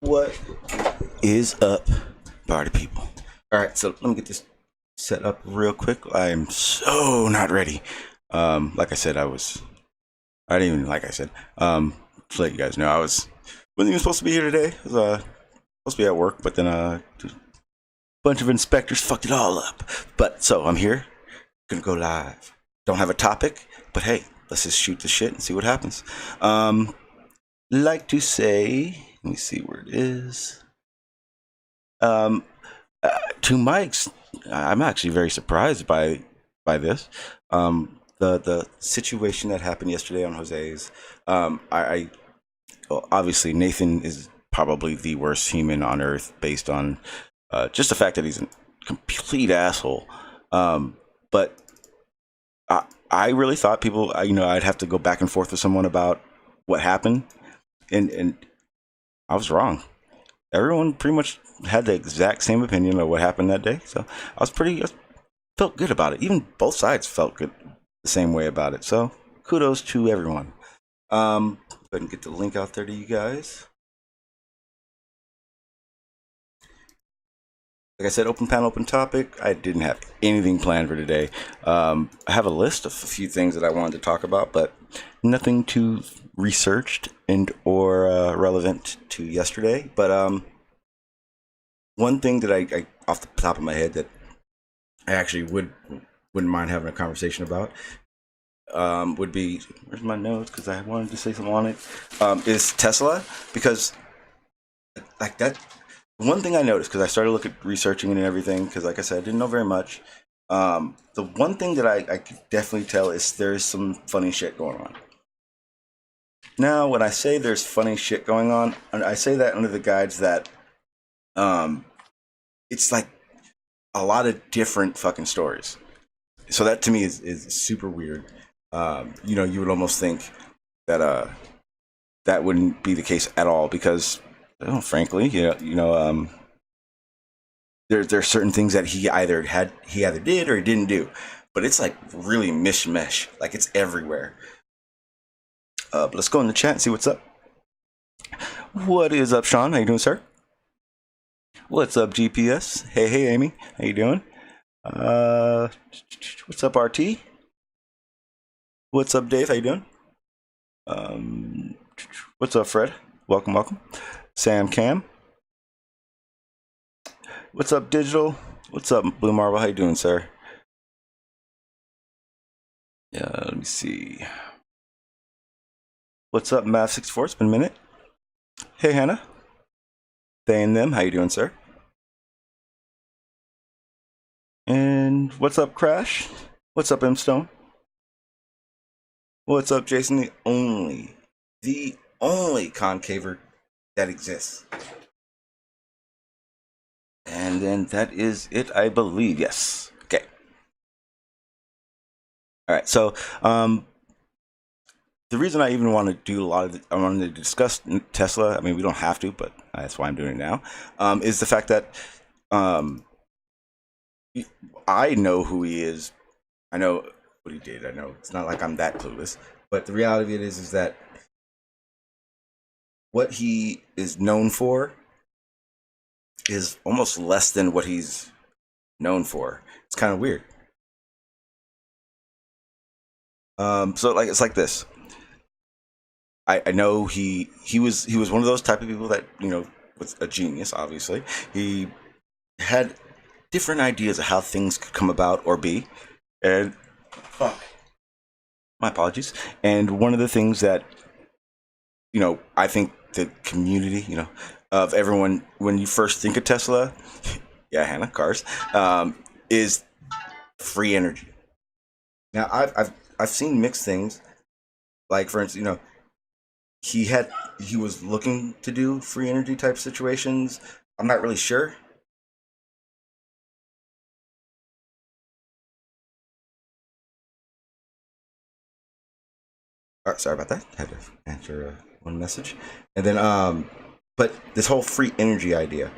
What is up, party people? All right, so let me get this set up real quick. I am so not ready. Like I said, I didn't even, like I said, to let you guys know, wasn't even supposed to be here today. I was supposed to be at work, but then a bunch of inspectors fucked it all up. But so I'm here, gonna go live. Don't have a topic, but hey, let's just shoot the shit and see what happens. Like to say, let me see where it is. To Mike's, I'm actually very surprised by this. The situation that happened yesterday on Jose's. Well, obviously Nathan is probably the worst human on earth based on just the fact that he's a complete asshole. But I really thought people, I'd have to go back and forth with someone about what happened, and I was wrong. Everyone pretty much had the exact same opinion of what happened that day, so I felt good about it. Even both sides felt good the same way about it. So kudos to everyone. Go ahead and get the link out there to you guys. Like I said, open panel, open topic. I didn't have anything planned for today. I have a list of a few things that I wanted to talk about, but nothing too researched and or relevant to yesterday. But one thing that I off the top of my head that I actually wouldn't mind having a conversation about would be, where's my notes, because I wanted to say something on it, is Tesla. Because like that, one thing I noticed, because I started researching it and everything, because like I said, I didn't know very much. The one thing that I could definitely tell is there's some funny shit going on. Now, when I say there's funny shit going on, I say that under the guise that it's like a lot of different fucking stories. So that to me is super weird. You would almost think that that wouldn't be the case at all, because frankly, there's certain things that he either did or he didn't do, but it's like really mishmash, like it's everywhere. But let's go in the chat and see what's up. What is up, Sean? How you doing, sir? What's up, GPS? Hey, Amy. How you doing? What's up, RT? What's up, Dave? How you doing? What's up, Fred? Welcome. Sam Cam. What's up, Digital? What's up, Blue Marble? How you doing, sir? Yeah, let me see. What's up, Mav64? It's been a minute. Hey, Hannah. They and them. How you doing, sir? And what's up, Crash? What's up, M Stone? What's up, Jason? The only concaver that exists. And then that is it, I believe. Yes. Okay. All right. So, the reason I even want to do I wanted to discuss Tesla. I mean, we don't have to, but that's why I'm doing it now. Is the fact that I know who he is. I know what he did. I know it's not like I'm that clueless. But the reality of it is that what he is known for is almost less than what he's known for. It's kind of weird. So it's like this. I know he was one of those type of people that, was a genius, obviously. He had different ideas of how things could come about or be. And my apologies. And one of the things that, I think the community, of everyone, when you first think of Tesla, yeah, Hannah, cars, is free energy. Now, I've seen mixed things. Like, for instance, he was looking to do free energy type situations. I'm not really sure. All right, sorry about that. I had to answer one message. And then, but this whole free energy idea.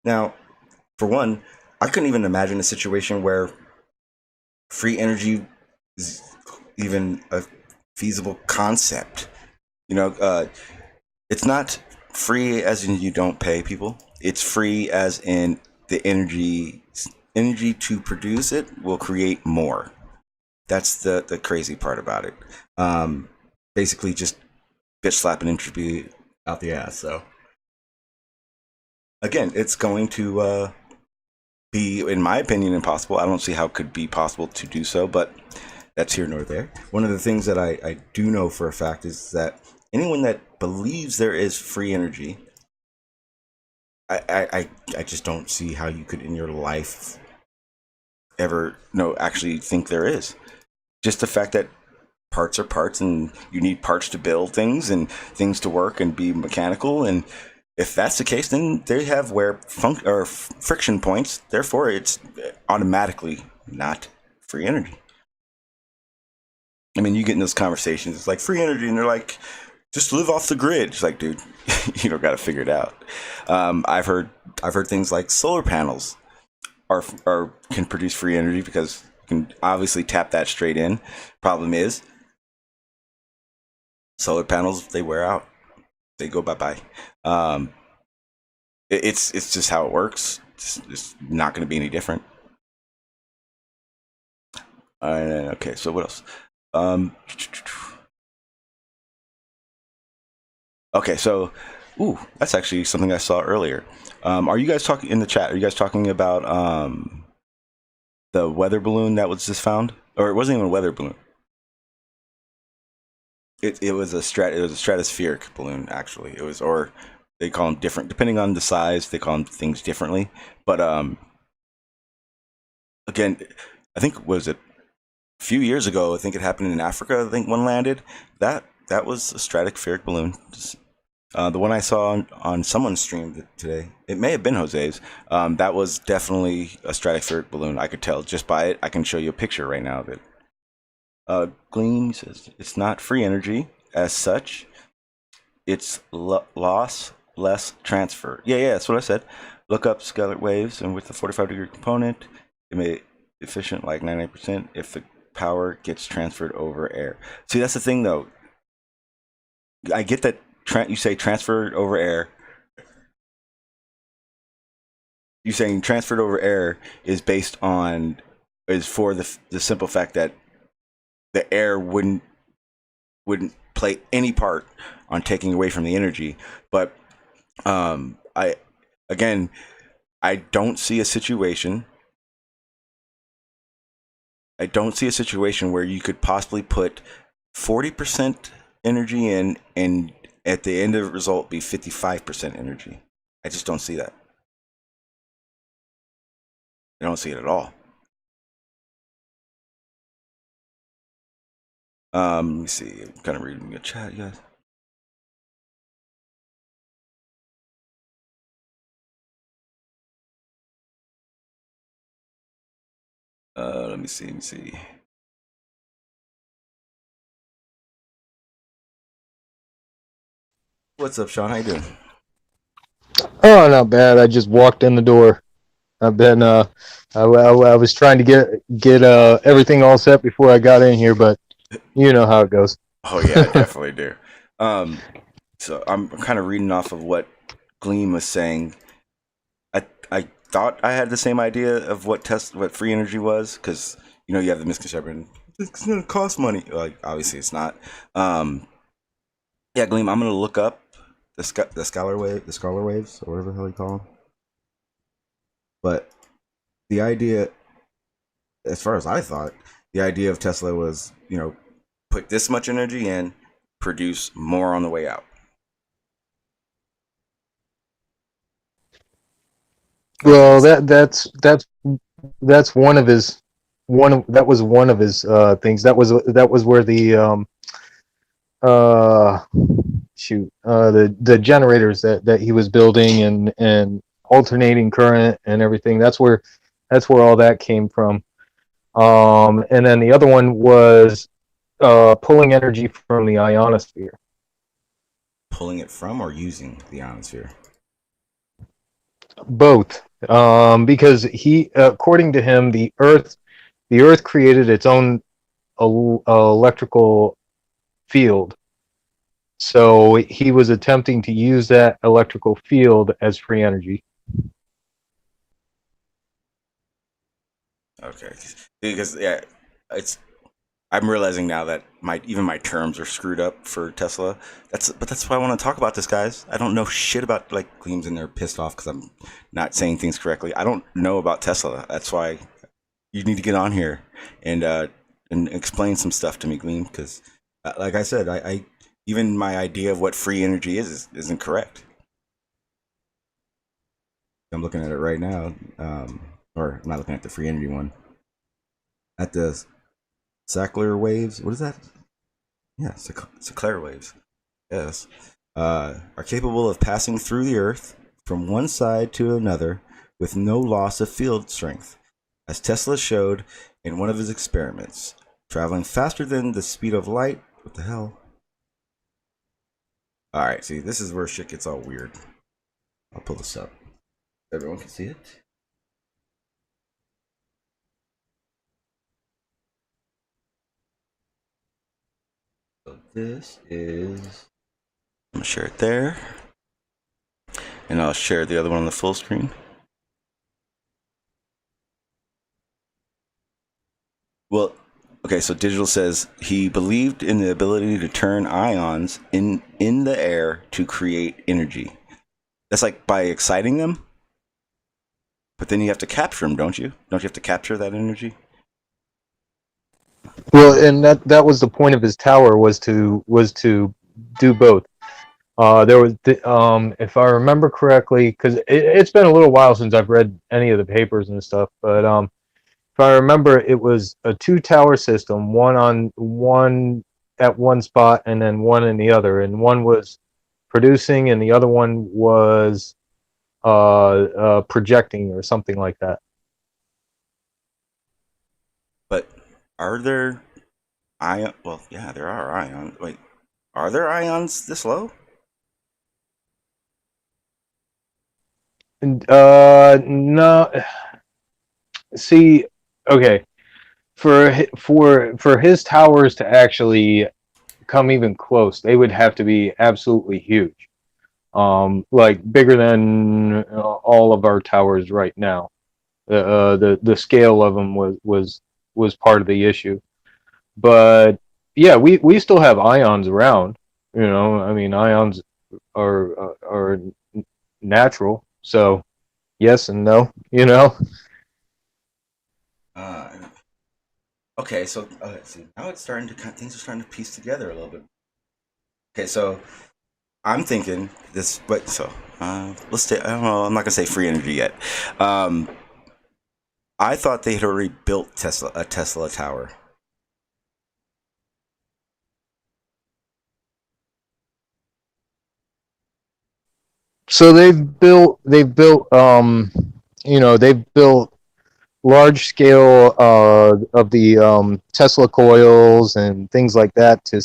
Now, for one, I couldn't even imagine a situation where free energy is even a feasible concept. It's not free as in you don't pay people. It's free as in the energy to produce it will create more. That's the crazy part about it. Basically, just bitch slapping entropy out the ass. So again, it's going to be, in my opinion, impossible. I don't see how it could be possible to do so, but that's here nor there. One of the things that I do know for a fact is that anyone that believes there is free energy, I just don't see how you could in your life ever actually think there is. Just the fact that parts are parts and you need parts to build things and things to work and be mechanical, and if that's the case, then they have friction points, therefore it's automatically not free energy. I mean, you get in those conversations, it's like free energy, and they're like, just live off the grid. It's like, dude, you don't got to figure it out. I've heard things like solar panels are can produce free energy because you can obviously tap that straight in. Problem is, solar panels, they wear out, they go bye-bye. It's just how it works. It's not going to be any different. Okay, so what else? Okay, so that's actually something I saw earlier. Are you guys talking in the chat? Are you guys talking about the weather balloon that was just found, or it wasn't even a weather balloon? It was a stratospheric balloon, actually. It was, or they call them different depending on the size. They call them things differently. But again, I think was it a few years ago. I think it happened in Africa. I think one landed. That was a stratospheric balloon. The one I saw on someone's stream today, it may have been Jose's. That was definitely a stratospheric balloon. I could tell just by it. I can show you a picture right now of it. Gleam says it's not free energy as such. It's loss less transfer. Yeah, that's what I said. Look up scalar waves, and with the 45-degree component, it may efficient like 99% if the power gets transferred over air. See, that's the thing, though. I get that you say transferred over air. You're saying transferred over air is for the simple fact that the air wouldn't play any part on taking away from the energy. But I don't see a situation. I don't see a situation where you could possibly put 40% energy in and at the end of the result be 55% energy. I just don't see that. I don't see it at all. Let me see. I'm kind of reading your chat, guys. Let me see. What's up, Sean? How you doing? Oh, not bad. I just walked in the door. I've been I was trying to get everything all set before I got in here, but you know how it goes. Oh yeah, I definitely do. So I'm kind of reading off of what Gleam was saying. I thought I had the same idea of what free energy was, because you have the misconception it's gonna cost money. Like, obviously it's not. Yeah, Gleam, I'm gonna look up the scalar waves, or whatever the hell you call them. But the idea, as far as I thought, the idea of Tesla was, put this much energy in, produce more on the way out. Well, that's one of his that was one of his things. That was where the the generators that he was building and alternating current and everything. That's where all that came from. And then the other one was pulling energy from the ionosphere. Pulling it from or using the ionosphere? Both, because according to him, the Earth created its own electrical field. So he was attempting to use that electrical field as free energy. Okay, because yeah, it's. I'm realizing now that even my terms are screwed up for Tesla. That's why I want to talk about this, guys. I don't know shit about like Gleam's in there pissed off because I'm not saying things correctly. I don't know about Tesla. That's why you need to get on here and explain some stuff to me, Gleam. Because like I said, I even my idea of what free energy isn't correct. I'm looking at it right now, or I'm not looking at the free energy one. At the Sackler waves, what is that? Yeah, Sackler waves. Yes, are capable of passing through the Earth from one side to another with no loss of field strength, as Tesla showed in one of his experiments, traveling faster than the speed of light. What the hell? All right, see, this is where shit gets all weird. I'll pull this up. Everyone can see it. So this is. I'm gonna share it there, and I'll share the other one on the full screen. Well, okay, so Digital says he believed in the ability to turn ions in the air to create energy. That's like by exciting them, but then you have to capture them, don't you? Don't you have to capture that energy? Well, and that was the point of his tower, was to do both. There was, if I remember correctly, because it's been a little while since I've read any of the papers and stuff, but if I remember, it was a 2-tower system, one at one spot and then one in the other, and one was producing and the other one was projecting or something like that. But are there ion? Well, yeah, there are ions. Wait, are there ions this low? No. See, okay, for his towers to actually come even close, they would have to be absolutely huge, like bigger than all of our towers right now. The scale of them was part of the issue. But yeah, we still have ions around. You know, I mean, ions are natural. So yes and no. You know. Uh, okay, so see, now it's starting to things are starting to piece together a little bit. Okay, so I'm thinking this, but so let's say I don't know. I'm not gonna say free energy yet. Um, I thought they had already built a Tesla tower. So they've built large scale of the Tesla coils and things like that to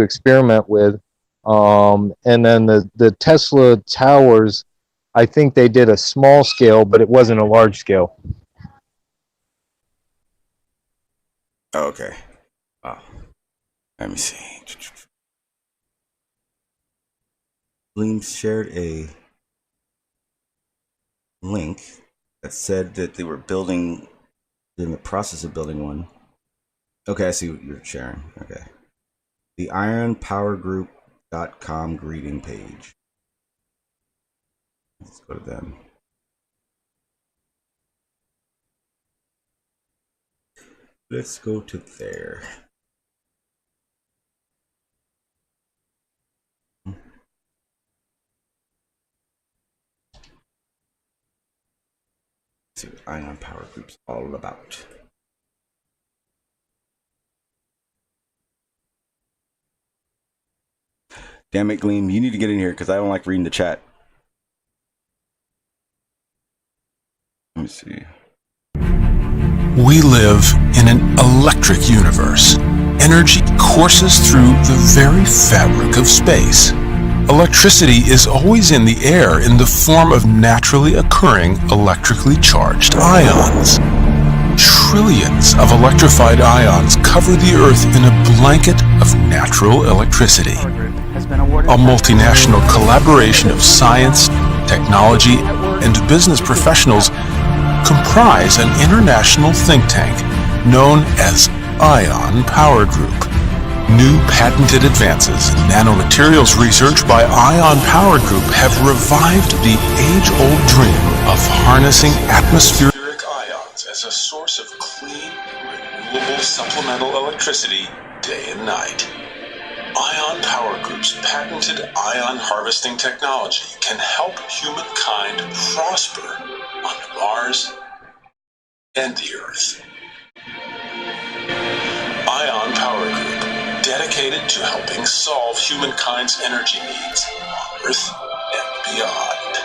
experiment with. And then the Tesla towers, I think they did a small scale, but it wasn't a large scale. Oh, okay. Oh, let me see. Gleam shared a link that said that they were building, in the process of building one. Okay, I see what you're sharing. Okay. The ironpowergroup.com greeting page. Let's go to them. Let's go to there. See what Ion Power Group's all about. Damn it, Gleam, you need to get in here because I don't like reading the chat. Let me see. We live in an electric universe. Energy courses through the very fabric of space. Electricity is always in the air in the form of naturally occurring electrically charged ions. trillions of electrified ions cover the Earth in a blanket of natural electricity. A multinational collaboration of science, technology, and business professionals comprise an international think tank known as ION Power Group. New patented advances in nanomaterials research by ION Power Group have revived the age-old dream of harnessing atmospheric ions as a source of clean, renewable supplemental electricity day and night. ION Power Group's patented ion harvesting technology can help humankind prosper on Mars and the Earth. ION Power Group, dedicated to helping solve humankind's energy needs on Earth and beyond.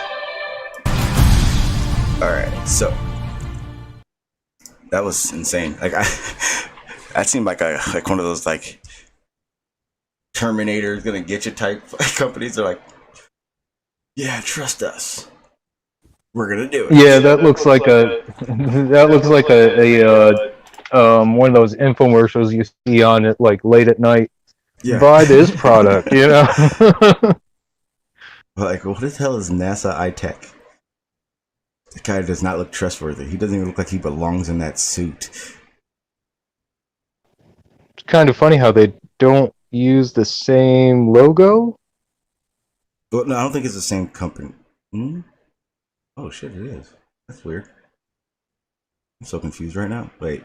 All right, so that was insane. That seemed like one of those like Terminator's gonna get you type companies. They're like, yeah, trust us, we're gonna do it. Yeah, that looks like a one of those infomercials you see on it like late at night. Yeah. Buy this product, you know. Like, what the hell is NASA iTech? The guy does not look trustworthy. He doesn't even look like he belongs in that suit. It's kind of funny how they don't use the same logo. Well, no, I don't think it's the same company. Oh shit, it is. That's weird. I'm so confused right now. Wait,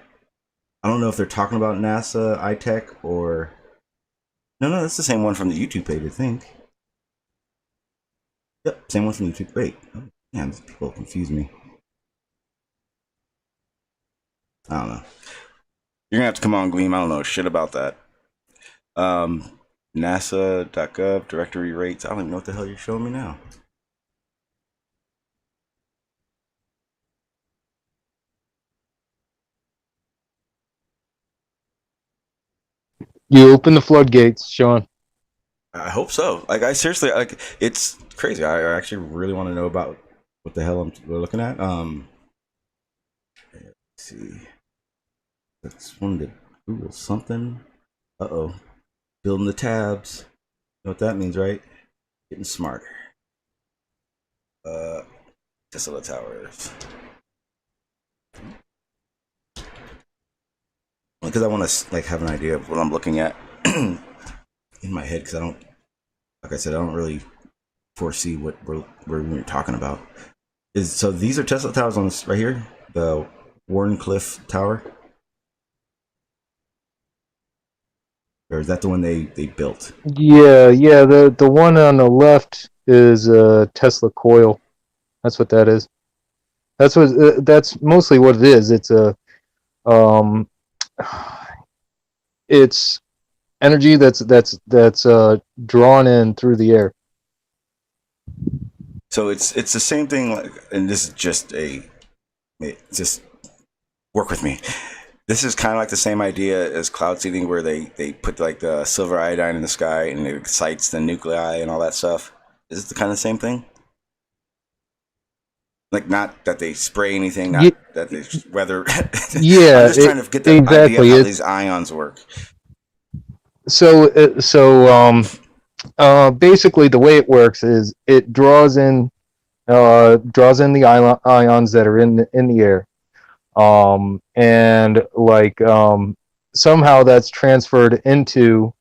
I don't know if they're talking about NASA iTech or no, that's the same one from the YouTube page, I think. Yep, same one from YouTube. Wait, oh, man, these people confuse me. I don't know. You're gonna have to come on, Gleam. I don't know shit about that. NASA.gov directory rates. I don't even know what the hell you're showing me now. You open the floodgates, Sean. I hope so. Like, I seriously, like, it's crazy. I actually really want to know about what the hell we're looking at. Let's see. Let's wanted to Google something. Uh-oh. Building the tabs. You know what that means, right? Getting smarter. Tesla Towers. Because I want to like have an idea of what I'm looking at in my head. Because I don't, like I said, I don't really foresee what we're talking about. So these are Tesla Towers on this right here, the Warncliffe Tower, or is that the one they built? Yeah. The one on the left is a Tesla coil. That's what that is. That's mostly what it is. It's a it's energy that's drawn in through the air. So it's the same thing. Like, and this is just work with me. This is kind of like the same idea as cloud seeding, where they put like the silver iodine in the sky and it excites the nuclei and all that stuff. Is it the kind of same thing? Like, not that they spray anything, not that they weather. Yeah, I'm just trying to get the idea of how these ions work. So basically, the way it works is it draws in the ions that are in the air, and like somehow that's transferred into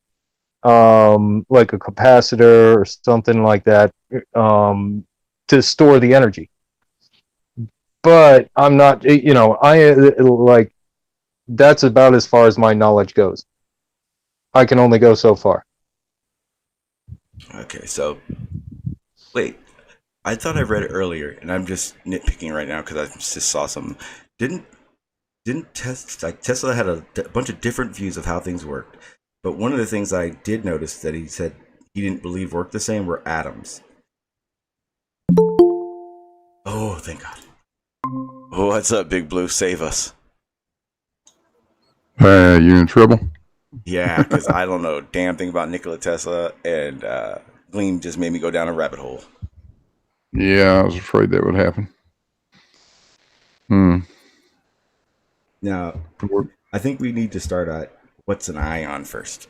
like a capacitor or something like that to store the energy. But I'm not, like, that's about as far as my knowledge goes. I can only go so far. Okay, so wait, I thought I read it earlier, and I'm just nitpicking right now because I just saw something. Didn't Tesla had a bunch of different views of how things worked, but one of the things I did notice that he said he didn't believe worked the same were atoms. Oh, thank God. Oh, what's up, Big Blue? Save us. You in trouble? Yeah, because I don't know a damn thing about Nikola Tesla, and Gleam just made me go down a rabbit hole. Yeah, I was afraid that would happen. Now, I think we need to start at what's an ion first.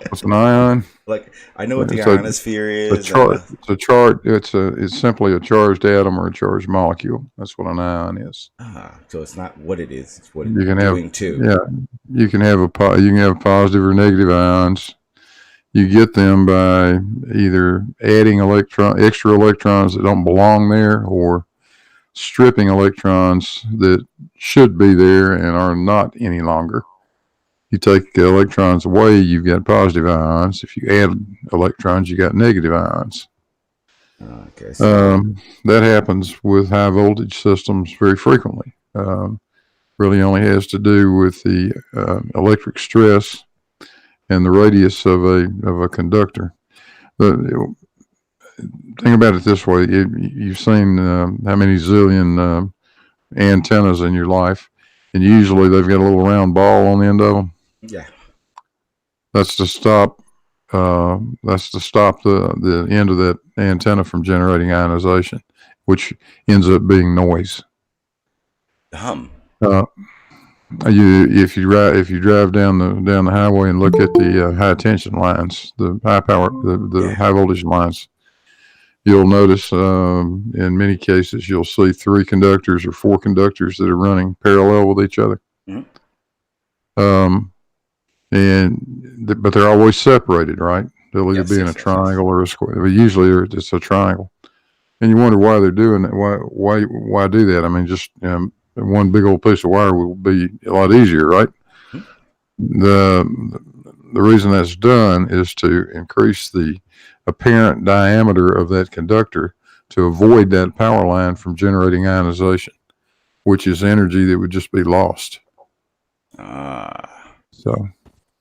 What's an ion? Like, I know what the It's a- ionosphere is. It's simply a charged atom or a charged molecule. That's what an ion is. So it's not what it is; it's what You it's can doing have, too. yeah, you can have positive or negative ions. You get them by either adding extra electrons that don't belong there, or stripping electrons that should be there and are not any longer. You take electrons away, you've got positive ions. If you add electrons, you got negative ions. Okay. That happens with high voltage systems very frequently. Really only has to do with the electric stress and the radius of a conductor. The thing about it this way: you've seen how many zillion antennas in your life, and usually they've got a little round ball on the end of them. Yeah. That's to stop. That's to stop the end of that antenna from generating ionization, which ends up being noise. Hum. If you drive down the highway and look at the high tension lines, the high power, the high voltage lines, you'll notice in many cases you'll see 3 conductors or 4 conductors that are running parallel with each other. Mm-hmm. But they're always separated, right? They'll either be in a triangle or a square. But usually it's a triangle, and you wonder why they're doing that. Why do that? I mean, just one big old piece of wire will be a lot easier, right? The reason that's done is to increase the apparent diameter of that conductor to avoid that power line from generating ionization, which is energy that would just be lost. So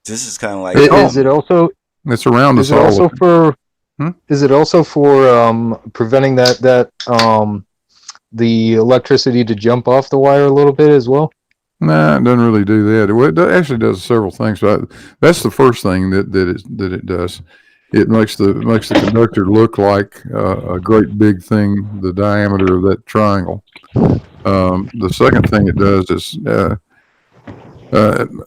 this is kind of like. Is it also? It's around us all. Is it also for preventing that the electricity to jump off the wire a little bit as well? Nah, it doesn't really do that. It actually does several things. But that's the first thing that it does. It makes the conductor look like a great big thing, the diameter of that triangle. The second thing it does is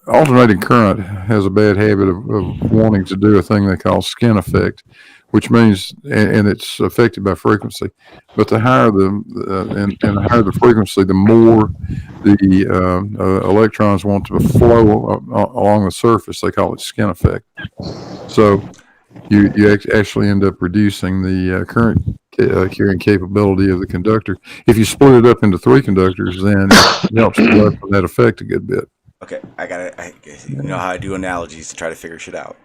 alternating current has a bad habit of wanting to do a thing they call skin effect, which means, and it's affected by frequency. But the higher the higher the frequency, the more the electrons want to flow along the surface. They call it skin effect. So you actually end up reducing the current carrying capability of the conductor. If you split it up into 3 conductors, then it helps to lessen that effect a good bit. Okay, I got it. You know how I do analogies to try to figure shit out.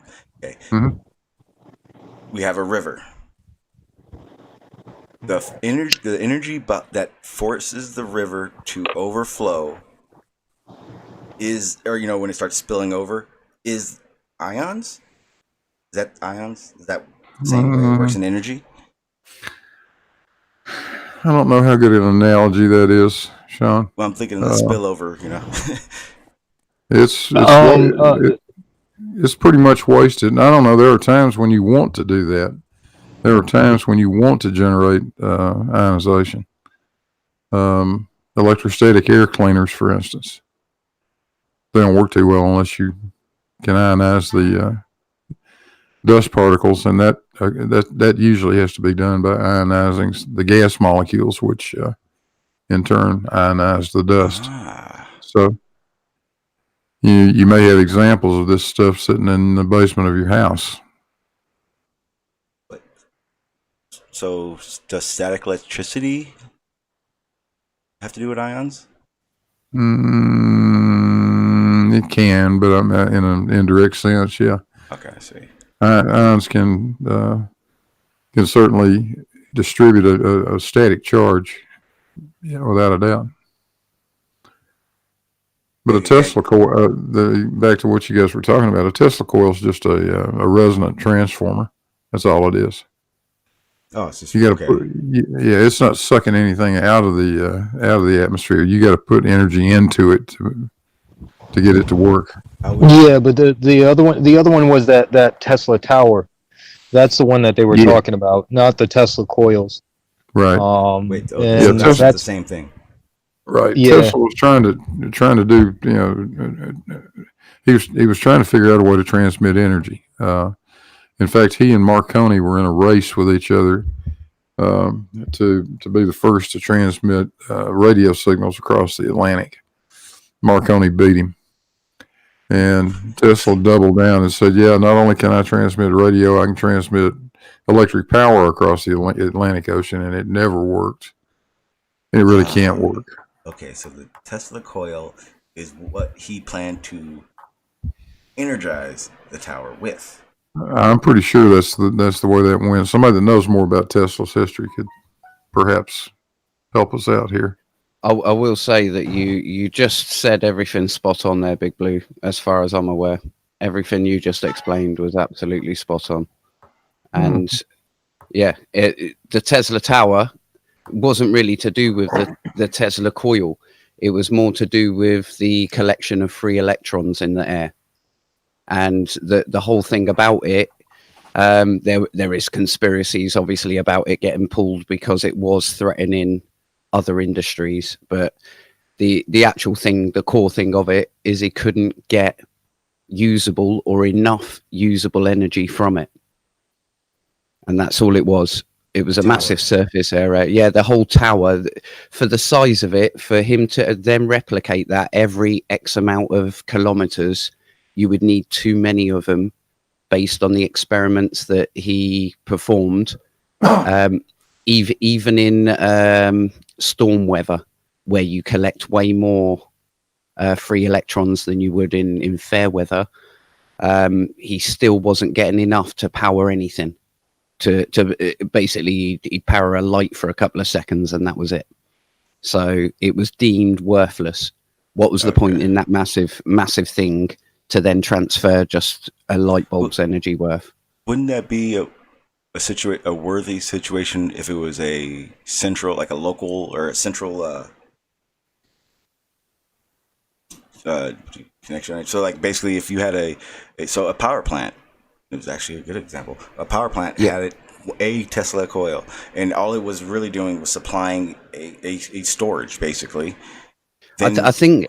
Okay. Mm-hmm. We have a river. The energy that forces the river to overflow when it starts spilling over, is ions? Is that ions? Is that the same way it works in energy? I don't know how good an analogy that is, Sean. Well, I'm thinking of the spillover, It's pretty much wasted. And I don't know. There are times when you want to do that. There are times when you want to generate ionization. Electrostatic air cleaners, for instance, they don't work too well unless you can ionize the dust particles, and that usually has to be done by ionizing the gas molecules, which in turn ionize the dust. So you may have examples of this stuff sitting in the basement of your house. So does static electricity have to do with ions? It can, but in an indirect sense, yeah. Okay, I see. Ions can certainly distribute a static charge, without a doubt. But a Tesla coil, back to what you guys were talking about, a Tesla coil is just a resonant transformer. That's all it is. Oh, it's just you got to it's not sucking anything out of the atmosphere. You got to put energy into it to get it to work. Yeah, but the other one was that Tesla tower. That's the one that they were talking about, not the Tesla coils. Right. Wait, that's the same thing. Right. Yeah. Tesla was trying to do, you know, he was trying to figure out a way to transmit energy. In fact, he and Marconi were in a race with each other to be the first to transmit radio signals across the Atlantic. Marconi beat him, and Tesla doubled down and said, "Yeah, not only can I transmit radio, I can transmit electric power across the Atlantic Ocean," and it never worked. It really can't work. Okay, so the Tesla coil is what he planned to energize the tower with. I'm pretty sure that's the way that went. Somebody that knows more about Tesla's history could perhaps help us out here. I will say that you just said everything spot on there, Big Blue. As far as I'm aware, everything you just explained was absolutely spot on. And yeah, the Tesla tower wasn't really to do with the Tesla coil. It was more to do with the collection of free electrons in the air. And the whole thing about it, there is conspiracies obviously about it getting pulled because it was threatening other industries, but the actual thing, the core thing of it, is he couldn't get usable or enough usable energy from it, and that's all it was. It was a massive surface area. Yeah, the whole tower, for the size of it, for him to then replicate that every X amount of kilometers, you would need too many of them based on the experiments that he performed. Even in storm weather, where you collect way more free electrons than you would in fair weather, he still wasn't getting enough to power anything. To basically, he'd power a light for a couple of seconds, and that was it. So it was deemed worthless. What was the point in that massive thing to then transfer just a light bulb's energy worth? Wouldn't that be a worthy situation if it was a central, like a local or a central connection? So like basically if you had a power plant, it was actually a good example. A power plant had a Tesla coil, and all it was really doing was supplying a storage, basically. Then, I think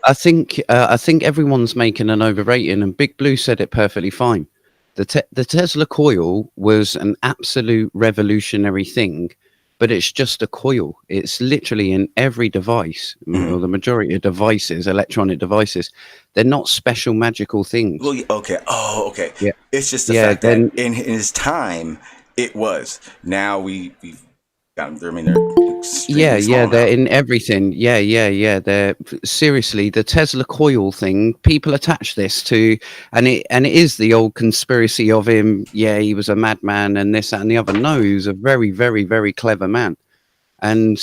everyone's making an overrating, and Big Blue said it perfectly fine. The Tesla coil was an absolute revolutionary thing, but it's just a coil. It's literally in every device, or the majority of devices, electronic devices. They're not special magical things. Well, okay. Oh, okay. Yeah. It's just the fact that in his time, it was. Now we've got them. I mean, they're extremely small they're now. in everything. Yeah. They're seriously, the Tesla coil thing. People attach this to, and it is the old conspiracy of him. Yeah, he was a madman and this, that, and the other. No, he was a very, very, very clever man, and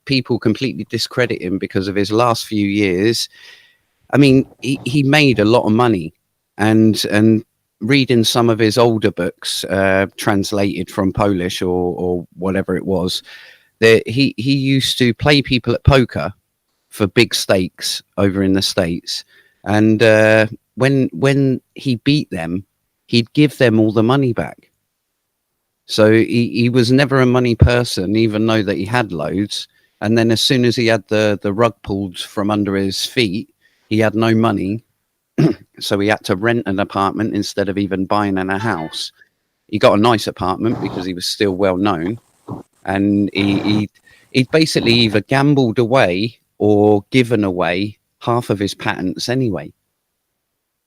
people completely discredit him because of his last few years. I mean, he made a lot of money, and reading some of his older books, translated from Polish or whatever it was, that he used to play people at poker for big stakes over in the States, and when he beat them, he'd give them all the money back. So he was never a money person, even though that he had loads. And then as soon as he had the rug pulled from under his feet, he had no money. So he had to rent an apartment instead of even buying a house. He got a nice apartment because he was still well known, and he basically either gambled away or given away half of his patents anyway.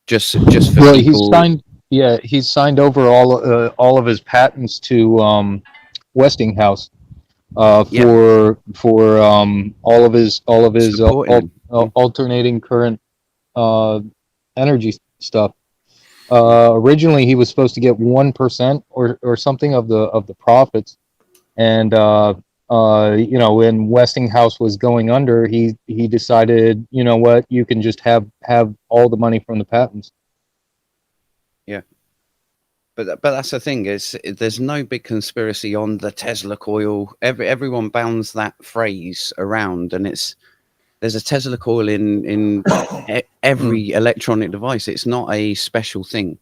Just for people. He's signed over all of his patents to Westinghouse for all of his alternating current energy stuff. Originally, he was supposed to get 1% or something of the profits, and when Westinghouse was going under, he decided, you know what, you can just have all the money from the patents. Yeah, but that's the thing, is there's no big conspiracy on the Tesla coil. Everyone bounds that phrase around, and there's a Tesla coil in every electronic device. It's not a special thing.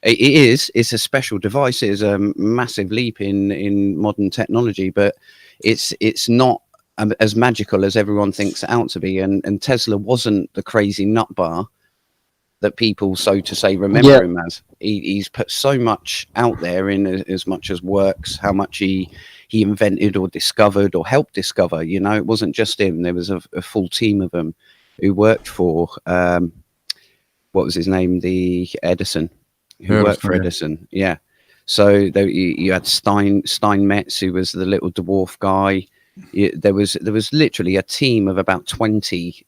It's a special device. It is a massive leap in modern technology, but it's not as magical as everyone thinks it out to be. And Tesla wasn't the crazy nut bar that people, so to say, remember him as. He's put so much out there in as much as works, how much he invented or discovered or helped discover. You know, it wasn't just him. There was a full team of them who worked for, what was his name? The Edison, who worked for Edison. Yeah. So you had Steinmetz, who was the little dwarf guy. There was literally a team of about 20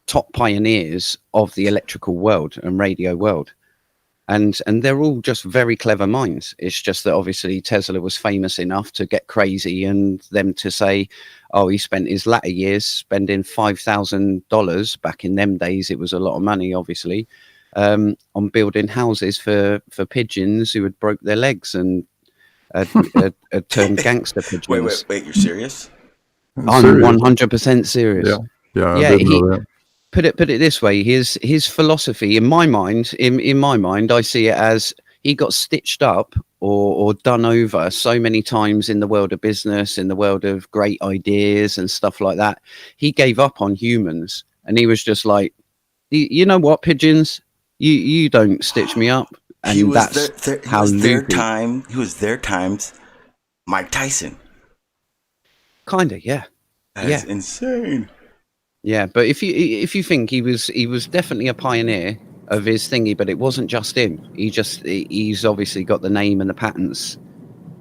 top pioneers of the electrical world and radio world, and they're all just very clever minds. It's just that obviously Tesla was famous enough to get crazy, and them to say, oh, he spent his latter years spending $5,000 back in them days. It was a lot of money, obviously, on building houses for pigeons who had broke their legs and had turned gangster pigeons. Wait, you're serious? I'm 100% serious. Yeah, I didn't know that. Put it this way, his philosophy, in my mind, I see it as he got stitched up or done over so many times in the world of business, in the world of great ideas and stuff like that. He gave up on humans, and he was just like, you know what, pigeons, you don't stitch me up. And he was that's how he was their times Mike Tyson. Kinda, yeah. That's insane. Yeah, but if you think he was definitely a pioneer of his thingy, but it wasn't just him. He's obviously got the name and the patents.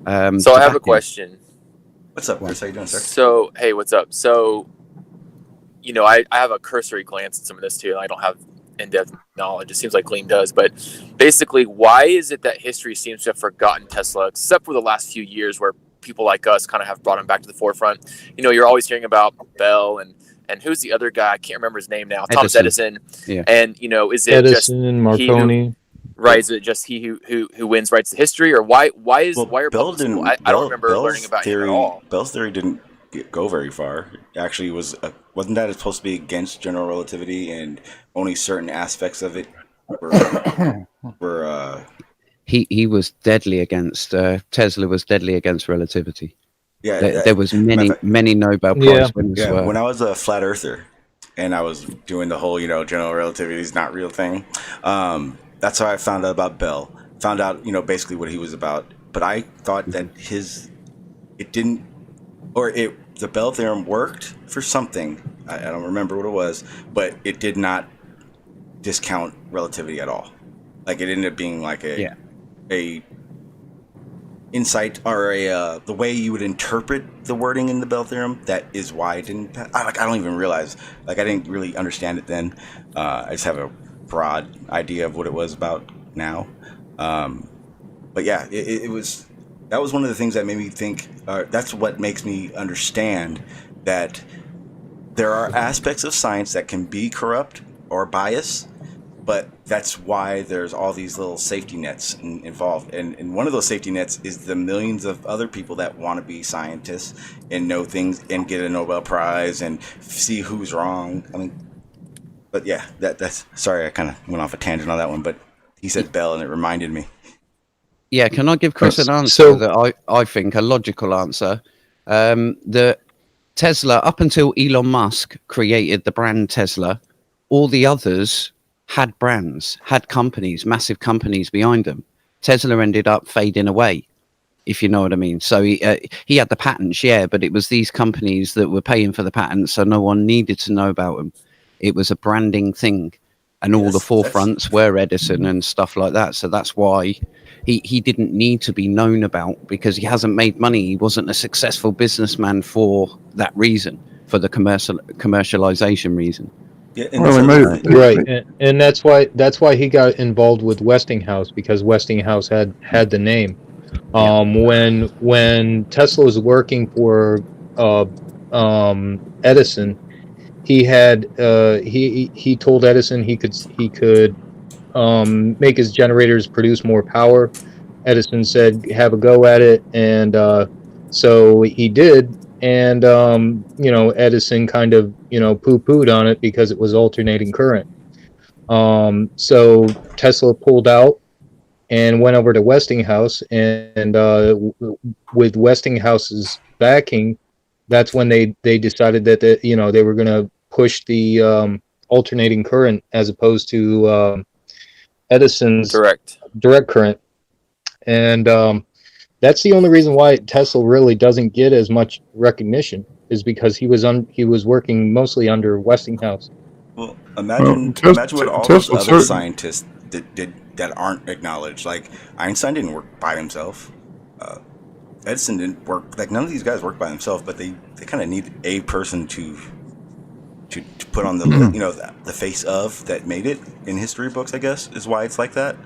So I have a question. What's up, Chris? How you doing, sir? So hey, what's up? So, you know, I have a cursory glance at some of this too, and I don't have in-depth knowledge. It seems like Glean does, but basically, why is it that history seems to have forgotten Tesla, except for the last few years where people like us kind of have brought him back to the forefront? You know, you're always hearing about Bell and who's the other guy? I can't remember his name now. Thomas Edison. Yeah. And you know, is it Edison, just Marconi? Right? Is it just he who wins writes the history, or why are Bell people? I don't remember learning about him at all. Bell's theory didn't go very far. Actually, wasn't that supposed to be against general relativity, and only certain aspects of it were he was deadly against Tesla was deadly against relativity. Yeah, there was many Nobel Prize winners. Yeah, when I was a flat earther and I was doing the whole, general relativity is not real thing, that's how I found out about Bell. Found out, basically what he was about. But I thought that the Bell theorem worked for something. I don't remember what it was, but it did not discount relativity at all. Like, it ended up being like a insight or the way you would interpret the wording in the Bell theorem. That is why it didn't pass. I don't even realize. I didn't really understand it then. I just have a broad idea of what it was about now. But yeah, it was. That was one of the things that made me think. That's what makes me understand that there are aspects of science that can be corrupt or biased. But that's why there's all these little safety nets involved. And one of those safety nets is the millions of other people that want to be scientists and know things and get a Nobel Prize and see who's wrong. I mean, but yeah, that's sorry, I kind of went off a tangent on that one, but he said Bell and it reminded me. Yeah, can I give Chris an answer that I think a logical answer? The Tesla, up until Elon Musk created the brand Tesla, all the others had brands, had companies, massive companies behind them. Tesla ended up fading away, if you know what I mean. So he had the patents, but it was these companies that were paying for the patents, so no one needed to know about them. It was a branding thing, and all the forefronts were Edison and stuff like that. So that's why he didn't need to be known about, because he hasn't made money. He wasn't a successful businessman for that reason, for the commercialization reason. Yeah, right, and that's why he got involved with Westinghouse, because Westinghouse had the name. When Tesla was working for Edison, he had he told Edison he could make his generators produce more power. Edison said, "Have a go at it," and so he did. And Edison kind of poo-pooed on it because it was alternating current. So Tesla pulled out and went over to Westinghouse, and with Westinghouse's backing, that's when they decided that they were going to push the alternating current as opposed to Edison's direct current, and that's the only reason why Tesla really doesn't get as much recognition, is because he was working mostly under Westinghouse. Well, imagine what all those other scientists did that aren't acknowledged. Like Einstein didn't work by himself. Edison didn't work. Like none of these guys work by themselves, but they kind of need a person to put on the the face of that made it in history books. I guess is why it's like that.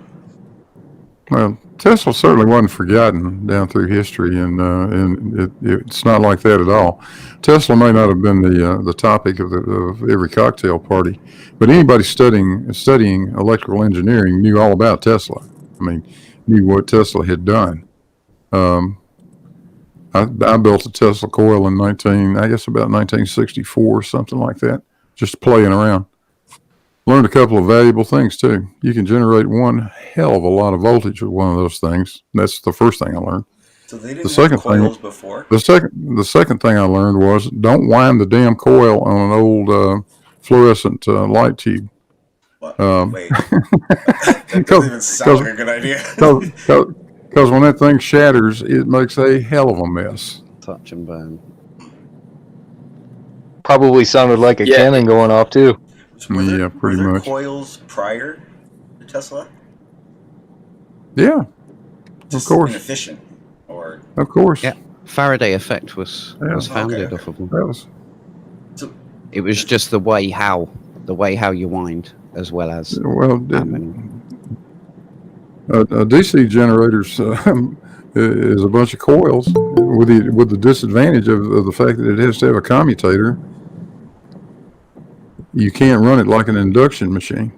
Well, Tesla certainly wasn't forgotten down through history, and it's not like that at all. Tesla may not have been the topic of every cocktail party, but anybody studying electrical engineering knew all about Tesla. I mean, knew what Tesla had done. I built a Tesla coil in about 1964, something like that, just playing around. Learned a couple of valuable things too. You can generate one hell of a lot of voltage with one of those things. That's the first thing I learned. So they didn't have coils before? The second thing I learned was don't wind the damn coil on an old fluorescent light tube. Wait, that doesn't even sound like a good idea. Because when that thing shatters, it makes a hell of a mess. Touch and burn. Probably sounded like a cannon going off too. So pretty much. Coils prior to Tesla? Yeah, just of course. Inefficient, or of course. Yeah, Faraday effect was founded off of them. It was just the way how you wind, as well as a DC generators is a bunch of coils with the disadvantage of the fact that it has to have a commutator. You can't run it like an induction machine,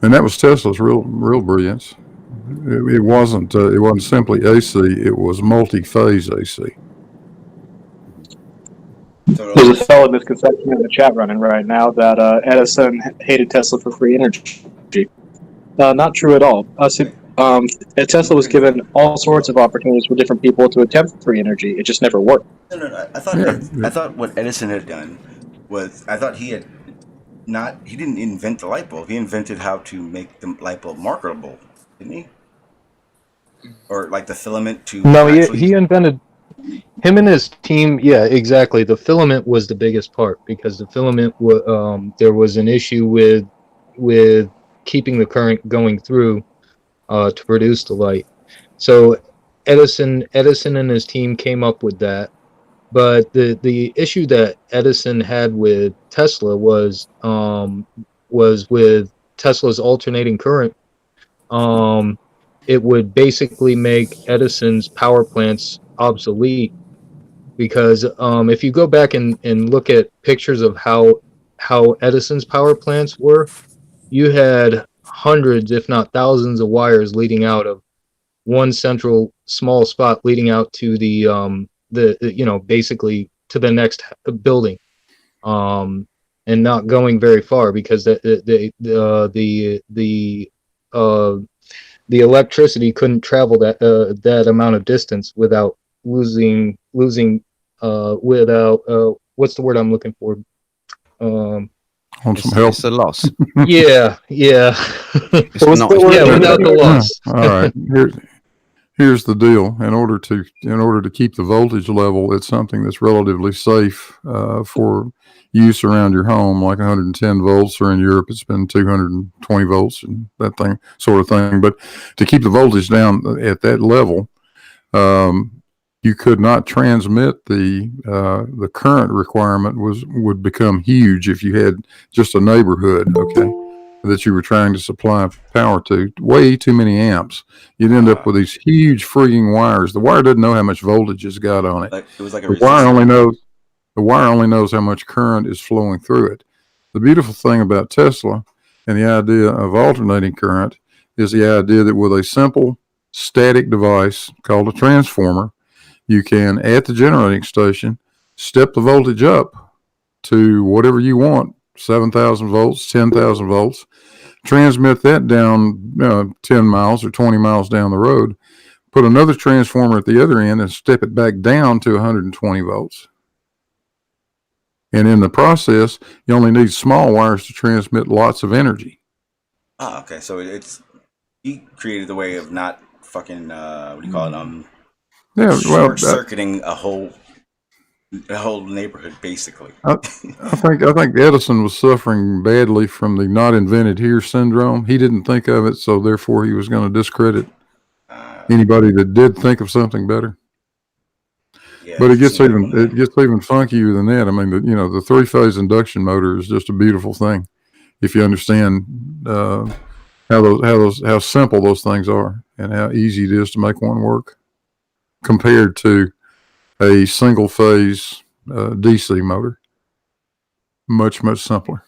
and that was Tesla's real brilliance. It wasn't simply AC; it was multi-phase AC. There's a solid misconception in the chat running right now that Edison hated Tesla for free energy. Not true at all. Tesla was given all sorts of opportunities for different people to attempt free energy. It just never worked. No. I thought what Edison had done was, he didn't invent the light bulb. He invented how to make the light bulb marketable, didn't he? Or like the filament to... No, he invented... Him and his team, yeah, exactly. The filament was the biggest part, because the filament, there was an issue with keeping the current going through to produce the light. So Edison and his team came up with that. But the issue that Edison had with Tesla was with Tesla's alternating current. It would basically make Edison's power plants obsolete, because if you go back and look at pictures of how Edison's power plants were, you had hundreds, if not thousands, of wires leading out of one central small spot, leading out to the basically to the next building, and not going very far, because the electricity couldn't travel that amount of distance without losing what's the word I'm looking for? It's a loss. Yeah. Without the loss. All right. Here's the deal. In order to keep the voltage level at something that's relatively safe for use around your home, like 110 volts, or in Europe it's been 220 volts and that thing sort of thing. But to keep the voltage down at that level, you could not transmit the current requirement would become huge if you had just a neighborhood, that you were trying to supply power to, way too many amps. You'd end up with these huge freaking wires. The wire doesn't know how much voltage it's got on it. It was like the wire only knows how much current is flowing through it. The beautiful thing about Tesla and the idea of alternating current is the idea that with a simple static device called a transformer, you can, at the generating station, step the voltage up to whatever you want, 7,000 volts, 10,000 volts, transmit that down 10 miles or 20 miles down the road put another transformer at the other end, and step it back down to 120 volts. And in the process, you only need small wires to transmit lots of energy. Ah, okay. So he created the way of not fucking what do you call it? Yeah, well, short circuiting a whole neighborhood basically. I think Edison was suffering badly from the not invented here syndrome. He didn't think of it, so therefore he was going to discredit anybody that did think of something better. Yeah, but it gets even funkier than that. I mean, the 3-phase induction motor is just a beautiful thing if you understand how simple those things are and how easy it is to make one work compared to a single phase DC motor. Much simpler.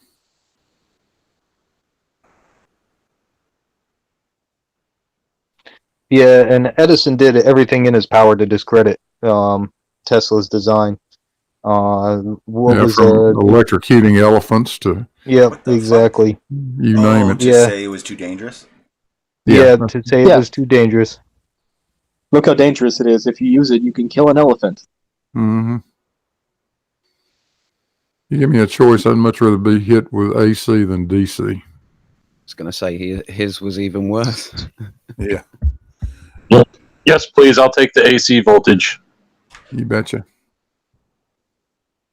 Yeah, and Edison did everything in his power to discredit Tesla's design. Electrocuting elephants to... Yep, exactly. Fuck? You name it. To say it was too dangerous? Yeah, to say it was too dangerous. Look how dangerous it is. If you use it, you can kill an elephant. Mm-hmm. You give me a choice, I'd much rather be hit with AC than DC. I was going to say his was even worse. Yeah. Yes, please. I'll take the AC voltage. You betcha.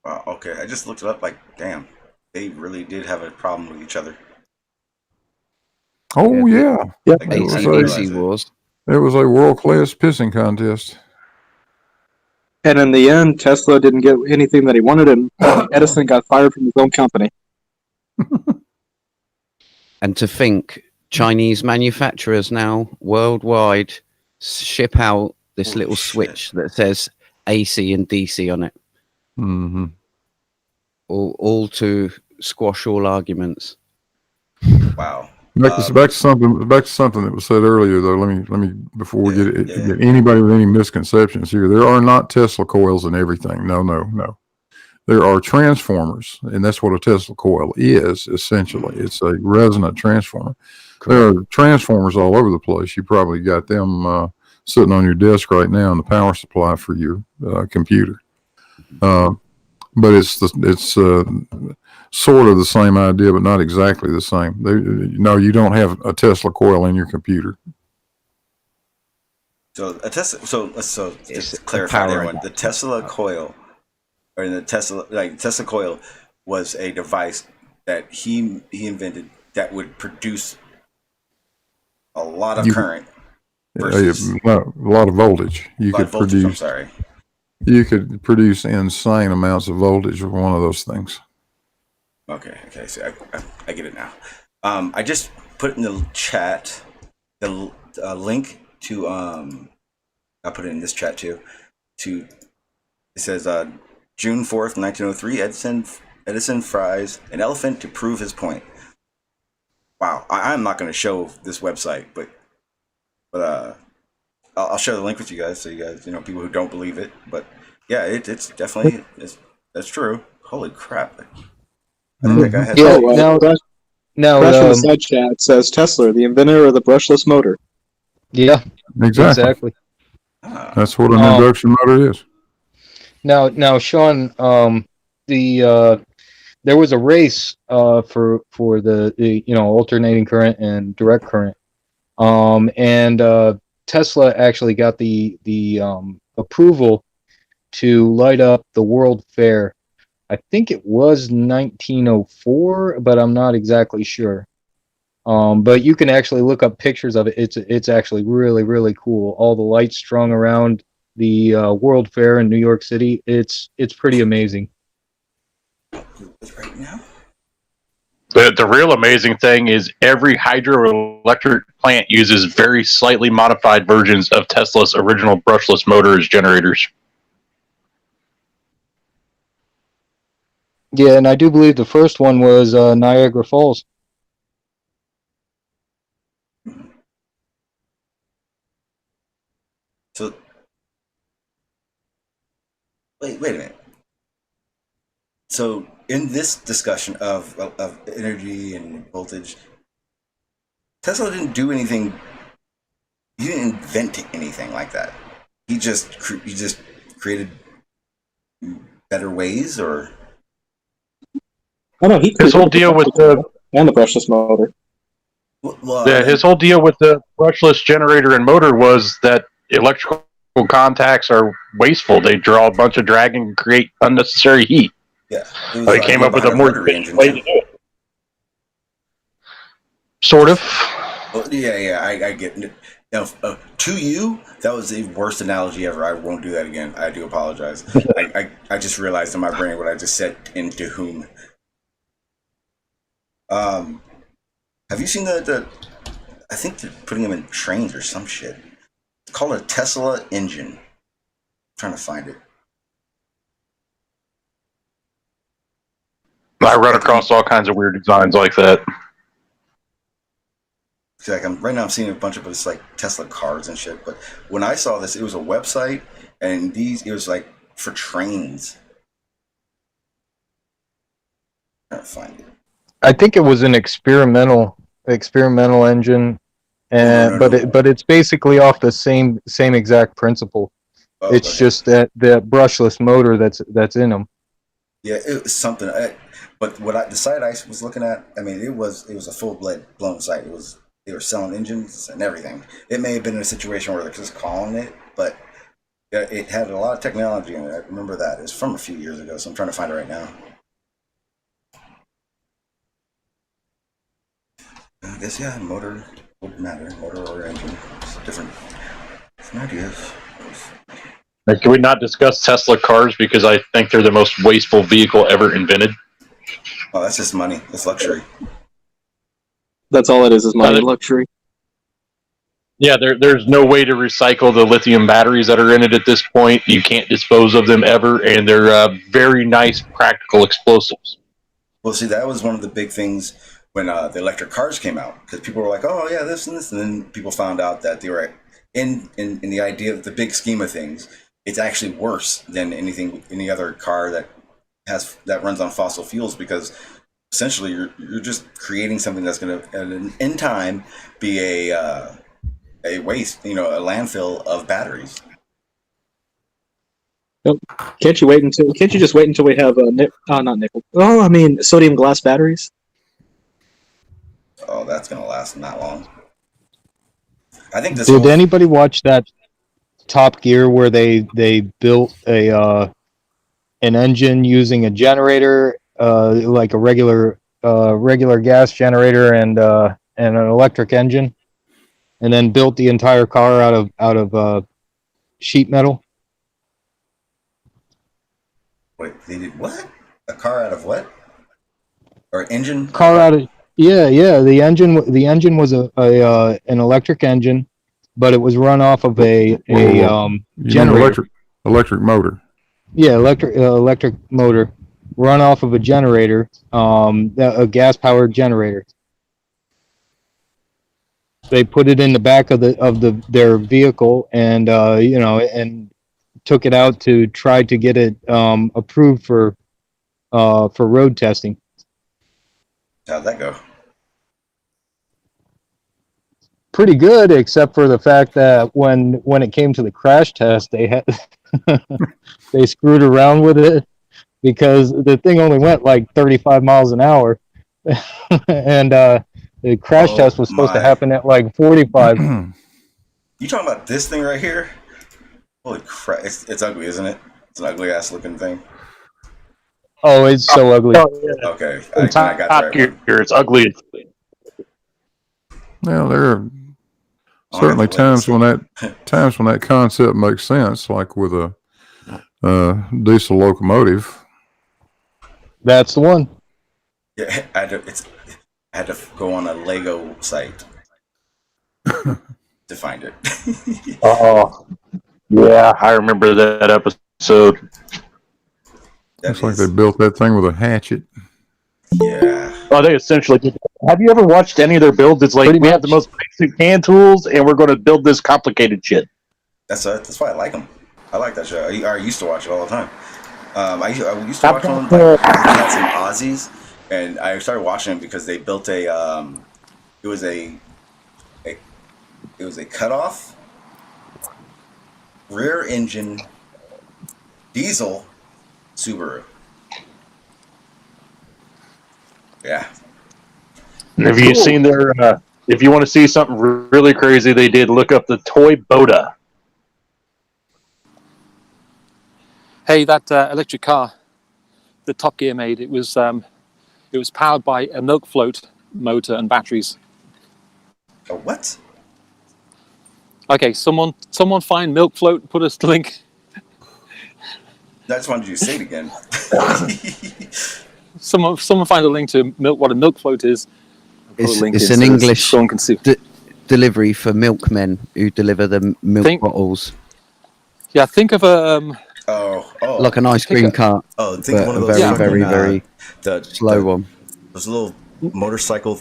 Wow, okay. I just looked it up like, damn, they really did have a problem with each other. Oh, yeah. Yeah. Like, AC wars. It was a world-class pissing contest. And in the end, Tesla didn't get anything that he wanted, and Edison got fired from his own company. And to think, Chinese manufacturers now worldwide ship out this little switch that says AC and DC on it. Mm-hmm. All to squash all arguments. Wow. Back to something that was said earlier, though. Let me before we get anybody with any misconceptions here. There are not Tesla coils in everything. No. There are transformers, and that's what a Tesla coil is essentially. It's a resonant transformer. Cool. There are transformers all over the place. You probably got them sitting on your desk right now in the power supply for your computer. But it's sort of the same idea, but not exactly the same. No, you don't have a Tesla coil in your computer. So just to clarify, everyone, the Tesla coil, or the Tesla coil, was a device that he invented that would produce a lot of current. Versus a lot of voltage. You could produce insane amounts of voltage with one of those things. Okay. So I get it now. I just put in the chat the link to I put it in this chat too. It says June 4th, 1903. Edison fries an elephant to prove his point. Wow, I'm not going to show this website, but I'll share the link with you guys, so you guys, people who don't believe it. But yeah, it's definitely that's true. Holy crap! I didn't think I had. Now, Crash in the side chat says Tesla, the inventor of the brushless motor. Yeah, exactly. That's what an induction motor is. Now, Sean, there was a race for the alternating current and direct current, and Tesla actually got the approval to light up the World Fair. I think it was 1904, but I'm not exactly sure. But you can actually look up pictures of it. It's actually really, really cool. All the lights strung around the World Fair in New York City. It's pretty amazing. Right now. The real amazing thing is every hydroelectric plant uses very slightly modified versions of Tesla's original brushless motor as generators. Yeah, and I do believe the first one was Niagara Falls. So, wait a minute. So, in this discussion of energy and voltage, Tesla didn't do anything. He he didn't invent anything like that. He just created better ways, or I know His whole deal with the brushless motor. his whole deal with the brushless generator and motor was that electrical contacts are wasteful. They draw a bunch of drag and create unnecessary heat. Yeah, They came up with a more efficient way to do it. Sort of. Well, yeah, I get it. Now, to you, that was the worst analogy ever. I won't do that again. I do apologize. I just realized in my brain what I just said into whom. Have you seen the I think they're putting them in trains or some shit. It's called a Tesla engine. I'm trying to find it. I run across all kinds of weird designs like that. Like right now I'm seeing a bunch of it's like Tesla cars and shit, but when I saw this, it was a website, and it was like for trains. I'm trying to find it. I think it was an experimental engine, and No. but it's basically off the same exact principle. Oh, It's okay. just that brushless motor that's in them. Yeah, it was something. But the site I was looking at, I mean, it was a full-blown site. They were selling engines and everything. It may have been in a situation where they're just calling it, but it had a lot of technology in it. I remember that. It's from a few years ago, so I'm trying to find it right now. I guess, yeah, motor would matter. Motor or engine. It's different ideas. Can we not discuss Tesla cars because I think they're the most wasteful vehicle ever invented? Oh, that's just money. It's luxury. That's all it is money, luxury. Yeah, there's no way to recycle the lithium batteries that are in it at this point. You can't dispose of them ever, and they're very nice, practical explosives. Well, see, that was one of the big things when the electric cars came out, because people were like, "Oh, yeah, this and this," and then people found out that they were in the idea of the big scheme of things. It's actually worse than any other car that runs on fossil fuels, because essentially you're just creating something that's going to in time be a waste, a landfill of batteries. Can't you just wait until we have not nickel? Oh, I mean sodium glass batteries. Oh, that's going to last not long. I think this. Did anybody watch that Top Gear where they built an engine using a generator, like a regular gas generator and an electric engine, and then built the entire car out of sheet metal? Wait, they did what? A car out of what? Or engine? Car out of yeah. The engine was an electric engine, but it was run off of a generator. Electric motor. Yeah, electric motor, run off of a generator, a gas powered generator. They put it in the back of their vehicle, and and took it out to try to get it approved for road testing. How'd that go? Pretty good, except for the fact that when it came to the crash test, they had they screwed around with it, because the thing only went like 35 miles an hour, and the crash test was supposed to happen at like 45. You talking about this thing right here? Holy crap! It's ugly, isn't it? It's an ugly ass looking thing. Oh, it's so ugly. Okay, I got that right. It's ugly. Well, there are certainly times when that concept makes sense, like with a diesel locomotive. That's the one. Yeah, I had to go on a Lego site to find it. Oh, yeah, I remember that episode. Looks like they built that thing with a hatchet. Yeah. Oh, they essentially did. Have you ever watched any of their builds? It's like, we have the most basic hand tools, and we're going to build this complicated shit. That's why I like them. I like that show. I used to watch it all the time. I used to watch them like Baldy Cats and Ozzies, and I started watching them because they built it was a It was a cutoff rear engine diesel Subaru. Yeah. Have you seen their? If you want to see something really crazy, they did look up the toy Boda. Hey, that electric car that Top Gear made, it was powered by a milk float motor and batteries. A what? Okay, someone find milk float, put us the link. I just wanted you to say it again. Someone find a link to what a milk float is. It's an English delivery for milkmen who deliver the milk bottles. Yeah, think of a like an ice cream cart. Oh, think of one of those very slow one. Those little motorcycles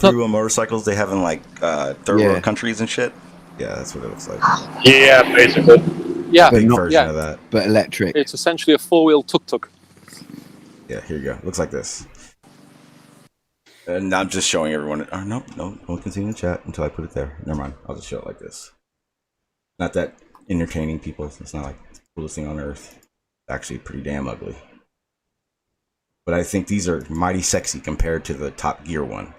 they have in like third world countries and shit. Yeah, that's what it looks like. Yeah, basically. Yeah, big version of that, but electric. It's essentially a four-wheel tuk-tuk. Yeah, here you go. Looks like this. And I'm just showing everyone. Oh, no, don't continue the chat until I put it there. Never mind. I'll just show it like this. Not that entertaining, people. It's not like the coolest thing on earth. It's actually pretty damn ugly. But I think these are mighty sexy compared to the Top Gear one.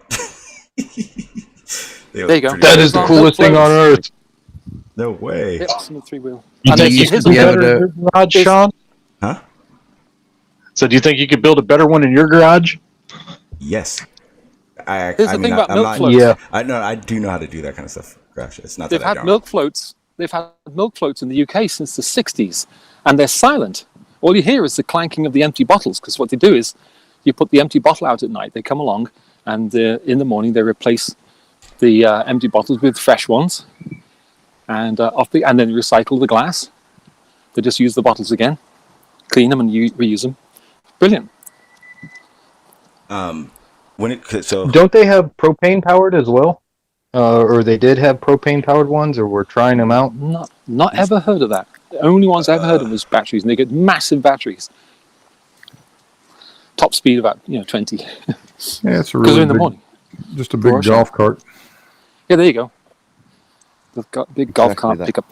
There you go. That is the coolest thing on earth. No way. Yep, some three-wheel. You think you could be able to garage, Sean? Huh? So do you think you could build a better one in your garage? Yes. Here's the thing about milk floats. Yeah. I do know how to do that kind of stuff. Gosh, it's not They've that I had don't. milk floats. They've had milk floats in the UK since the 60s, and they're silent. All you hear is the clanking of the empty bottles, because what they do is you put the empty bottle out at night, they come along, and in the morning they replace the empty bottles with fresh ones, and then recycle the glass. They just use the bottles again, clean them, and reuse them. Brilliant. Don't they have propane powered as well? Or they did have propane powered ones, or we're trying them out? Not ever heard of that. The only ones I ever heard of was batteries, and they get massive batteries. Top speed about 20. Yeah, it's a Because really they're in the big, morning. just a big golf cart. Yeah, there you go. They've got big golf cart pickup.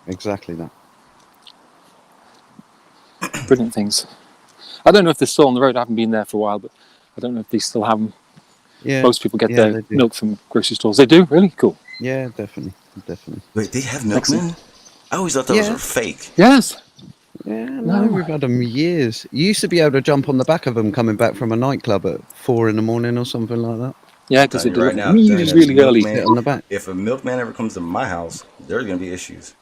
Exactly that. Brilliant things. I don't know if they're still on the road. I haven't been there for a while, but I don't know if they still have them. Yeah. Most people get their milk from grocery stores. They do? Really? Cool. Yeah, definitely. Wait, they have milkmen? I always thought those were fake. Yes. Yeah, no, we've had them years. You used to be able to jump on the back of them coming back from a nightclub at 4 a.m. or something like that. Yeah, because they do right it now, really early. On the back. If a milkman ever comes to my house, there's going to be issues.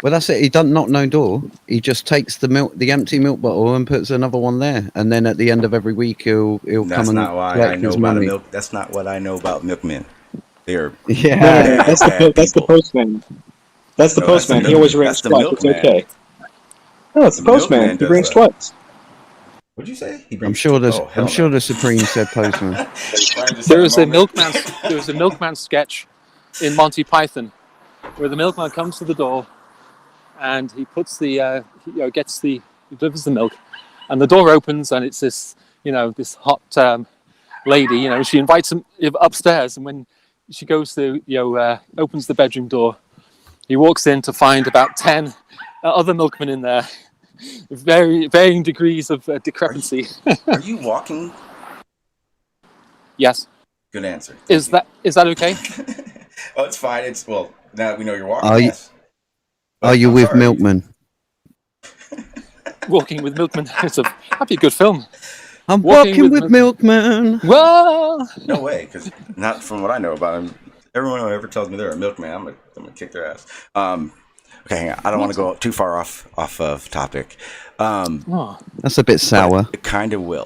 Well, that's it. He doesn't knock no door. He just takes the empty milk bottle and puts another one there. And then at the end of every week, he'll That's come not and why I collect know his about money. milk. That's not what I know about milkmen. They're Yeah. That's the postman. That's the postman. He always rings twice. It's okay. No, it's the postman. He rings twice. What'd you say? I'm sure the Supreme said postman. There was a milkman sketch in Monty Python where the milkman comes to the door and he puts he delivers the milk, and the door opens and it's this hot lady. She invites him upstairs, and when she goes to opens the bedroom door, he walks in to find about 10 other milkmen in there, varying degrees of decrepancy. Are you walking? Yes. Good answer. Is that okay? Oh, it's fine. Now we know you're walking. Are you with milkmen? Walking with milkmen. That'd be a good film. I'm walking with milkmen. Well, no way, because not from what I know about them. Everyone who ever tells me they're a milkman, I'm gonna kick their ass. Okay, hang on. I don't want to go too far off of topic. That's a bit sour. It kind of will.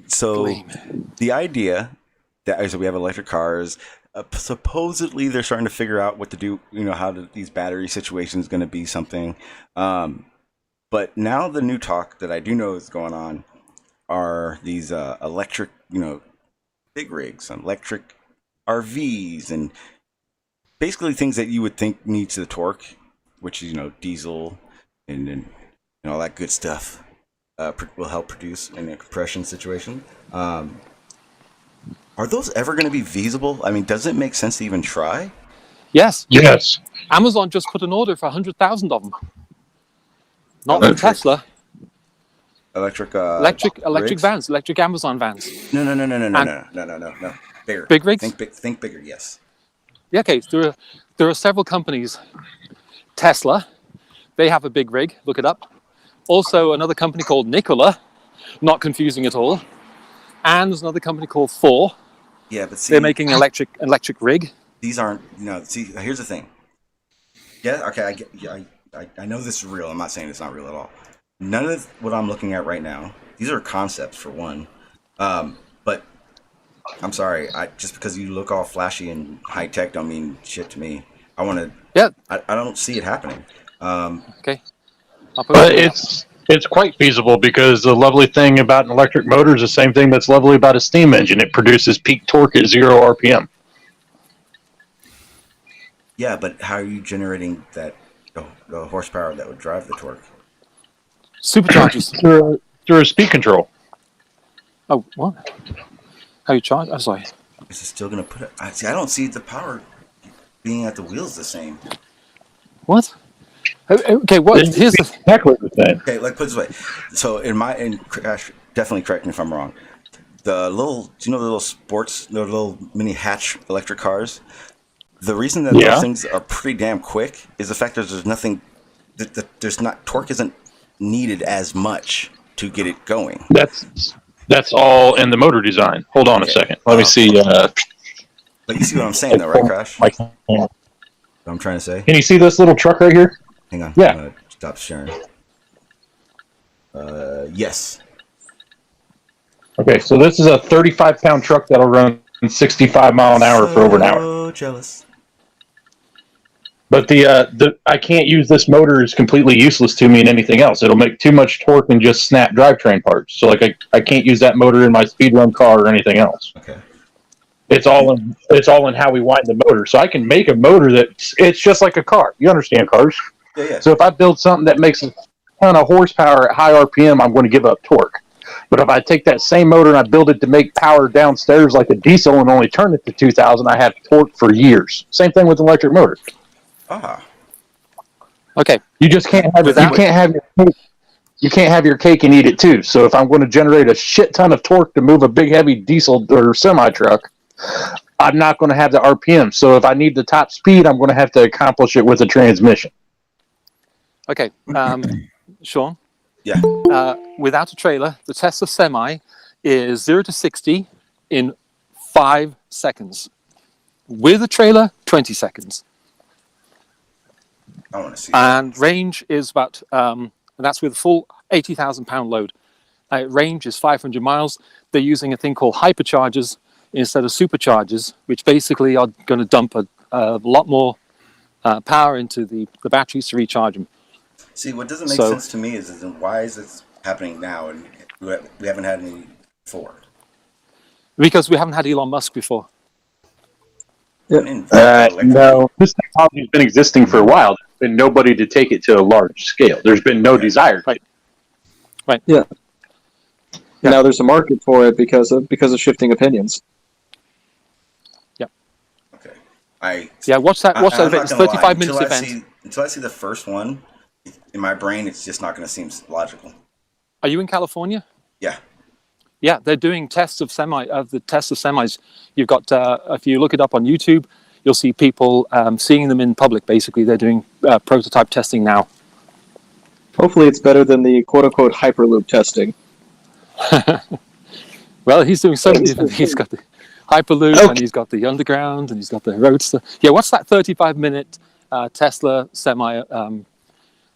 So the idea that we have electric cars. Supposedly they're starting to figure out what to do. These battery situations going to be something. But now the new talk that I do know is going on are these electric, big rigs, electric RVs, and basically things that you would think needs the torque, which is diesel and all that good stuff will help produce in a compression situation. Are those ever going to be feasible? I mean, does it make sense to even try? Yes. Yes. Amazon just put an order for 100,000 of them. Not from Tesla. Electric Electric vans, electric Amazon vans. No. Bigger. Big rigs? Think bigger, yes. Yeah, okay. There are several companies. Tesla, they have a big rig. Look it up. Also, another company called Nikola, not confusing at all. And there's another company called Thor. Yeah, but see, they're making an electric rig. These aren't. See, here's the thing. Yeah, okay. I know this is real. I'm not saying it's not real at all. None of what I'm looking at right now. These are concepts for one. But I'm sorry. Just because you look all flashy and high tech don't mean shit to me. I want to. Yeah. I don't see it happening. Okay. But it's quite feasible because the lovely thing about an electric motor is the same thing that's lovely about a steam engine. It produces peak torque at 0 RPM. Yeah, but how are you generating the horsepower that would drive the torque? Superchargers. through a speed control. Oh, what? How you charge? I'm sorry. Is it still going to put it? I don't see the power being at the wheels the same. What? Okay, what? Here's the exactly the same. Okay, like put it this way. So Crash, definitely correct me if I'm wrong. The little, do you know the little sports, the little mini hatch electric cars? The reason that those things are pretty damn quick is the fact that there's nothing, torque isn't needed as much to get it going. That's all in the motor design. Hold on a second. Let me see. But you see what I'm saying, though, right, Crash? What I'm trying to say. Can you see this little truck right here? Hang on. Yeah. I'm gonna stop sharing. Yes. Okay, so this is a 35-pound truck that'll run 65 mile an hour for over an hour. So jealous. But I can't use this motor. It's completely useless to me in anything else. It'll make too much torque and just snap drivetrain parts. So I can't use that motor in my speed run car or anything else. Okay. It's all in how we wind the motor. So I can make a motor it's just like a car. You understand cars? Yeah. So if I build something that makes a ton of horsepower at high RPM, I'm going to give up torque. But if I take that same motor and I build it to make power downstairs like a diesel and only turn it to 2,000, I have torque for years. Same thing with an electric motor. Okay. You just can't have you can't have your cake and eat it too. So if I'm going to generate a shit ton of torque to move a big heavy diesel or semi truck, I'm not going to have the RPM. So if I need the top speed, I'm going to have to accomplish it with a transmission. Okay. Sean? Yeah. Without a trailer, the Tesla Semi is 0 to 60 in 5 seconds. With a trailer, 20 seconds. I want to see. And range is about, and that's with a full 80,000 pound load. Range is 500 miles. They're using a thing called hyperchargers instead of superchargers, which basically are going to dump a lot more power into the batteries to recharge them. See, what doesn't make sense to me is why is this happening now and we haven't had any before? Because we haven't had Elon Musk before. No, this technology has been existing for a while. There's been nobody to take it to a large scale. There's been no desire. Right. Yeah. Now there's a market for it because of shifting opinions. Yeah. Okay. Watch that event. It's 35 minutes event. Until I see the first one, in my brain, it's just not going to seem logical. Are you in California? Yeah. Yeah, they're doing tests of the Tesla semis. You've got, if you look it up on YouTube, you'll see people seeing them in public. Basically, they're doing prototype testing now. Hopefully, it's better than the quote-unquote Hyperloop testing. Well, he's doing so many different. He's got the Hyperloop, and he's got the Underground, and he's got the Roadster. Yeah, what's that 35-minute Tesla semi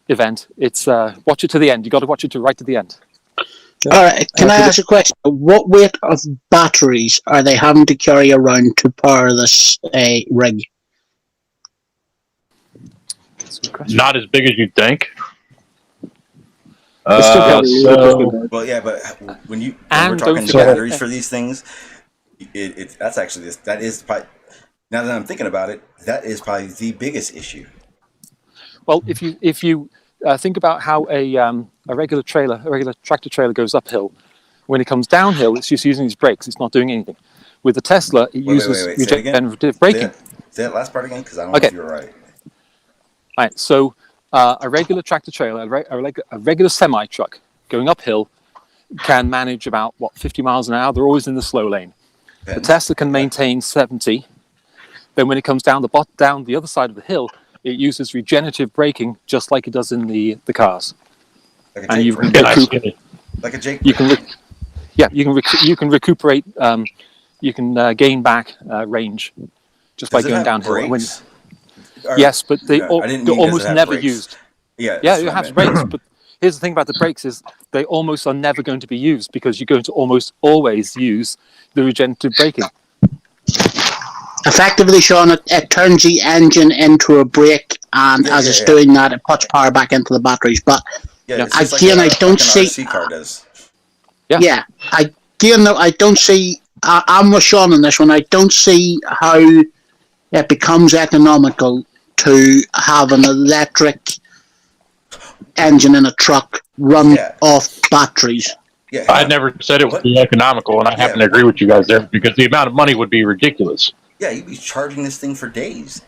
event? It's watch it to the end. You got to watch it right to the end. All right, can I ask a question? What weight of batteries are they having to carry around to power this rig? Not as big as you'd think. Well, yeah, but when we're talking batteries for these things, that is probably, now that I'm thinking about it, that is probably the biggest issue. Well, if you think about how a regular tractor trailer goes uphill, when it comes downhill, it's just using its brakes. It's not doing anything. With the Tesla, it uses wait. Say it again. regenerative braking. Say that last part again, because I don't know if you're right. Right. So a regular tractor trailer, a regular semi truck going uphill can manage about 50 miles an hour. They're always in the slow lane. The Tesla can maintain 70. Then when it comes down the other side of the hill, it uses regenerative braking just like it does in the cars. Like and you can like a Jake. You can recuperate. You can gain back range just by going downhill. Yes, but they're almost never used. Yeah, it has brakes, but here's the thing about the brakes is they almost are never going to be used because you're going to almost always use the regenerative braking. Effectively, Sean, it turns the engine into a brake, and as it's doing that, it puts power back into the batteries. But again, I don't see. RC car does. Yeah, I don't see. I'm with Sean on this one. I don't see how it becomes economical to have an electric engine in a truck run off batteries. Yeah, I never said it would be economical, and I happen to agree with you guys there because the amount of money would be ridiculous. Yeah, you'd be charging this thing for days.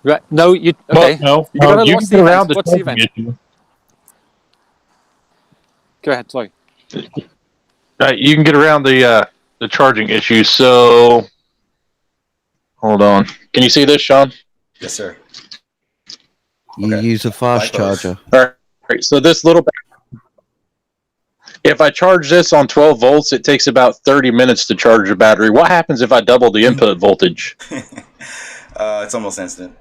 Right? No, you. Okay. Well, no, you can get around the charging issue. Go ahead. Sorry. You can get around the charging issue. So, hold on. Can you see this, Sean? Yes, sir. You use a fast charger. All right. So this little. If I charge this on 12 volts, it takes about 30 minutes to charge the battery. What happens if I double the input voltage? It's almost instant.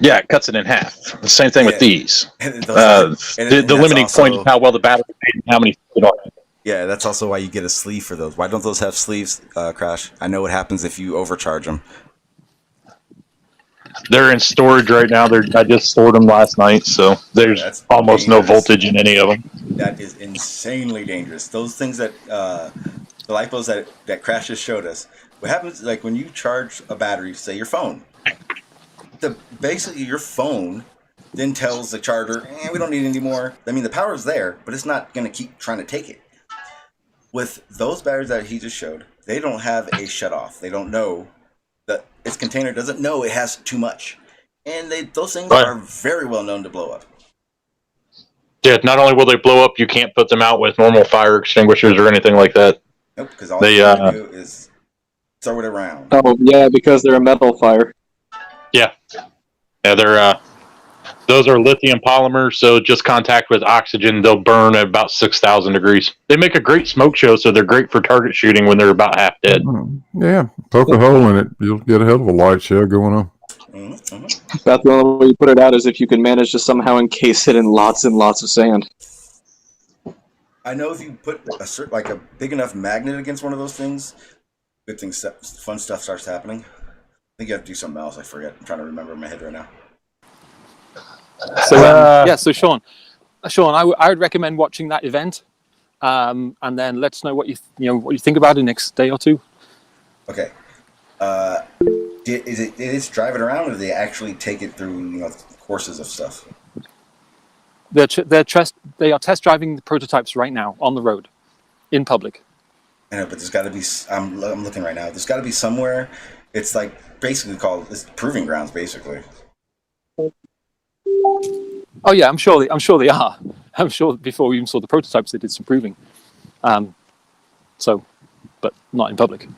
Yeah, it cuts it in half. The same thing with these. The limiting point is how well the battery is and how many. Yeah, that's also why you get a sleeve for those. Why don't those have sleeves, Crash? I know what happens if you overcharge them. They're in storage right now. I just stored them last night, so there's almost no voltage in any of them. That is insanely dangerous. Those things that the light bulbs that Crash just showed us. What happens like when you charge a battery, say your phone? Basically your phone then tells the charger, we don't need it anymore. I mean, the power is there, but it's not going to keep trying to take it. With those batteries that he just showed, they don't have a shut off. They don't know that its container doesn't know it has too much. And those things are very well known to blow up. Yeah, not only will they blow up, you can't put them out with normal fire extinguishers or anything like that. Nope, because all they do is throw it around. Oh, yeah, because they're a metal fire. Yeah. Yeah, those are lithium polymers, so just contact with oxygen, they'll burn at about 6,000 degrees. They make a great smoke show, so they're great for target shooting when they're about half dead. Yeah, poke a hole in it, you'll get a hell of a light show going on. About the only way you put it out is if you can manage to somehow encase it in lots and lots of sand. I know if you put a big enough magnet against one of those things, good things, fun stuff starts happening. I think you have to do something else. I forget. I'm trying to remember in my head right now. So so Sean, I would recommend watching that event, and then let us know what you think about it next day or two. Okay. Is it driving around, or do they actually take it through courses of stuff? They are test driving the prototypes right now on the road, in public. I know, but there's got to be. I'm looking right now. There's got to be somewhere. It's basically called proving grounds, basically. Oh yeah, I'm sure they are. I'm sure before we even saw the prototypes, they did some proving. But not in public.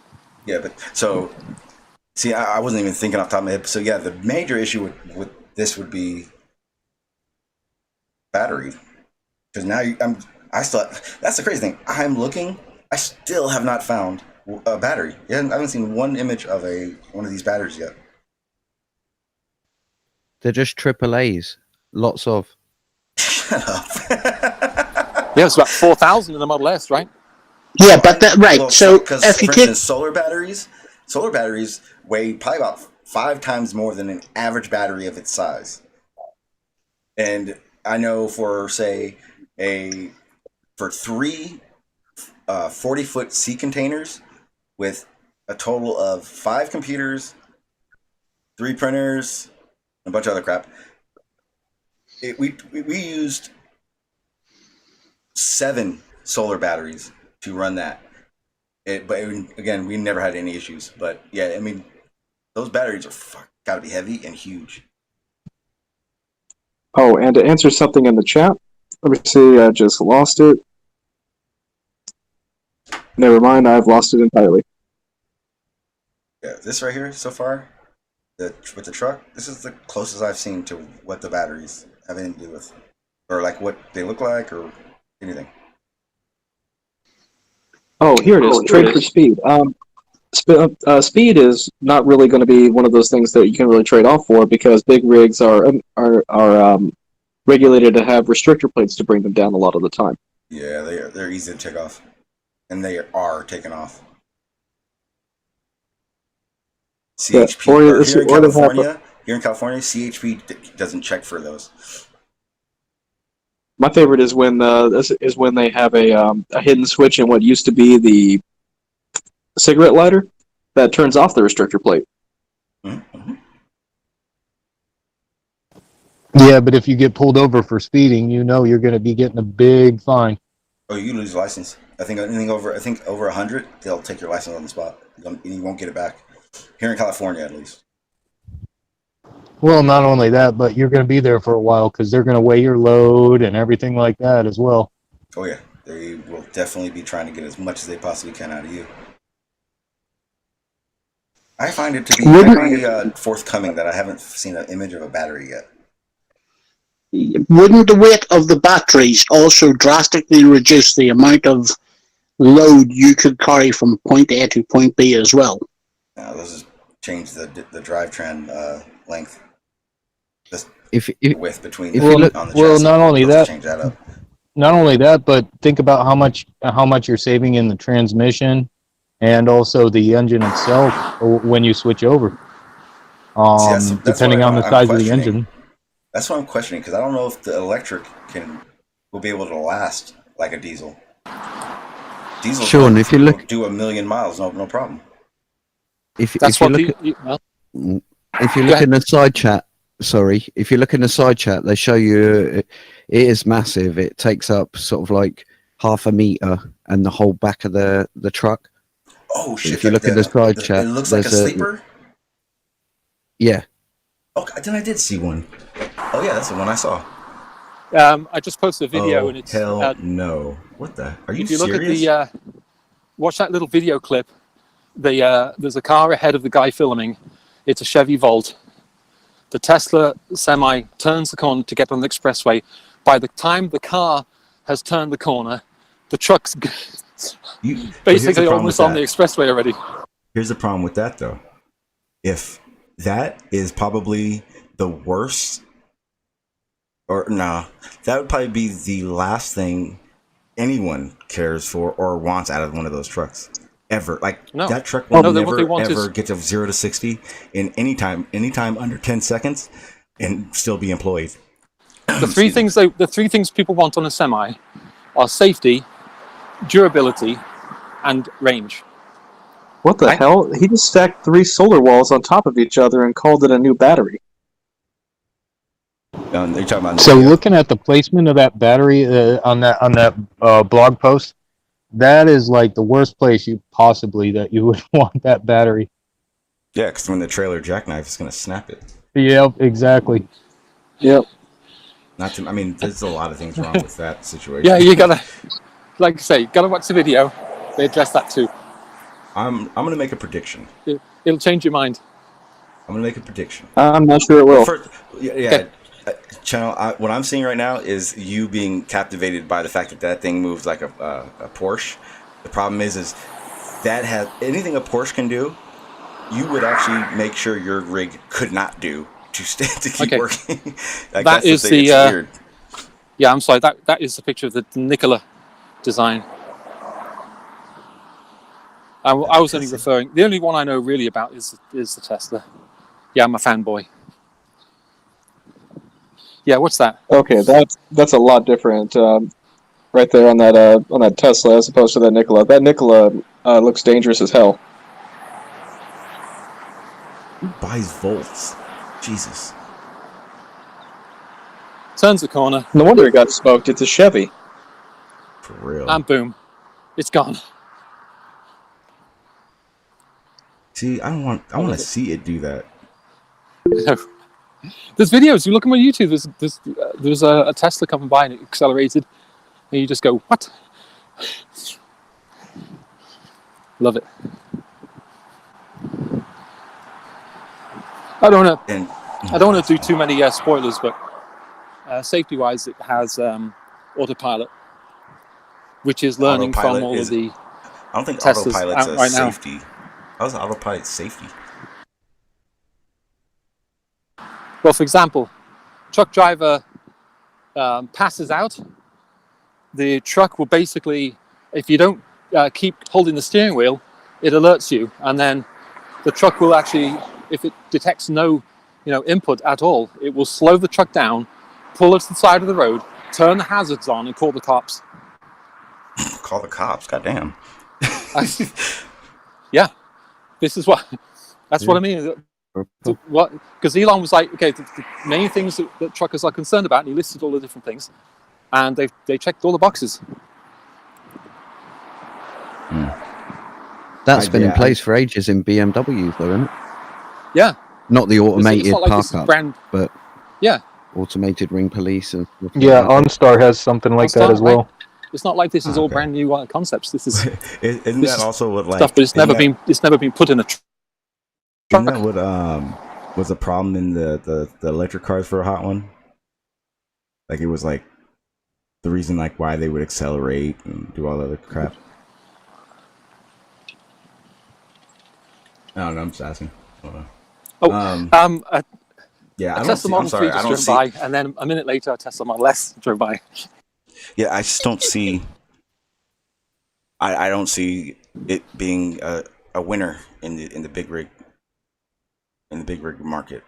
Yeah, but so see, I wasn't even thinking off the top of my head. So yeah, the major issue with this would be battery, because now that's the crazy thing. I'm looking. I still have not found a battery. I haven't seen one image of one of these batteries yet. They're just AAAs. Lots of. Shut up. Yeah, it's about 4,000 in the Model S, right? Yeah, but right. Well, so if you take solar batteries weigh probably about 5 times more than an average battery of its size. And I know for 3 40-foot sea containers with a total of 5 computers, 3 printers, and a bunch of other crap. We used 7 solar batteries to run that. Again, we never had any issues. But yeah, I mean, those batteries are gotta be heavy and huge. Oh, and to answer something in the chat, let me see. I just lost it. Never mind. I've lost it entirely. Yeah, this right here so far, with the truck, this is the closest I've seen to what the batteries have anything to do with, or like what they look like, or anything. Oh, here it is. Trade for speed. Speed is not really going to be one of those things that you can really trade off for because big rigs are regulated to have restrictor plates to bring them down a lot of the time. Yeah, they're easy to take off, and they are taken off. CHP here in California, CHP doesn't check for those. My favorite is when they have a hidden switch in what used to be the cigarette lighter that turns off the restrictor plate. Mm-hmm. Yeah, but if you get pulled over for speeding, you know you're going to be getting a big fine. Oh, you lose your license. I think over 100, they'll take your license on the spot, and you won't get it back. Here in California, at least. Well, not only that, but you're going to be there for a while because they're going to weigh your load and everything like that as well. Oh yeah, they will definitely be trying to get as much as they possibly can out of you. I find it to be very forthcoming that I haven't seen an image of a battery yet. Wouldn't the weight of the batteries also drastically reduce the amount of load you could carry from point A to point B as well? Now, those just change the drivetrain length. If width between not only that, but think about how much you're saving in the transmission and also the engine itself when you switch over. Depending on the size of the engine. That's what I'm questioning because I don't know if the electric will be able to last like a diesel. Diesel, Sean, if you look, do 1,000,000 miles, no problem. If you look in the side chat, if you look in the side chat, they show you it is massive. It takes up sort of like 0.5 meter and the whole back of the truck. Oh shit! If you look in the side chat, it looks like a sleeper. Yeah. Okay, then I did see one. Oh yeah, that's the one I saw. I just posted a video and it's hell no. What the? Are you if you serious? Look at watch that little video clip. There's a car ahead of the guy filming. It's a Chevy Volt. The Tesla semi turns the corner to get on the expressway. By the time the car has turned the corner, the truck's basically almost on the expressway already. Here's the problem with that, though. If that is probably the worst, that would probably be the last thing anyone cares for or wants out of one of those trucks. Ever. That truck will never get to 0 to 60 in any time under 10 seconds and still be employed. The three things people want on a semi are safety, durability, and range. What the hell? He just stacked 3 solar walls on top of each other and called it a new battery. They're talking about looking at the placement of that battery on that blog post, that is like the worst place you would want that battery. Yeah, because when the trailer jackknife is going to snap it. Yep, exactly. Yep. There's a lot of things wrong with that situation. Yeah, you gotta, like I say, gotta watch the video. They address that too. I'm going to make a prediction. It'll change your mind. I'm going to make a prediction. I'm not sure it will. Okay. Channel, what I'm seeing right now is you being captivated by the fact that thing moves like a Porsche. The problem is that has anything a Porsche can do, you would actually make sure your rig could not do to keep working. That is the yeah. I'm sorry. That is the picture of the Nikola design. I was only referring. The only one I know really about is the Tesla. Yeah, I'm a fanboy. Yeah, what's that? Okay, that's a lot different. Right there on that Tesla as opposed to that Nikola. That Nikola looks dangerous as hell. Who buys Volts? Jesus. Turns the corner. No wonder it got smoked. It's a Chevy. For real. And boom. It's gone. See, I want to see it do that. There's videos. You look at my YouTube. There's a Tesla coming by and it accelerated, and you just go, "What?" Love it. I don't want to do too many spoilers, but safety-wise, it has autopilot, which is learning from all of the. I don't think Teslas autopilot's out a right now. safety. How's autopilot safety? Well, for example, truck driver passes out. The truck will basically, if you don't keep holding the steering wheel, it alerts you, and then the truck will actually, if it detects no, input at all, it will slow the truck down, pull it to the side of the road, turn the hazards on, and call the cops. Call the cops? Goddamn. Yeah, this is what. That's what I mean. What? Because Elon was like, okay, the main things that truckers are concerned about, and he listed all the different things, and they checked all the boxes. That's been in place for ages in BMW, though, isn't it? Yeah. Not the automated not like park this up, brand. but Yeah. automated ring police and. Yeah, OnStar has something like that as well. It's not like this is all brand new concepts. This is Isn't that also what stuff, but it's never been put in a truck. Isn't that what was a problem in the electric cars for a hot one? Like it was like the reason like why they would accelerate and do all the other crap. I don't know. I'm just asking. Yeah, a Tesla Model 3 just drove by, and then a minute later, a Tesla Model S drove by. Yeah, I just don't see. I don't see it being a winner in the big rig market.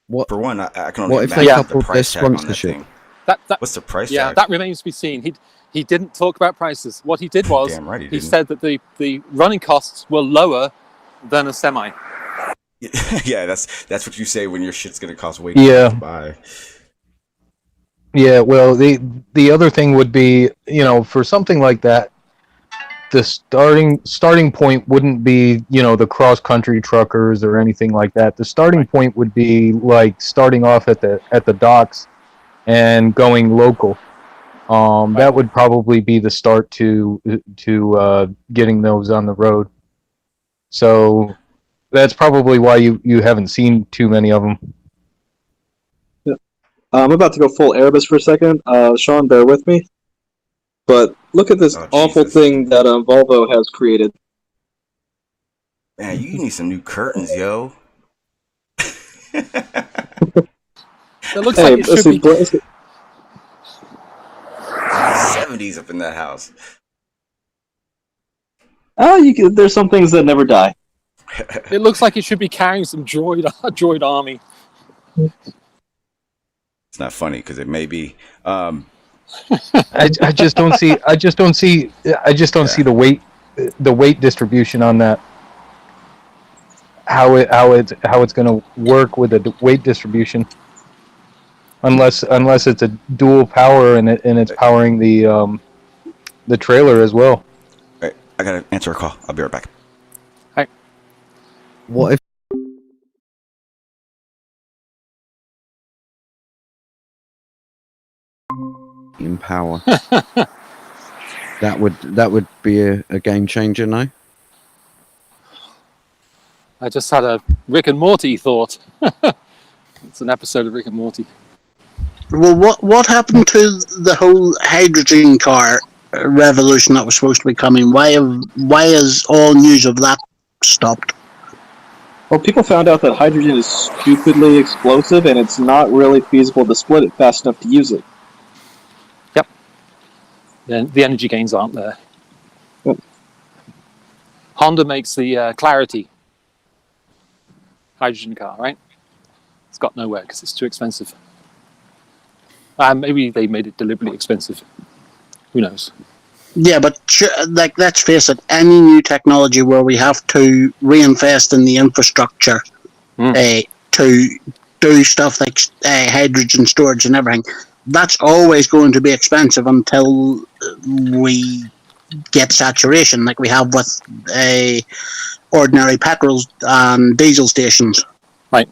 What for one? I can only what imagine if they the price tag on that sponsorship? thing. That What's the price yeah, tag? that remains to be seen. He didn't talk about prices. What he did was Damn right he he didn't. said that the running costs were lower than a semi. Yeah, that's what you say when your shit's gonna cost way too much to buy. Yeah, well, the other thing would be, for something like that, the starting point wouldn't be, the cross country truckers or anything like that. The starting point would be like starting off at the docks and going local. That would probably be the start to getting those on the road. So that's probably why you haven't seen too many of them. I'm about to go full Erebus for a second. Sean, bear with me. But look at this awful thing that Volvo has created. Man, you need some new curtains, yo. It looks like it should be 70s up in that house. There's some things that never die. It looks like it should be carrying some droid army. It's not funny because it may be. I just don't see the weight distribution on that. How it's going to work with the weight distribution, unless it's a dual power and it's powering the trailer as well. All right, I gotta answer a call. I'll be right back. Hi. What if in power? that would be a game changer, no? I just had a Rick and Morty thought. It's an episode of Rick and Morty. Well, what happened to the whole hydrogen car revolution that was supposed to be coming? Why is all news of that stopped? Well, people found out that hydrogen is stupidly explosive, and it's not really feasible to split it fast enough to use it. Yep. The energy gains aren't there. Yep. Honda makes the Clarity hydrogen car, right? It's got nowhere because it's too expensive. Maybe they made it deliberately expensive. Who knows? Yeah, but let's face it, any new technology where we have to reinvest in the infrastructure to do stuff like hydrogen storage and everything, that's always going to be expensive until we get saturation like we have with ordinary petrol and diesel stations. Right.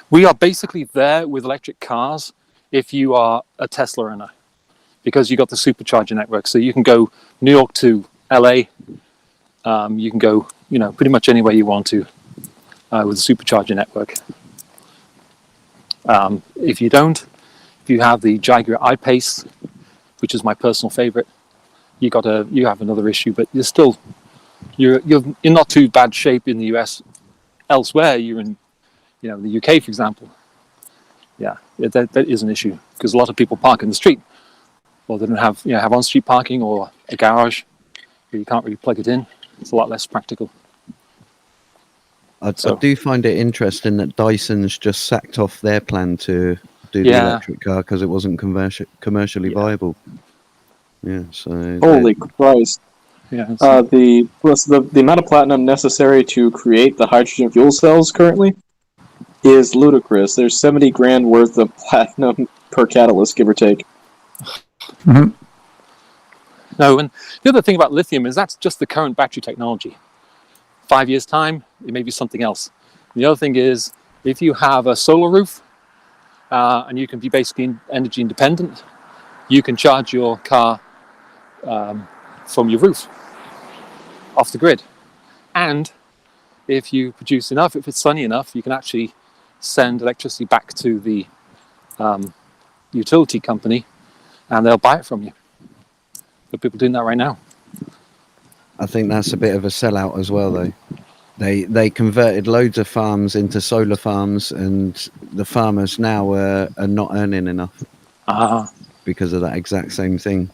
We are basically there with electric cars if you are a Tesla owner, because you got the supercharger network. So you can go New York to LA. You can go, pretty much anywhere you want to with a supercharger network. If you don't, if you have the Jaguar I-Pace, which is my personal favorite, you have another issue. But you're in not too bad shape in the US. Elsewhere, you're in, the UK, for example. Yeah, that is an issue because a lot of people park in the street. Well, they don't have on-street parking or a garage where you can't really plug it in. It's a lot less practical. I do find it interesting that Dyson's just sacked off their plan to do the electric car because it wasn't commercially viable. Yeah, so holy Christ! Yeah, the amount of platinum necessary to create the hydrogen fuel cells currently is ludicrous. There's 70 grand worth of platinum per catalyst, give or take. Mm-hmm. No, and the other thing about lithium is that's just the current battery technology. 5 years' time, it may be something else. And the other thing is, if you have a solar roof and you can be basically energy independent, you can charge your car from your roof, off the grid. And if you produce enough, if it's sunny enough, you can actually send electricity back to the utility company and they'll buy it from you. But people are doing that right now. I think that's a bit of a sellout as well, though. They converted loads of farms into solar farms, and the farmers now are not earning enough because of that exact same thing.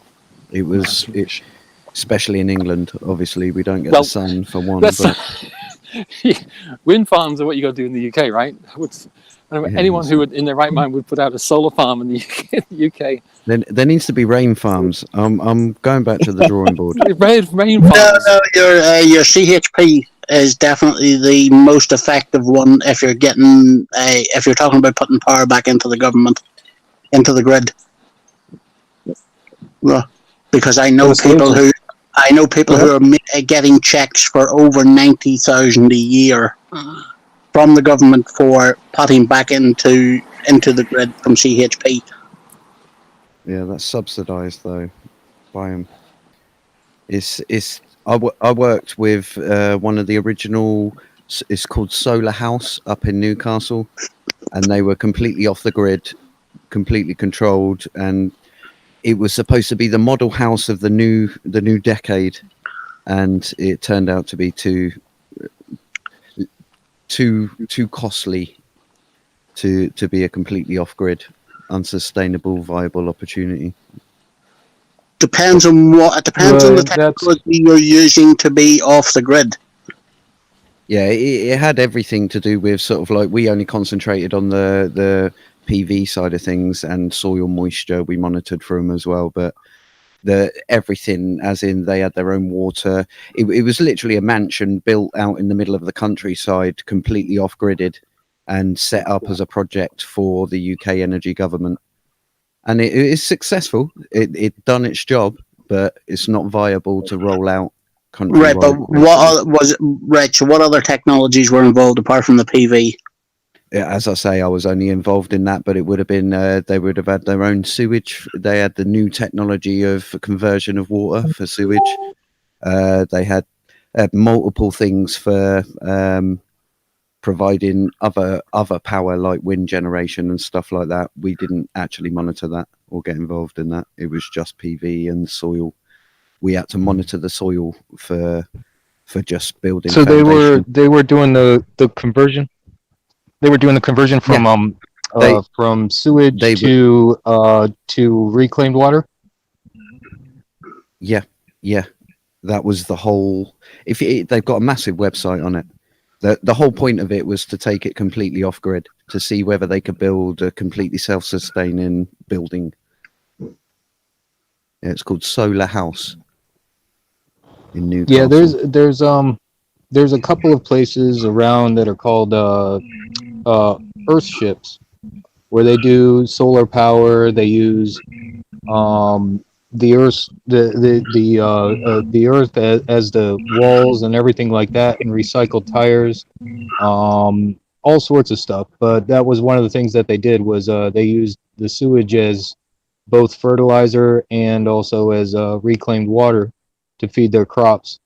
Especially in England. Obviously, we don't get the sun for one. But wind farms are what you got to do in the UK, right? Anyone who would, in their right mind, would put out a solar farm in the UK. There needs to be rain farms. I'm going back to the drawing board. Rain farms. No, your CHP is definitely the most effective one if you're talking about putting power back into the government, into the grid. Well, because I know people who are getting checks for over 90,000 a year from the government for putting back into the grid from CHP. Yeah, that's subsidised though by him. I worked with one of the original. It's called Solar House up in Newcastle, and they were completely off the grid, completely controlled, and it was supposed to be the model house of the new decade, and it turned out to be too costly to be a completely off-grid, unsustainable, viable opportunity. Depends on the technology you're using to be off the grid. Yeah, it had everything to do with sort of like we only concentrated on the PV side of things and soil moisture we monitored for them as well, but everything, as in they had their own water. It was literally a mansion built out in the middle of the countryside, completely off-gridded and set up as a project for the UK energy government. And it is successful. It done its job, but it's not viable to roll out countrywide. Right, but so what other technologies were involved apart from the PV? Yeah, as I say, I was only involved in that, but it would have been they would have had their own sewage. They had the new technology of conversion of water for sewage. They had multiple things for providing other power like wind generation and stuff like that. We didn't actually monitor that or get involved in that. It was just PV and soil. We had to monitor the soil for just building. So foundation. they were doing the conversion. They were doing the conversion from from sewage to reclaimed water. Yeah, that was the whole. They've got a massive website on it. The whole point of it was to take it completely off grid to see whether they could build a completely self-sustaining building. Yeah, it's called Solar House in Newcastle. Yeah, there's a couple of places around that are called Earthships, where they do solar power. They use the earth, the earth as the walls and everything like that, and recycled tires, all sorts of stuff. But that was one of the things that they did was they used the sewage as both fertilizer and also as reclaimed water to feed their crops.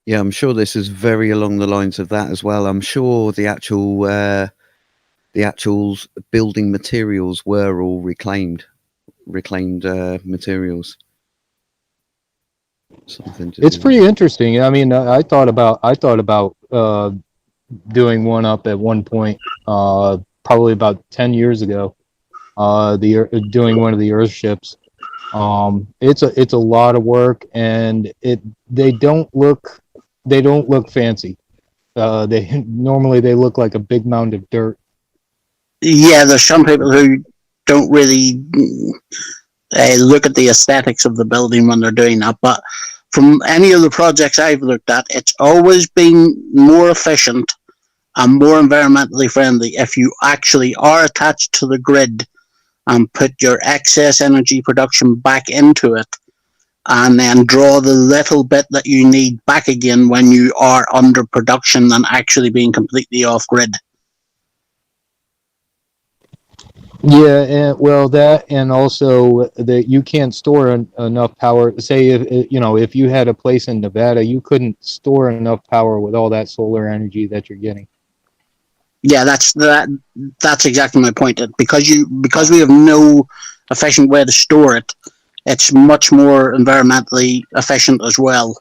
Yeah, I'm sure this is very along the lines of that as well. I'm sure the actual building materials were all reclaimed materials. It's pretty interesting. I mean, I thought about doing one up at one point, probably about 10 years ago. Doing one of the Earth ships. It's a lot of work, and they don't look fancy. They normally look like a big mound of dirt. Yeah, there's some people who don't really look at the aesthetics of the building when they're doing that. But from any of the projects I've looked at, it's always been more efficient and more environmentally friendly if you actually are attached to the grid and put your excess energy production back into it, and then draw the little bit that you need back again when you are under production than actually being completely off grid. Yeah, and well, that, and also that you can't store enough power. Say if you had a place in Nevada, you couldn't store enough power with all that solar energy that you're getting. Yeah, that's exactly my point. Because we have no efficient way to store it, it's much more environmentally efficient as well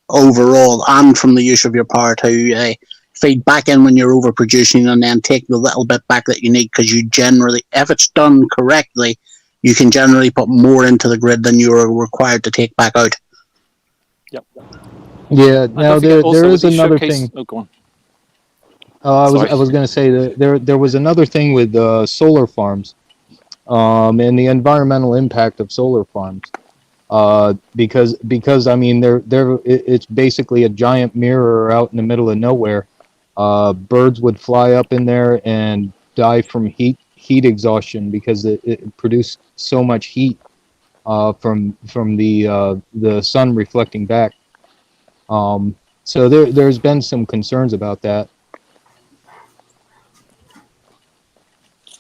overall, and from the use of your power to feed back in when you're overproducing, and then take the little bit back that you need, because you generally, if it's done correctly, you can generally put more into the grid than you're required to take back out. Yep. Yeah. Now there is another thing. Oh, go on. I was going to say that there was another thing with solar farms, and the environmental impact of solar farms, because I mean it's basically a giant mirror out in the middle of nowhere. Birds would fly up in there and die from heat exhaustion because it produced so much heat from the sun reflecting back. So there's been some concerns about that.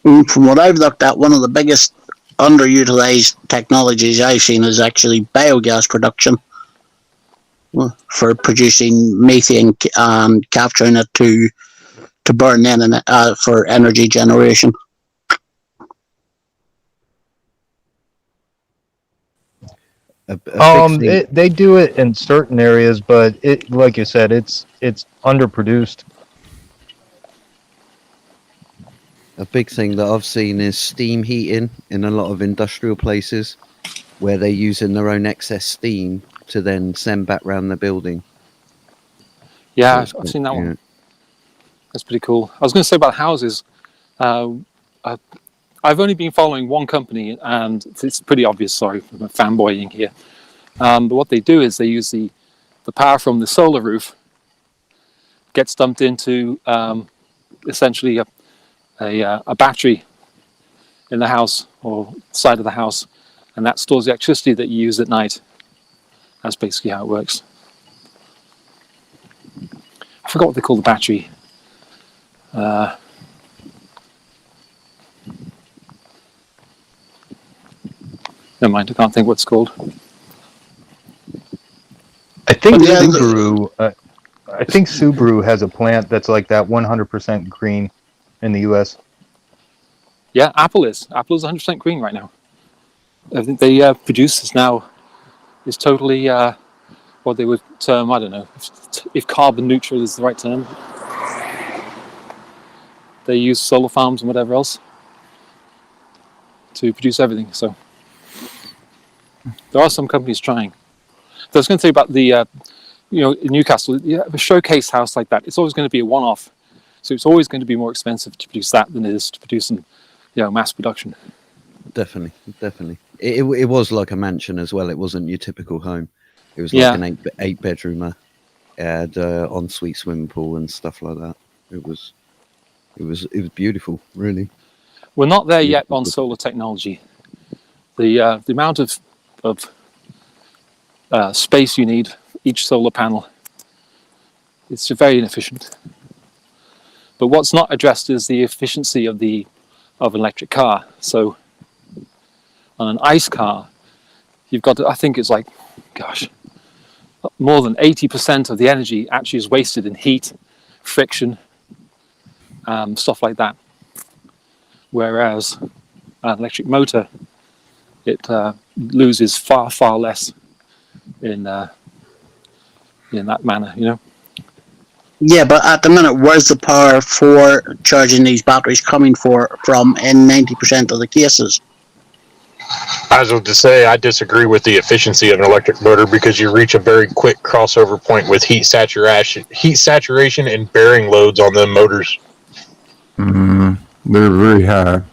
From what I've looked at, one of the biggest underutilized technologies I've seen is actually biogas production for producing methane and capturing it to burn in for energy generation. They do it in certain areas, but like you said, it's underproduced. A big thing that I've seen is steam heating in a lot of industrial places, where they're using their own excess steam to then send back around the building. Yeah, I've seen that one. That's pretty cool. I was going to say about houses. I've only been following one company, and it's pretty obvious. Sorry, I'm fanboying here. But what they do is they use the power from the solar roof gets dumped into essentially a battery in the house or side of the house, and that stores the electricity that you use at night. That's basically how it works. I forgot what they call the battery. Never mind, I can't think what it's called. I think Subaru has a plant that's like that 100% green in the U.S. Yeah, Apple is 100% green right now. I think they produce this now is totally what they would term, I don't know if carbon neutral is the right term. They use solar farms and whatever else to produce everything. So there are some companies trying. So I was going to say about the in Newcastle, you have a showcase house like that. It's always going to be a one-off, so it's always going to be more expensive to produce that than it is to produce in mass production. Definitely. It was like a mansion as well. It wasn't your typical home. It was like an eight bedroomer, had ensuite swimming pool and stuff like that. It was beautiful, really. We're not there yet on solar technology. The amount of space you need each solar panel, it's very inefficient. But what's not addressed is the efficiency of an electric car. So on an ICE car, you've got, I think it's like, gosh, more than 80% of the energy actually is wasted in heat, friction, stuff like that. Whereas an electric motor, it loses far, far less in that manner, you know. Yeah, but at the minute, where's the power for charging these batteries coming from in 90% of the cases? I was going to say, I disagree with the efficiency of an electric motor because you reach a very quick crossover point with heat saturation and bearing loads on them motors. They're very high.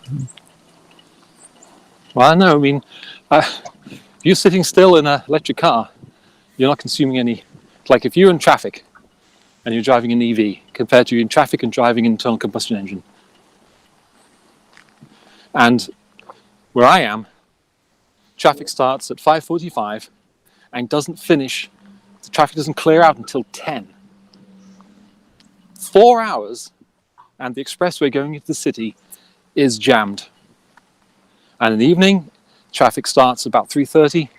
Well, I know. I mean, if you're sitting still in an electric car, you're not consuming any. Like if you're in traffic and you're driving an EV compared to in traffic and driving an internal combustion engine. And where I am, traffic starts at 5:45 and doesn't finish. The traffic doesn't clear out until 10. 4 hours, and the expressway going into the city is jammed. And in the evening, traffic starts about 3:30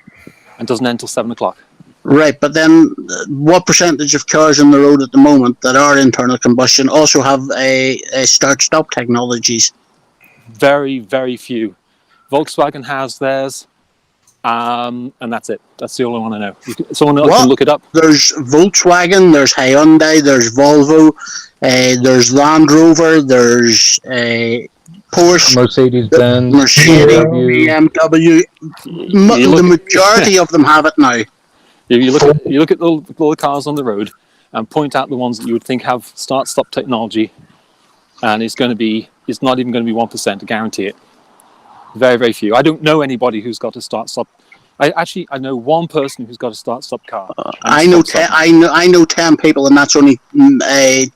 and doesn't end until 7 o'clock. Right, but then what percentage of cars on the road at the moment that are internal combustion also have a start-stop technologies? Very, very few. Volkswagen has theirs, and that's it. That's the only one I know. Someone else can look it up. There's Volkswagen, there's Hyundai, there's Volvo, there's Land Rover, there's Porsche, Mercedes-Benz, BMW. The majority of them have it now. You look at all the cars on the road and point out the ones that you would think have start-stop technology, and it's not even going to be 1%. I guarantee it. Very, very few. I don't know anybody who's got a start-stop. I know one person who's got a start-stop car. I know 10 people, and that's only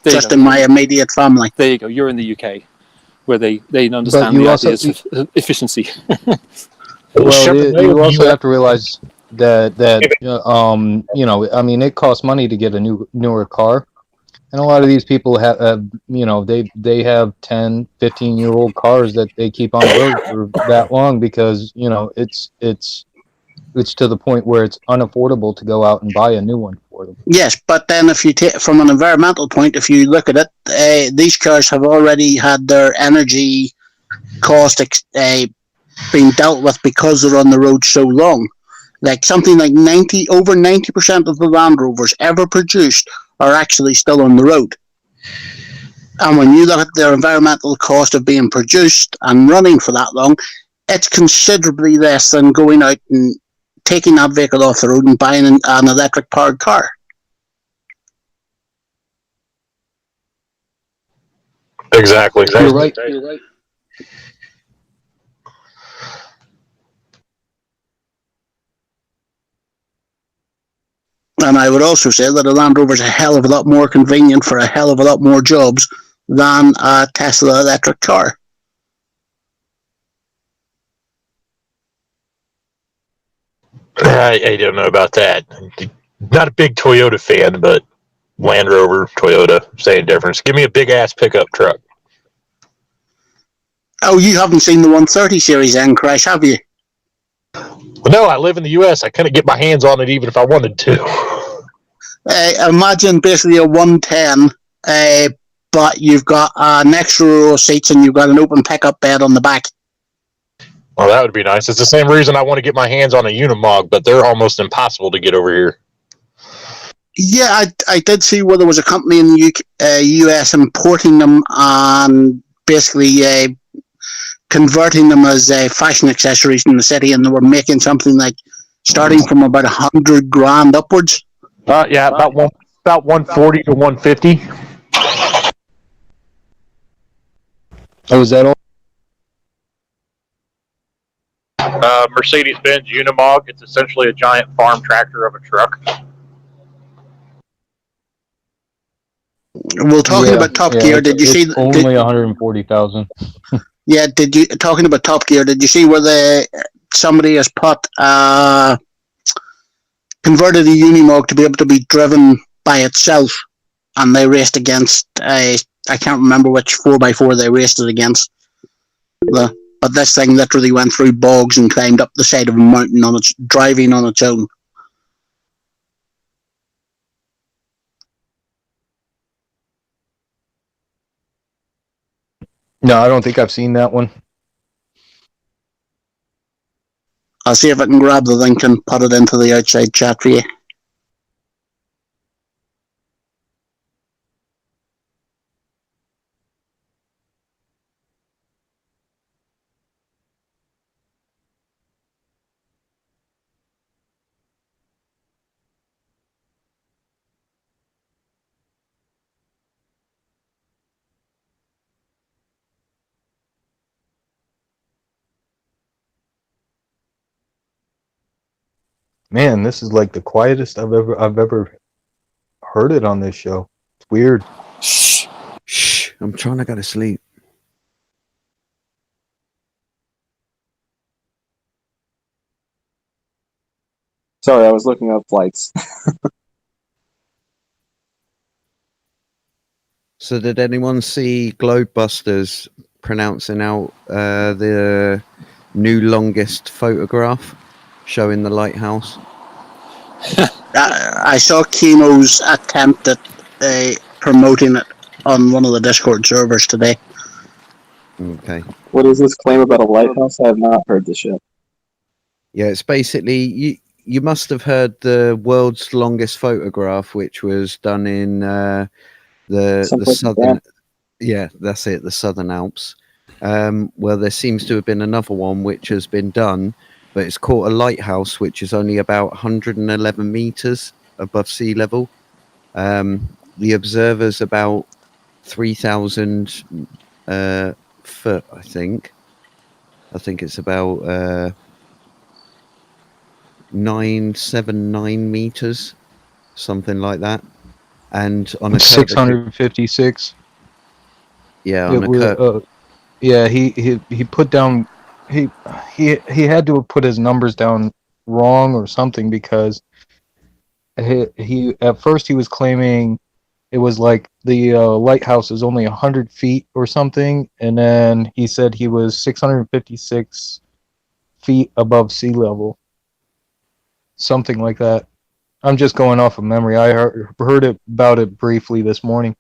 just in my immediate family. There you go. You're in the UK, where they understand the ideas of efficiency. Well, you also have to realize that I mean, it costs money to get a newer car, and a lot of these people have they have 10, 15-year-old cars that they keep on the road for that long because it's to the point where it's unaffordable to go out and buy a new one for them. Yes, but then if you take from an environmental point, if you look at it, these cars have already had their energy cost being dealt with because they're on the road so long. Like something like over 90% of the Land Rovers ever produced are actually still on the road. And when you look at their environmental cost of being produced and running for that long, it's considerably less than going out and taking that vehicle off the road and buying an electric powered car. Exactly. You're right. And I would also say that a Land Rover is a hell of a lot more convenient for a hell of a lot more jobs than a Tesla electric car. I don't know about that. Not a big Toyota fan, but Land Rover, Toyota, same difference. Give me a big-ass pickup truck. Oh, you haven't seen the 130 series then, Crash, have you? Well, no, I live in the U.S. I couldn't get my hands on it even if I wanted to. Imagine basically a 110, but you've got an extra row of seats and you've got an open pickup bed on the back. Well, that would be nice. It's the same reason I want to get my hands on a Unimog, but they're almost impossible to get over here. Yeah, I did see where there was a company in the US importing them and basically converting them as fashion accessories in the city, and they were making something like starting from about $100,000 upwards. Yeah, about 140 to 150. Oh, is that all? Mercedes-Benz Unimog. It's essentially a giant farm tractor of a truck. Well, talking about Top Gear, did you see? Only 140,000. Yeah, did you talking about Top Gear? Did you see where somebody has put converted a Unimog to be able to be driven by itself, and they raced against I can't remember which 4x4 they raced it against. But this thing literally went through bogs and climbed up the side of a mountain driving on its own. No, I don't think I've seen that one. I'll see if I can grab the link and put it into the outside chat for you. Man, this is like the quietest I've ever heard it on this show. It's weird. Shh. Shh. I'm trying to go to sleep. Sorry, I was looking up flights. So did anyone see Globebusters pronouncing out the new longest photograph showing the lighthouse? I saw Chemo's attempt at promoting it on one of the Discord servers today. Okay. What is this claim about a lighthouse? I have not heard this yet. Yeah, it's basically you must have heard the world's longest photograph, which was done in the southern. Yeah, that's it, the Southern Alps. Well, there seems to have been another one which has been done, but it's caught a lighthouse which is only about 111 meters above sea level. The observer's about 3,000 foot, I think. I think it's about 979 meters, something like that. And on a 656. Yeah, on a curve. Yeah, he put down he had to have put his numbers down wrong or something, because he at first he was claiming it was like the lighthouse is only 100 feet or something, and then he said he was 656 feet above sea level, something like that. I'm just going off of memory. I heard about it briefly this morning.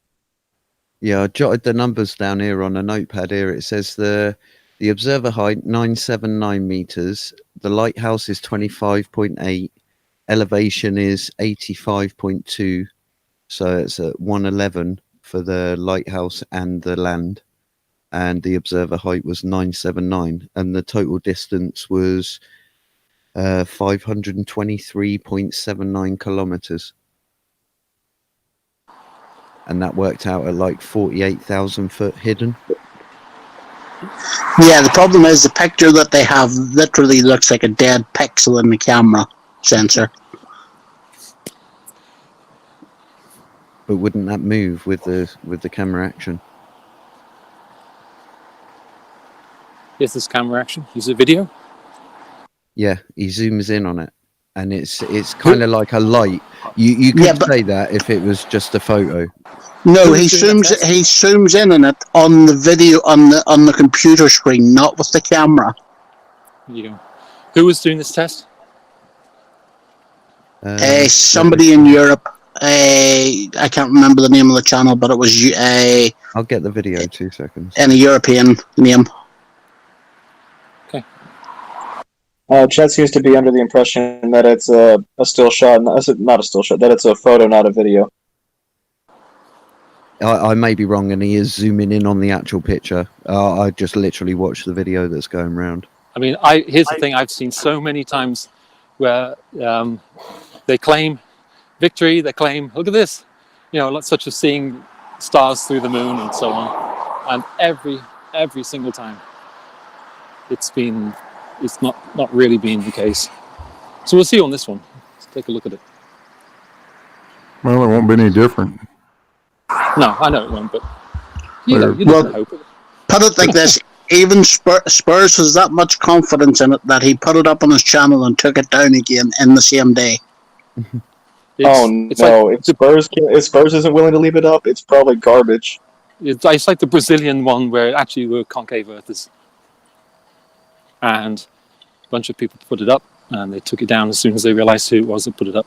Yeah, I jotted the numbers down here on a notepad here. It says the observer height 979 meters, the lighthouse is 25.8, elevation is 85.2, so it's at 111 for the lighthouse and the land, and the observer height was 979, and the total distance was 523.79 kilometers. And that worked out at like 48,000 foot hidden. Yeah, the problem is the picture that they have literally looks like a dead pixel in the camera sensor. But wouldn't that move with the camera action? Is this camera action? Is it video? Yeah, he zooms in on it, and it's kind of like a light. You could say that if it was just a photo. No, he zooms in on it on the video on the computer screen, not with the camera. Yeah. Who was doing this test? Somebody in Europe. I can't remember the name of the channel, but it was I'll get the video. 2 seconds. In a European name. Okay. Chet seems to be under the impression that it's a still shot, not a still shot, that it's a photo, not a video. I may be wrong, and he is zooming in on the actual picture. I just literally watched the video that's going around. I mean, here's the thing I've seen so many times where they claim victory, they claim, look at this, such as seeing stars through the moon and so on. And every single time, it's not really been the case. So we'll see on this one. Let's take a look at it. Well, it won't be any different. No, I know it won't, but you just hope. Put it like this: even Spurs has that much confidence in it that he put it up on his channel and took it down again in the same day. If Spurs isn't willing to leave it up, it's probably garbage. It's like the Brazilian one where actually were concave earthers. And a bunch of people put it up, and they took it down as soon as they realized who it was that put it up.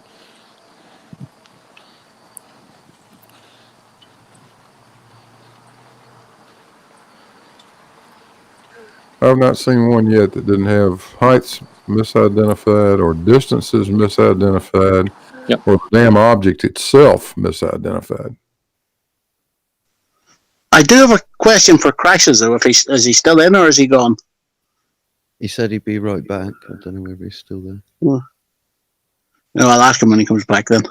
I've not seen one yet that didn't have heights misidentified or distances misidentified, or the damn object itself misidentified. I do have a question for Crashes though. Is he still in or is he gone? He said he'd be right back. I don't know whether he's still there. No, I'll ask him when he comes back then.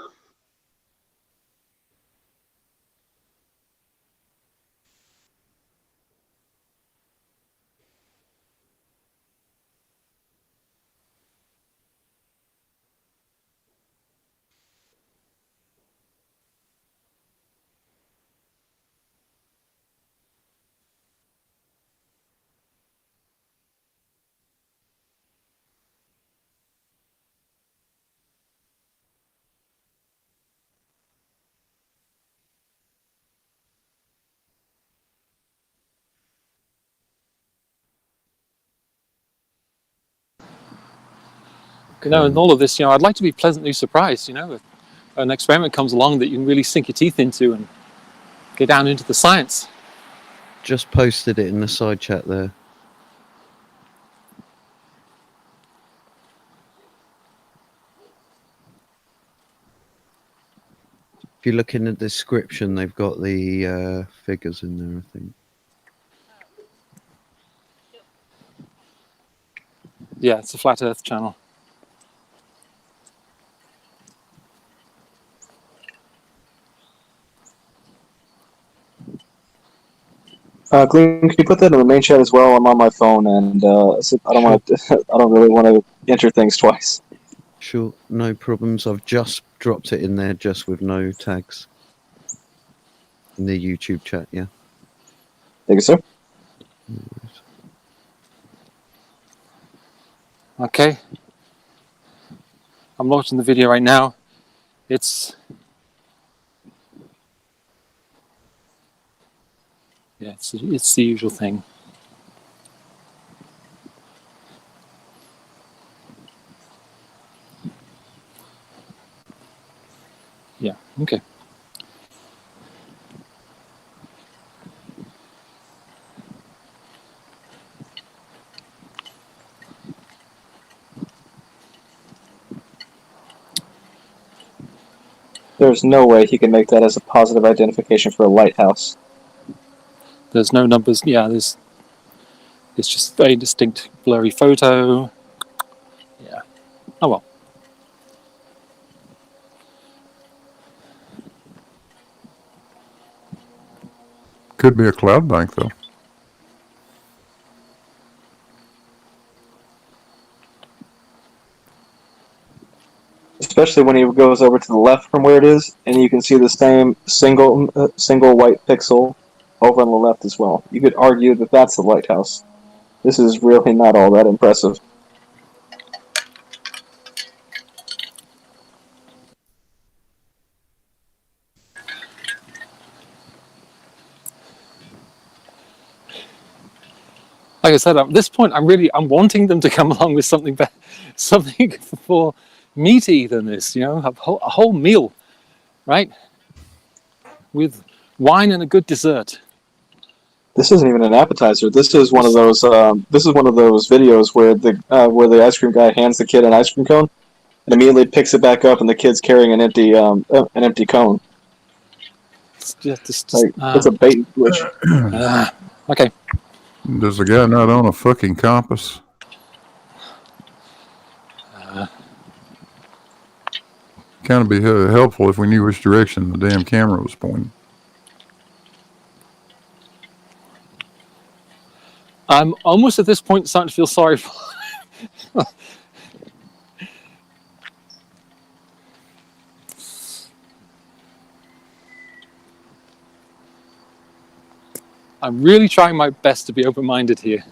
You know, in all of this, I'd like to be pleasantly surprised, if an experiment comes along that you can really sink your teeth into and get down into the science. Just posted it in the side chat there. If you look in the description, they've got the figures in there, I think. Yeah, it's a flat Earth channel. Glenn, can you put that in the main chat as well? I'm on my phone, and I don't really want to enter things twice. Sure, no problems. I've just dropped it in there, just with no tags. In the YouTube chat, yeah. Thank you, sir. Okay. I'm launching the video right now. It's the usual thing. Yeah, okay. There's no way he can make that as a positive identification for a lighthouse. There's no numbers. Yeah, it's just a very distinct blurry photo. Yeah. Oh well. Could be a cloud bank, though. Especially when he goes over to the left from where it is, and you can see the same single white pixel over on the left as well. You could argue that that's the lighthouse. This is really not all that impressive. Like I said, at this point, I'm wanting them to come along with something more meaty than this. A whole meal, right? With wine and a good dessert. This isn't even an appetizer. This is one of those. This is one of those videos where the ice cream guy hands the kid an ice cream cone, and immediately picks it back up, and the kid's carrying an empty cone. It's a bait and switch. Okay. Does the guy not own a fucking compass? Kind of be helpful if we knew which direction the damn camera was pointing. I'm almost at this point starting to feel sorry for. I'm really trying my best to be open-minded here.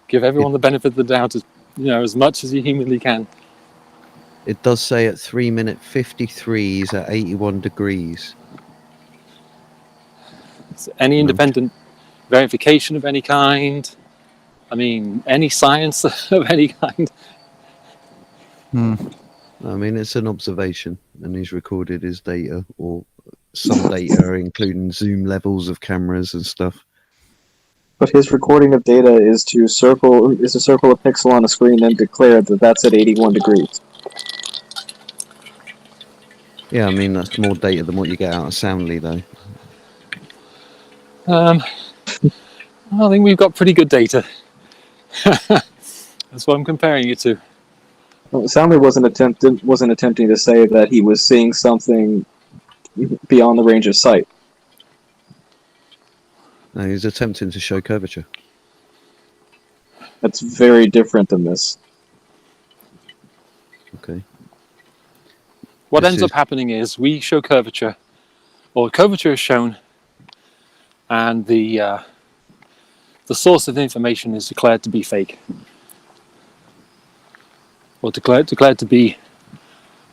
Give everyone the benefit of the doubt, as much as you humanly can. It does say at 3 minute 53 he's at 81 degrees. So any independent verification of any kind, I mean, any science of any kind. I mean, it's an observation, and he's recorded his data, or some data, including zoom levels of cameras and stuff. But his recording of data is to circle a pixel on a screen and declare that that's at 81 degrees. Yeah, I mean, that's more data than what you get out of Soundly, though. I think we've got pretty good data. That's what I'm comparing it to. Well, Soundly wasn't attempting to say that he was seeing something beyond the range of sight. No, he's attempting to show curvature. That's very different than this. Okay. What ends up happening is we show curvature, or curvature is shown, and the source of the information is declared to be fake, or declared to be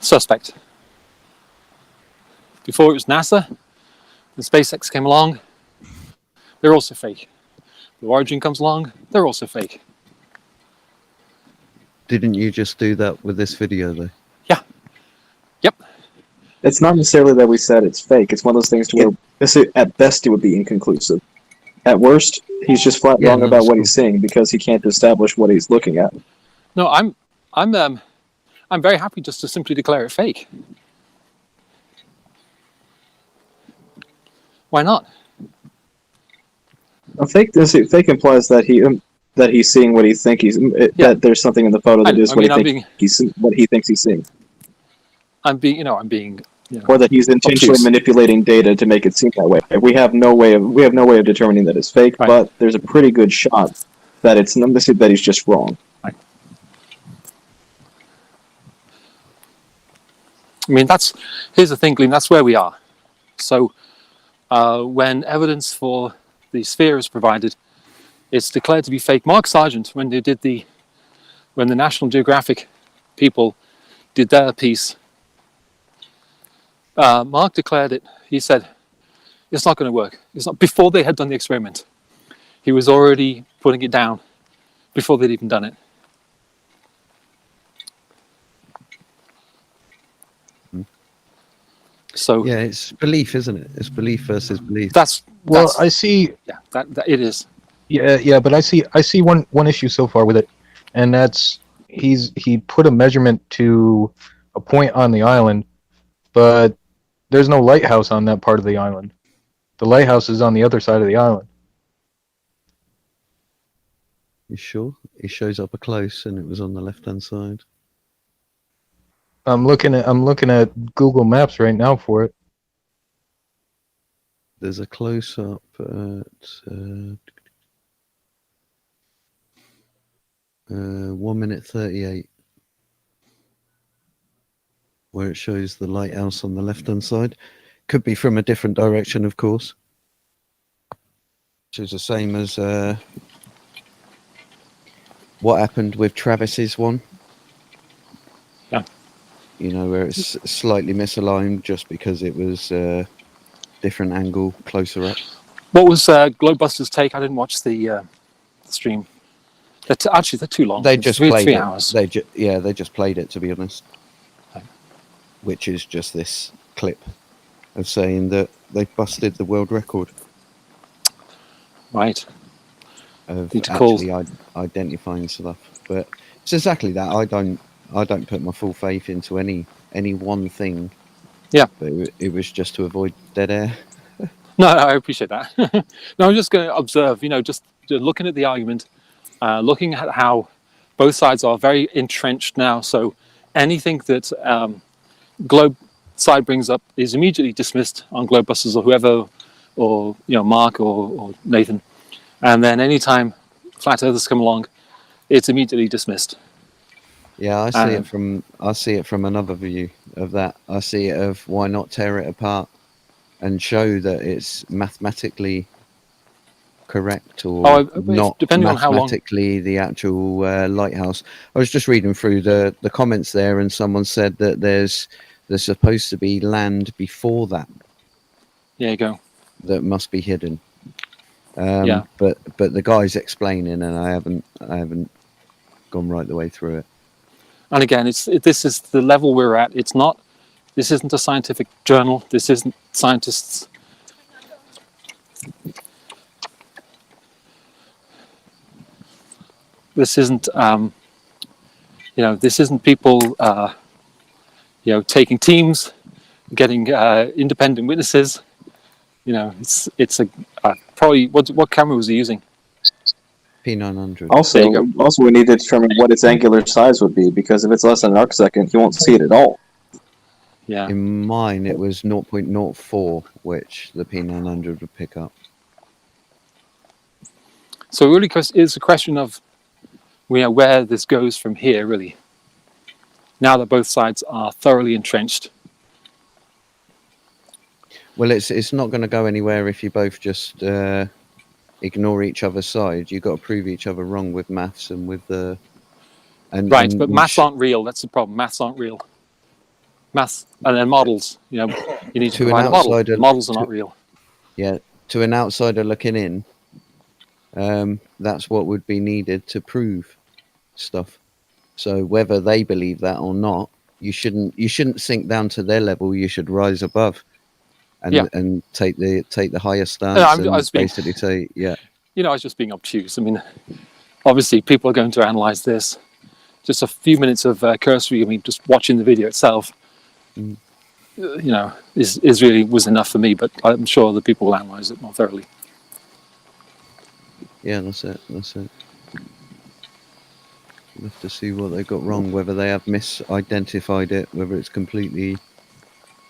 suspect. Before it was NASA, the SpaceX came along, they're also fake. The Origin comes along, they're also fake. Didn't you just do that with this video, though? Yeah. Yep. It's not necessarily that we said it's fake. It's one of those things to where, at best, it would be inconclusive. At worst, he's just flat wrong about what he's seeing because he can't establish what he's looking at. No, I'm very happy just to simply declare it fake. Why not? Fake implies that he's seeing what he thinks that there's something in the photo that is what he thinks he's seeing. I'm being. Or that he's intentionally manipulating data to make it seem that way. We have no way of determining that it's fake, right. But there's a pretty good shot that it's that he's just wrong. Right. I mean, here's the thing, Glenn, that's where we are. So when evidence for the sphere is provided, it's declared to be fake. Mark Sargent, when the National Geographic people did their piece, Mark declared it. He said, it's not going to work. It's not. Before they had done the experiment, he was already putting it down before they'd even done it. So yeah, it's belief, isn't it? It's belief versus belief. I see. Yeah, that it is. Yeah, but I see one issue so far with it, and that's he put a measurement to a point on the island, but there's no lighthouse on that part of the island. The lighthouse is on the other side of the island. You sure? It shows up close, and it was on the left-hand side. I'm looking at Google Maps right now for it. There's a close-up at 1 minute 38, where it shows the lighthouse on the left-hand side. Could be from a different direction, of course. Which is the same as what happened with Travis's one. Yeah. You know, where it's slightly misaligned just because it was different angle, closer up. What was Globebusters' take? I didn't watch the stream. Actually, they're too long. They just played 3 it. hours. They just played it, to be honest. Which is just this clip of saying that they busted the world record. Right. Of actually identifying stuff, but it's exactly that. I don't put my full faith into any one thing. Yeah. But it was just to avoid dead air. No, I appreciate that. No, I'm just going to observe. Just looking at the argument, looking at how both sides are very entrenched now. So anything that Globe side brings up is immediately dismissed on Globebusters or whoever, or Mark or Nathan. And then anytime flat earthers come along, it's immediately dismissed. Yeah, I see it from another view of that. I see it of why not tear it apart and show that it's mathematically correct or not depending on how long. mathematically the actual lighthouse. I was just reading through the comments there, and someone said that there's supposed to be land before that. There you go. That must be hidden. Yeah. But the guy's explaining, and I haven't gone right the way through it. And again, this is the level we're at. This isn't a scientific journal. This isn't scientists. This isn't, this isn't people, taking teams, getting independent witnesses. It's probably what camera was he using? P900. Also, we need to determine what its angular size would be, because if it's less than an arcsecond, you won't see it at all. Yeah. In mine, it was 0.04, which the P900 would pick up. So really, it's a question of where this goes from here, really. Now that both sides are thoroughly entrenched. Well, it's not going to go anywhere if you both just ignore each other's side. You've got to prove each other wrong with maths and with the... But maths aren't real. That's the problem. Maths aren't real. Maths and then models. You need to provide a model. Models are not real. Yeah, to an outsider looking in, that's what would be needed to prove stuff. So whether they believe that or not, you shouldn't sink down to their level. You should rise above. And take the higher stance basically say, yeah. I was just being obtuse. I mean, obviously people are going to analyze this. Just a few minutes of cursory, just watching the video itself, is really was enough for me, but I'm sure the people will analyze it more thoroughly. Yeah, that's it. We'll have to see what they got wrong, whether they have misidentified it, whether it's completely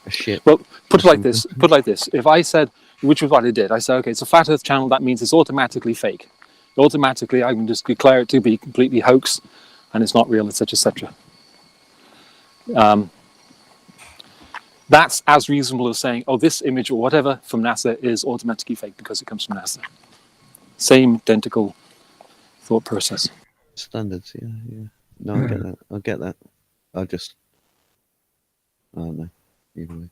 a shit. Well, put it like this. If I said, which was what I did, I said, okay, it's a flat Earth channel, that means it's automatically fake. Automatically, I can just declare it to be completely hoax, and it's not real, etc., etc. That's as reasonable as saying, oh, this image or whatever from NASA is automatically fake because it comes from NASA. Same identical thought process. Standards, yeah. No, I get that. I don't know. Either way.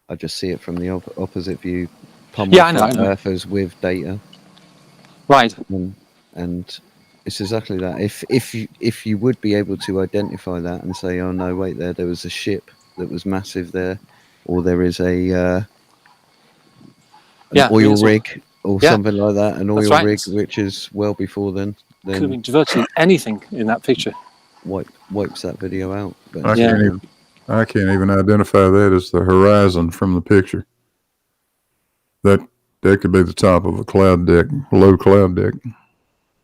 I just see it from the opposite view. Pummel Earthers with data. Right. And it's exactly that. If you would be able to identify that and say, oh no, wait, there was a ship that was massive there, or there is an oil rig or something like that, an oil rig which is well before then could have been virtually anything in that picture. Wipes that video out. But I can't even identify that as the horizon from the picture. That could be the top of a cloud deck, low cloud deck.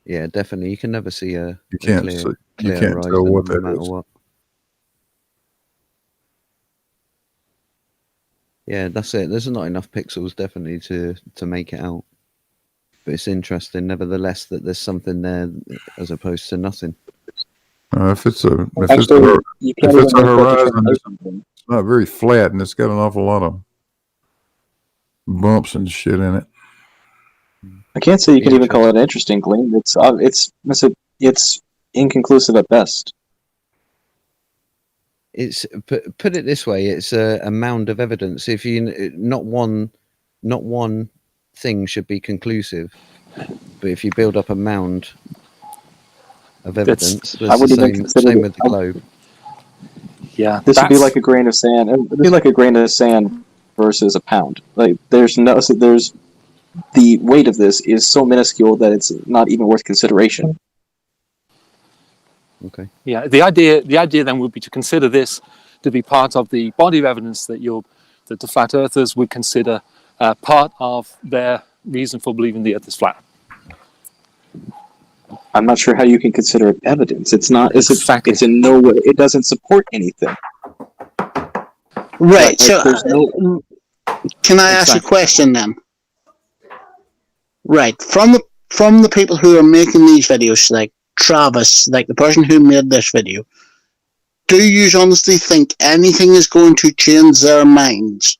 Yeah, definitely. You can never see you can't tell what that is. What. Yeah, that's it. There's not enough pixels definitely to make it out. But it's interesting, nevertheless, that there's something there as opposed to nothing. If it's a horizon, it's not very flat, and it's got an awful lot of bumps and shit in it. I can't say you can even call it interesting, Glenn. It's inconclusive at best. It's put it this way: it's a mound of evidence. If you not one thing should be conclusive, but if you build up a mound of evidence, I would even same with the globe. Yeah, this would be like a grain of sand. It would be like a grain of sand versus a pound. Like there's the weight of this is so minuscule that it's not even worth consideration. Okay. Yeah, the idea then would be to consider this to be part of the body of evidence that the flat earthers would consider part of their reason for believing the Earth is flat. I'm not sure how you can consider it evidence. It's not. It's in no way. It doesn't support anything. Right. So, can I ask a question then? Right. From the people who are making these videos, like Travis, like the person who made this video, do you honestly think anything is going to change their minds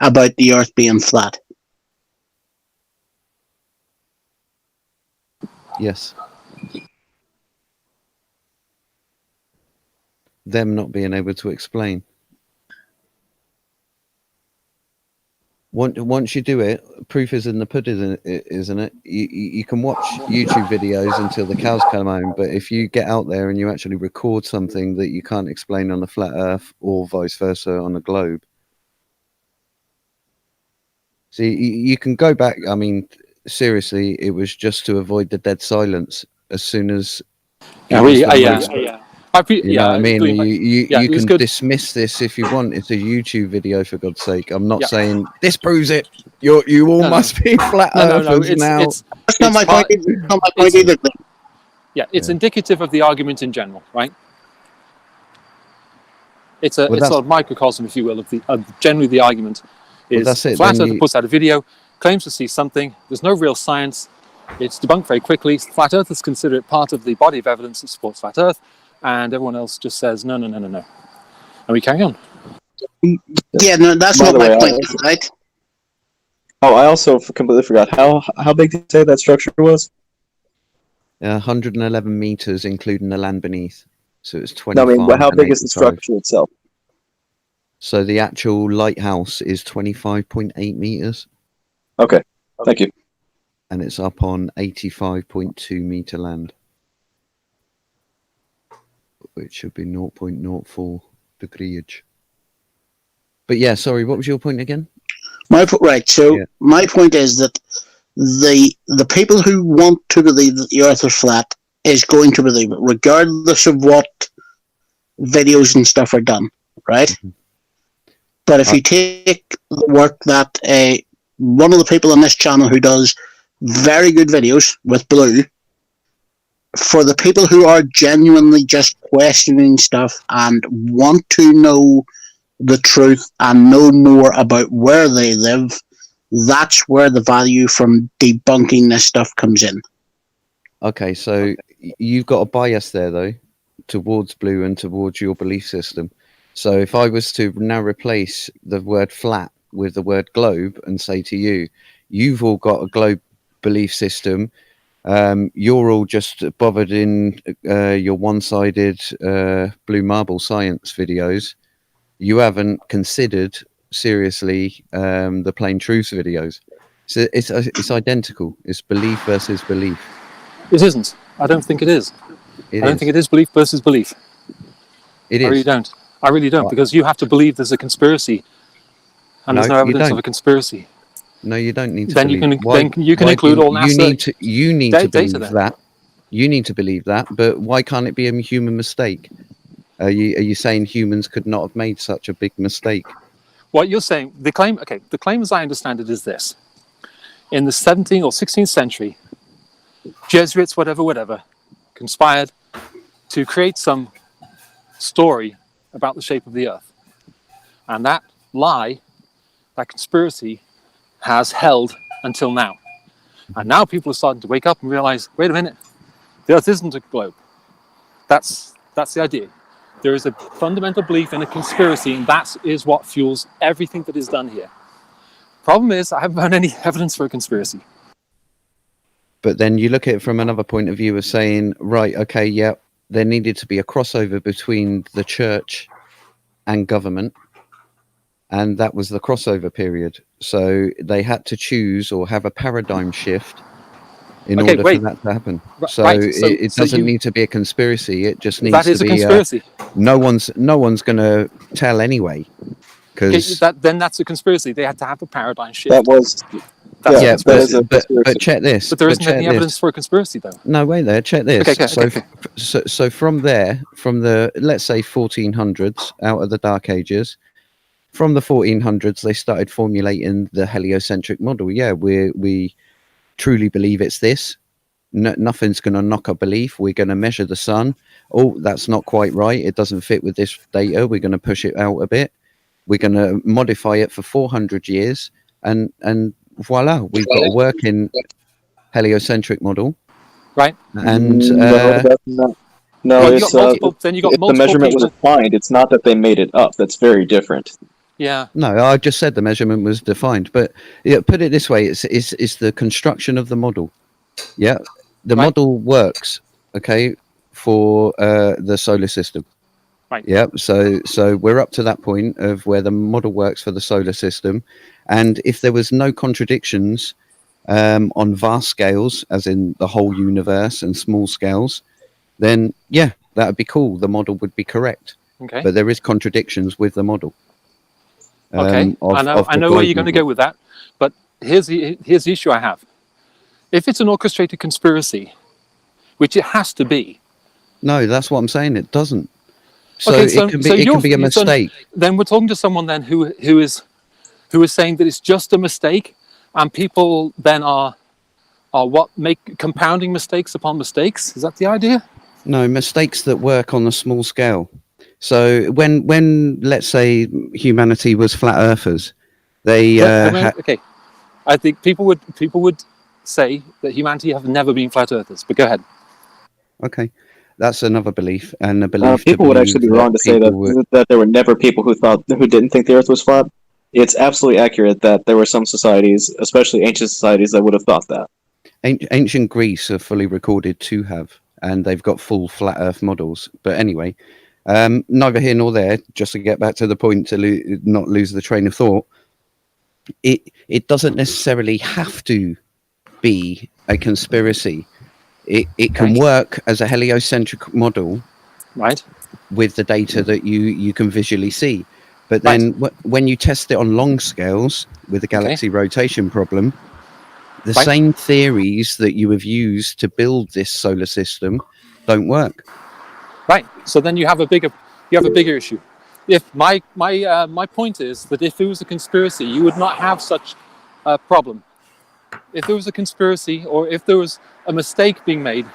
about the Earth being flat? Yes. Them not being able to explain. Once you do it, proof is in the pudding, isn't it? You can watch YouTube videos until the cows come home, but if you get out there and you actually record something that you can't explain on the flat Earth or vice versa on the globe, see, you can go back. I mean, seriously, it was just to avoid the dead silence as soon as. You know what I mean? You can dismiss this if you want. It's a YouTube video, for God's sake. I'm not saying this proves it. You all must be flat earthers now. That's not my point. It's not my point either. Yeah, it's indicative of the argument in general, right? It's a sort of microcosm, if you will, of generally the argument is flat earther puts out a video, claims to see something. There's no real science. It's debunked very quickly. Flat earthers consider it part of the body of evidence that supports flat Earth. And everyone else just says, no. And we carry on. Yeah, no, that's not my point, right? Oh, I also completely forgot. How big did you say that structure was? 111 meters, including the land beneath. So it's 25. No, I mean, how big is the structure itself? So the actual lighthouse is 25.8 meters. Okay, thank you. And it's up on 85.2 meter land, which should be 0.04 degrees. But yeah, sorry, what was your point again? My point is that the people who want to believe that the Earth is flat is going to believe it, regardless of what videos and stuff are done, right? Mm-hmm. But if you take the work that one of the people on this channel who does very good videos with Blue, for the people who are genuinely just questioning stuff and want to know the truth and know more about where they live, that's where the value from debunking this stuff comes in. Okay, so you've got a bias there, though, towards Blue and towards your belief system. So if I was to now replace the word flat with the word globe and say to you, you've all got a globe belief system, you're all just bothered in your one-sided BlueMarbleScience videos. You haven't considered seriously the plain truth videos. So it's identical. It's belief versus belief. It isn't. I don't think it is. I don't think it is belief versus belief. It is. I really don't. I really don't, because you have to believe there's a conspiracy, and there's no evidence of a conspiracy. No, you don't need to. Then you can include all NASA. You need to believe that. You need to believe that. But why can't it be a human mistake? Are you saying humans could not have made such a big mistake? What you're saying, the claim, as I understand it, is this: in the 17th or 16th century, Jesuits, whatever, conspired to create some story about the shape of the Earth, and that lie, that conspiracy, has held until now. And now people are starting to wake up and realize, wait a minute, the Earth isn't a globe. That's the idea. There is a fundamental belief in a conspiracy, and that is what fuels everything that is done here. Problem is, I haven't found any evidence for a conspiracy. But then you look at it from another point of view of saying, right, okay, yeah, there needed to be a crossover between the church and government. And that was the crossover period. So they had to choose or have a paradigm shift in order for that to happen. So it doesn't need to be a conspiracy. It just needs to be. That is a conspiracy. No one's going to tell anyway. Then that's a conspiracy. They had to have a paradigm shift. That was. But check this. But there isn't any evidence for a conspiracy, though. No, wait there. Check this. So from there, from the, let's say, 1400s, out of the Dark Ages, from the 1400s, they started formulating the heliocentric model. Yeah, we truly believe it's this. Nothing's going to knock our belief. We're going to measure the sun. Oh, that's not quite right. It doesn't fit with this data. We're going to push it out a bit. We're going to modify it for 400 years. And voila, we've got a working heliocentric model. Right. And no, it's the measurement was defined. It's not that they made it up. That's very different. Yeah. No, I just said the measurement was defined, but put it this way: it's the construction of the model. Yeah, the Right. model works, okay, for the solar system. Right. Yeah. So we're up to that point of where the model works for the solar system, and if there was no contradictions on vast scales, as in the whole universe, and small scales, then yeah, that would be cool. The model would be correct. Okay. But there is contradictions with the model. Okay. I know where you're going to go with that, but here's the issue I have. If it's an orchestrated conspiracy, which it has to be. No, that's what I'm saying. It doesn't. So Okay, it can be a mistake. Then we're talking to someone then who is saying that it's just a mistake, and people then are compounding mistakes upon mistakes. Is that the idea? No, mistakes that work on a small scale. So when let's say humanity was flat earthers, they okay. I think people would say that humanity have never been flat earthers. But go ahead. Okay, that's another belief, and a belief. People would actually be wrong to say that there were never people who didn't think the Earth was flat. It's absolutely accurate that there were some societies, especially ancient societies, that would have thought that. Ancient Greece are fully recorded to have, and they've got full flat Earth models. But anyway, neither here nor there. Just to get back to the point, to not lose the train of thought. It doesn't necessarily have to be a conspiracy. It can work as a heliocentric model, right, with the data that you can visually see. But then when you test it on long scales with the galaxy rotation problem, the same theories that you have used to build this solar system don't work. Right. So then you have a bigger issue. If my point is that if it was a conspiracy, you would not have such a problem. If there was a conspiracy, or if there was a mistake being made,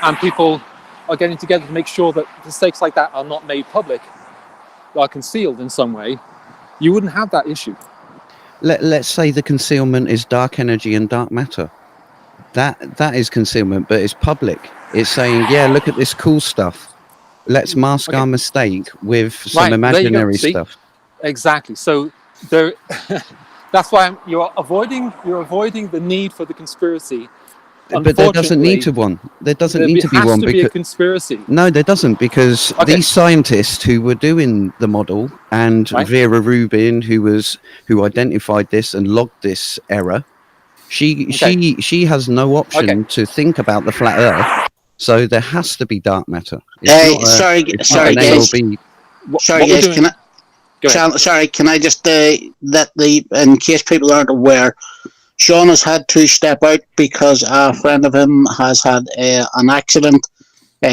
and people are getting together to make sure that mistakes like that are not made public, are concealed in some way, you wouldn't have that issue. Let's say the concealment is dark energy and dark matter. That is concealment, but it's public. It's saying, yeah, look at this cool stuff. Let's mask our mistake with some imaginary stuff. Exactly. So there, that's why you're avoiding the need for the conspiracy. But there doesn't need to one. There doesn't need to be one. There has to be a conspiracy. No, there doesn't, because these scientists who were doing the model, and Vera Rubin, who identified this and logged this error, she has no option to think about the flat Earth. So there has to be dark matter. Sorry, guys. Can I just in case people aren't aware, Sean has had to step out because a friend of him has had an accident.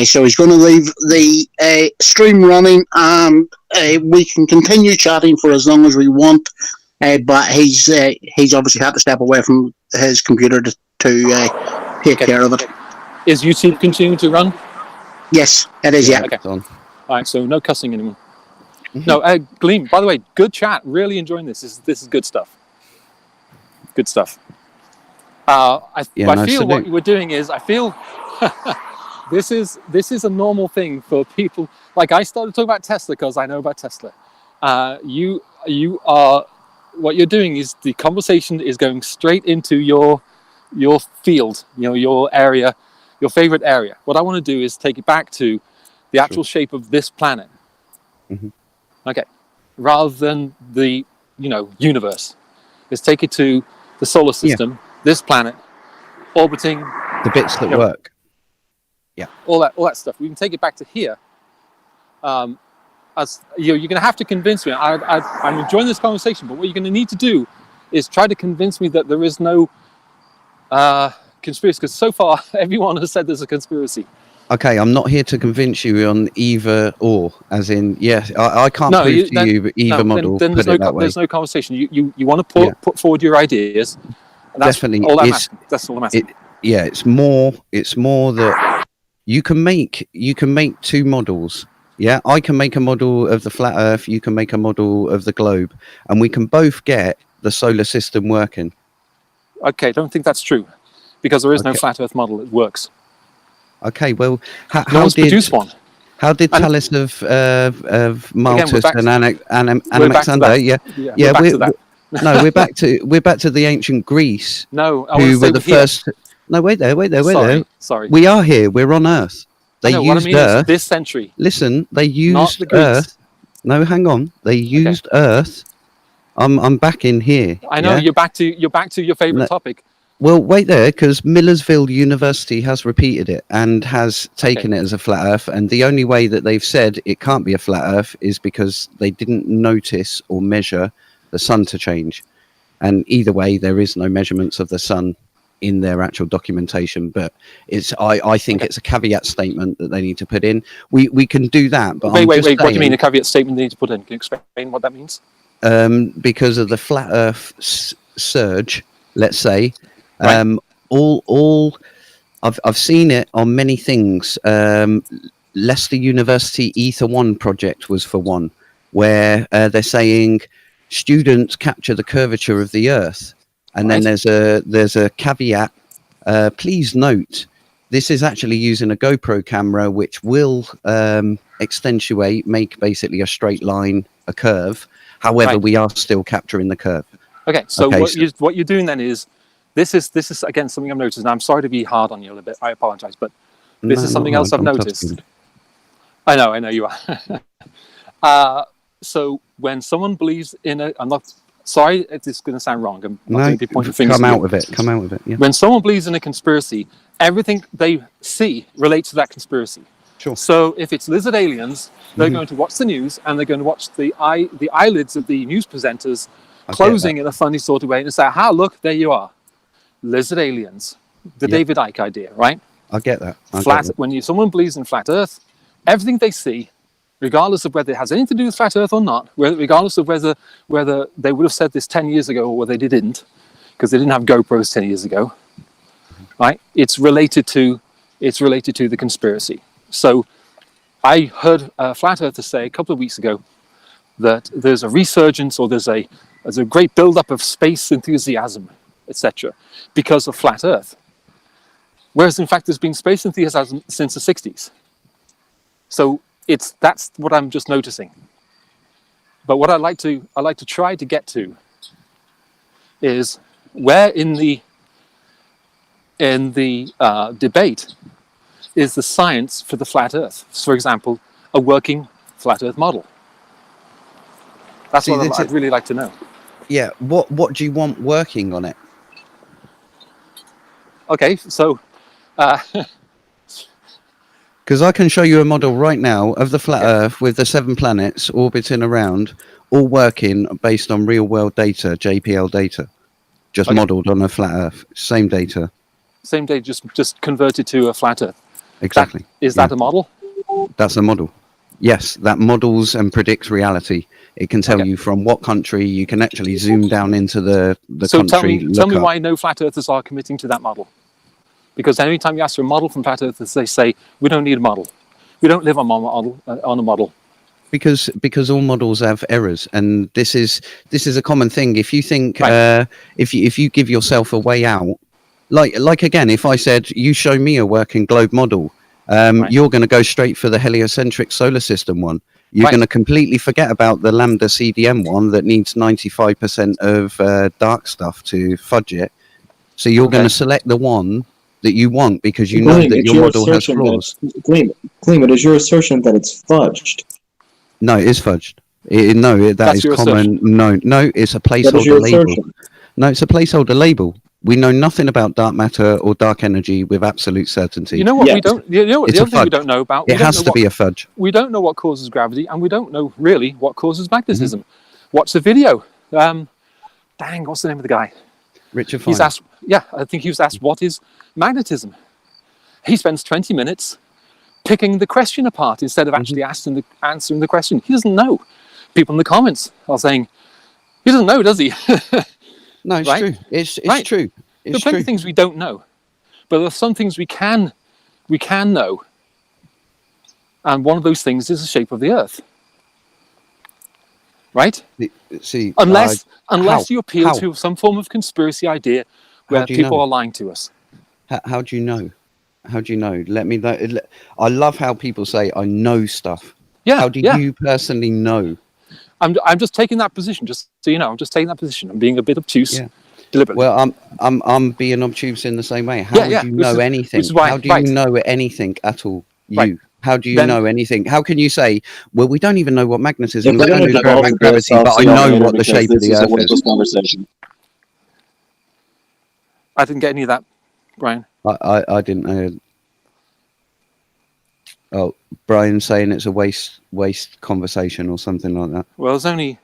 So he's going to leave the stream running, and we can continue chatting for as long as we want. But he's obviously had to step away from his computer to take care of it. Is YouTube continuing to run? Yes, it is. Yeah. Okay. All right. So no cussing anymore. No, Gleam. By the way, good chat. Really enjoying this. This is good stuff. Good stuff. I feel what we're doing is, I feel this is a normal thing for people. Like, I started talking about Tesla because I know about Tesla. You are, what you're doing is, the conversation is going straight into your field, your area, your favorite area. What I want to do is take it back to the actual shape of this planet. Mm-hmm. Okay, rather than the universe. Let's take it to the solar system, this planet, orbiting the bits that work. Yeah, all that stuff. We can take it back to here. As you're going to have to convince me. I'm enjoying this conversation, but what you're going to need to do is try to convince me that there is no conspiracy. Because so far, everyone has said there's a conspiracy. Okay, I'm not here to convince you on either or, as in, I can't prove to you either model. Then there's no conversation. You want to put forward your ideas. And that's definitely all that's all I'm asking. It's more that you can make two models. Yeah, I can make a model of the flat Earth. You can make a model of the globe, and we can both get the solar system working. Okay, I don't think that's true, because there is no flat Earth model that works. Okay, well, no one's produced one. How did Thales of Malthus and Anaxander? We're back to we're back to the ancient Greece. No, who were the first. No, wait there. Sorry. We are here. We're on Earth. They know, used what I mean Earth. is this century. Listen, they Not used the Greeks. Earth. No, hang on. They used Earth. I'm back in here. I know, yeah? you're back to your favorite topic. Well, wait there, because Millersville University has repeated it and has taken it as a flat Earth. And the only way that they've said it can't be a flat Earth is because they didn't notice or measure the sun to change. And either way, there is no measurements of the sun in their actual documentation. But I think it's a caveat statement that they need to put in. We can do that. But wait. What do you mean a caveat statement they need to put in? Can you explain what that means? Because of the flat Earth surge, let's say. Right. I've seen it on many things. Leicester University Ether 1 project was for one, where they're saying students capture the curvature of the Earth, and then there's a caveat. Please note, this is actually using a GoPro camera, which will accentuate, make basically a straight line, a curve. However, we are still capturing the curve. Okay, so what you're doing then is, this is again something I've noticed, and I'm sorry to be hard on you a little bit. I apologize, but this is something else I've noticed. I know you are. So when someone believes in I'm not sorry, it's going to sound wrong. I'm not going to be pointing fingers. Come out with it. Yeah. When someone believes in a conspiracy, everything they see relates to that conspiracy. Sure. So if it's lizard aliens, they're going to watch the news and they're going to watch the eyelids of the news presenters closing in a funny sort of way and say, look, there you are. Lizard aliens. The David Icke idea, right? I get that. When someone believes in flat Earth, everything they see, regardless of whether it has anything to do with flat Earth or not, regardless of whether they would have said this 10 years ago or whether they didn't, because they didn't have GoPros 10 years ago, right? It's related to the conspiracy. So I heard a flat earther say a couple of weeks ago that there's a resurgence or there's a great buildup of space enthusiasm, etc., because of flat Earth. Whereas in fact there's been space enthusiasm since the 60s. So that's what I'm just noticing. But what I like to try to get to is where in the debate is the science for the flat Earth. For example, a working flat Earth model. That's what I'd really like to know. Yeah. What do you want working on it? Okay, so because I can show you a model right now of the flat Earth with the 7 planets orbiting around, all working based on real world data, JPL data, just modeled on a flat Earth. Same data. Same day, just converted to a flat Earth. Exactly. Is that a model? That's a model. Yes, that models and predicts reality. It can tell you from what country. You can actually zoom down into the country. So tell me why no flat earthers are committing to that model. Because every time you ask for a model from flat earthers, they say, we don't need a model. We don't live on a model. Because all models have errors, and this is a common thing. If you think if you give yourself a way out, like again, if I said you show me a working globe model, you're going to go straight for the heliocentric solar system one. You're going to completely forget about the lambda CDM one that needs 95% of dark stuff to fudge it. So you're going to select the one that you want because you know that your model has flaws. Gleam, it is your assertion that it's fudged. No, it is fudged. That is common. Assertion. No, it's a placeholder label. No, it's a placeholder label. We know nothing about dark matter or dark energy with absolute certainty. You know what we don't? You know what the other thing we don't know about? It has to be a fudge. We don't know what causes gravity, and we don't know really what causes magnetism. Watch the video. What's the name of the guy? Richard Fine. He's asked. Yeah, I think he was asked what is magnetism. He spends 20 minutes picking the question apart instead of actually answering the question. He doesn't know. People in the comments are saying he doesn't know, does he? No, it's true. It's true. There are plenty of things we don't know, but there are some things we can know, and one of those things is the shape of the Earth. Right? See, unless you appeal to some form of conspiracy idea where people are lying to us. How do you know? How do you know? Let me know. I love how people say I know stuff. Yeah. How do you personally know? I'm just taking that position, just so you know. I'm just taking that position. I'm being a bit obtuse, deliberately. Well, I'm being obtuse in the same way. How would you know anything? How do you know anything at all? How do you know anything? How can you say, well, we don't even know what magnetism is going to do about gravity, but I know what the shape of the Earth is? Conversation. I didn't get any of that, Brian. I didn't know. Oh, Brian's saying it's a waste conversation or something like that. Well, there's only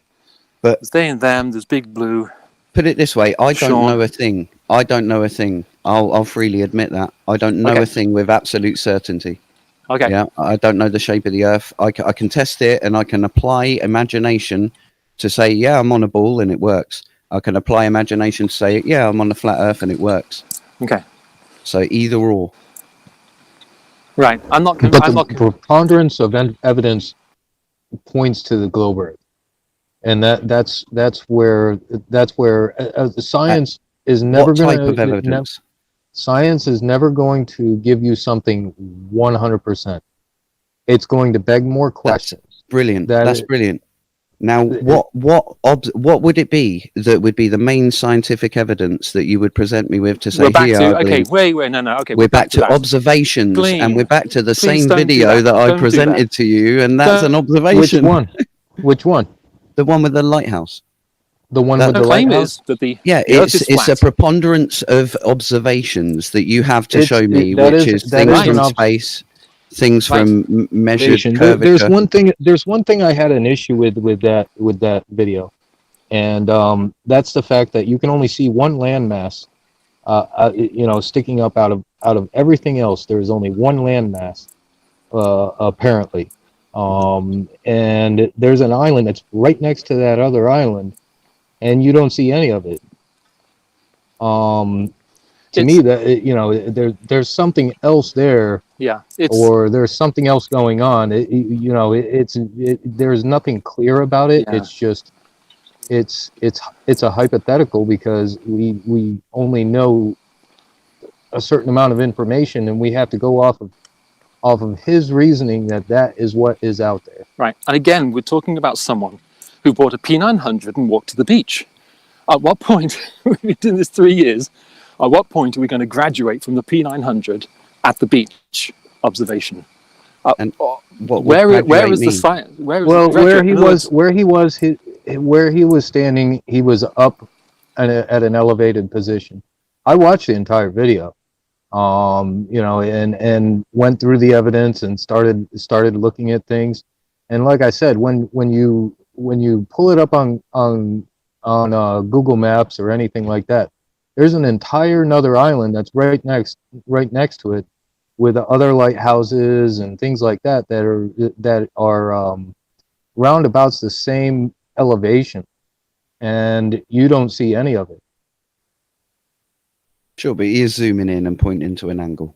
there's they and them. There's Big Blue. Put it this way: I don't Sean. know a thing. I don't know a thing. I'll freely admit that I don't know a thing with absolute certainty. Okay. Yeah, I don't know the shape of the Earth. I can test it, and I can apply imagination to say, yeah, I'm on a ball, and it works. I can apply imagination to say, yeah, I'm on the flat Earth, and it works. Okay. So either or. Right. I'm not. But the preponderance of evidence points to the globe Earth, and that's where the science is never going to. What type of evidence? Science is never going to give you something 100%. It's going to beg more questions. That's brilliant. That's brilliant. Now, what would it be that would be the main scientific evidence that you would present me with to say, we're back here, to, okay, wait, no, okay. We're back to observations, and we're back to the same don't video do that I Don't do presented to you, and that's an Which observation. one? Which one? The one with the lighthouse. The one with the claim lighthouse? is that the It's Earth is a flat. preponderance of observations that you have to It's- show me, that which is- is that things is from an space, things from measured There- curvature. There's one thing I had an issue with that video, and that's the fact that you can only see one landmass, sticking up out of everything else. There is only one landmass, apparently, and there's an island that's right next to that other island, and you don't see any of it. To me, that there's something else there. Yeah, or there's something else going on. There's nothing clear about it. Yeah. It's just it's a hypothetical because we only know a certain amount of information, and we have to go off of his reasoning that is what is out there. Right. And again, we're talking about someone who bought a P900 and walked to the beach. At what point, we've been doing this 3 years, at what point are we going to graduate from the P900 at the beach observation? And what where is mean? the science? Where he was standing, he was up at an elevated position. I watched the entire video, and went through the evidence and started looking at things. And like I said, when you pull it up on Google Maps or anything like that, there's an entire another island that's right next to it, with other lighthouses and things like that that are roundabouts the same elevation, and you don't see any of it. Sure, but he is zooming in and pointing to an angle.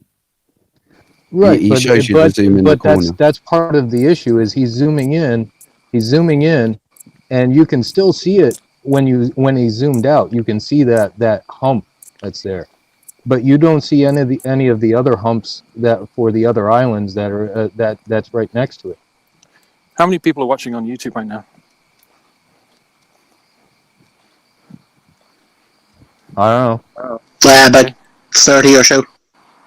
Right, He shows you the zoom in the corner. That's part of the issue. Is he's zooming in, and you can still see it when he's zoomed out. You can see that hump that's there, but you don't see any of the other humps that for the other islands that are that's right next to it. How many people are watching on YouTube right now? I don't know. About 30 or so.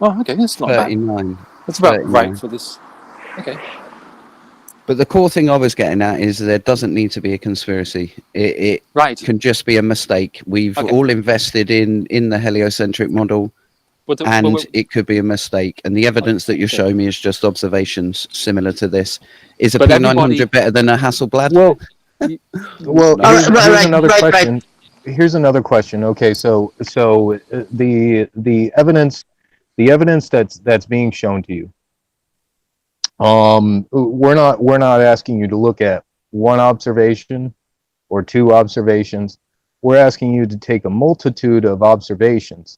Oh, okay, that's not 39. bad. That's about 39. right for this. Okay. But the core thing I was getting at is there doesn't need to be a conspiracy. It can just be a mistake. We've all invested in the heliocentric model, and it could be a mistake. And the evidence that you're showing me is just observations similar to this. Is a P900 better than a Hasselblad? Here's another question. Here's another question. Okay, so the evidence that's being shown to you. We're not asking you to look at one observation or two observations. We're asking you to take a multitude of observations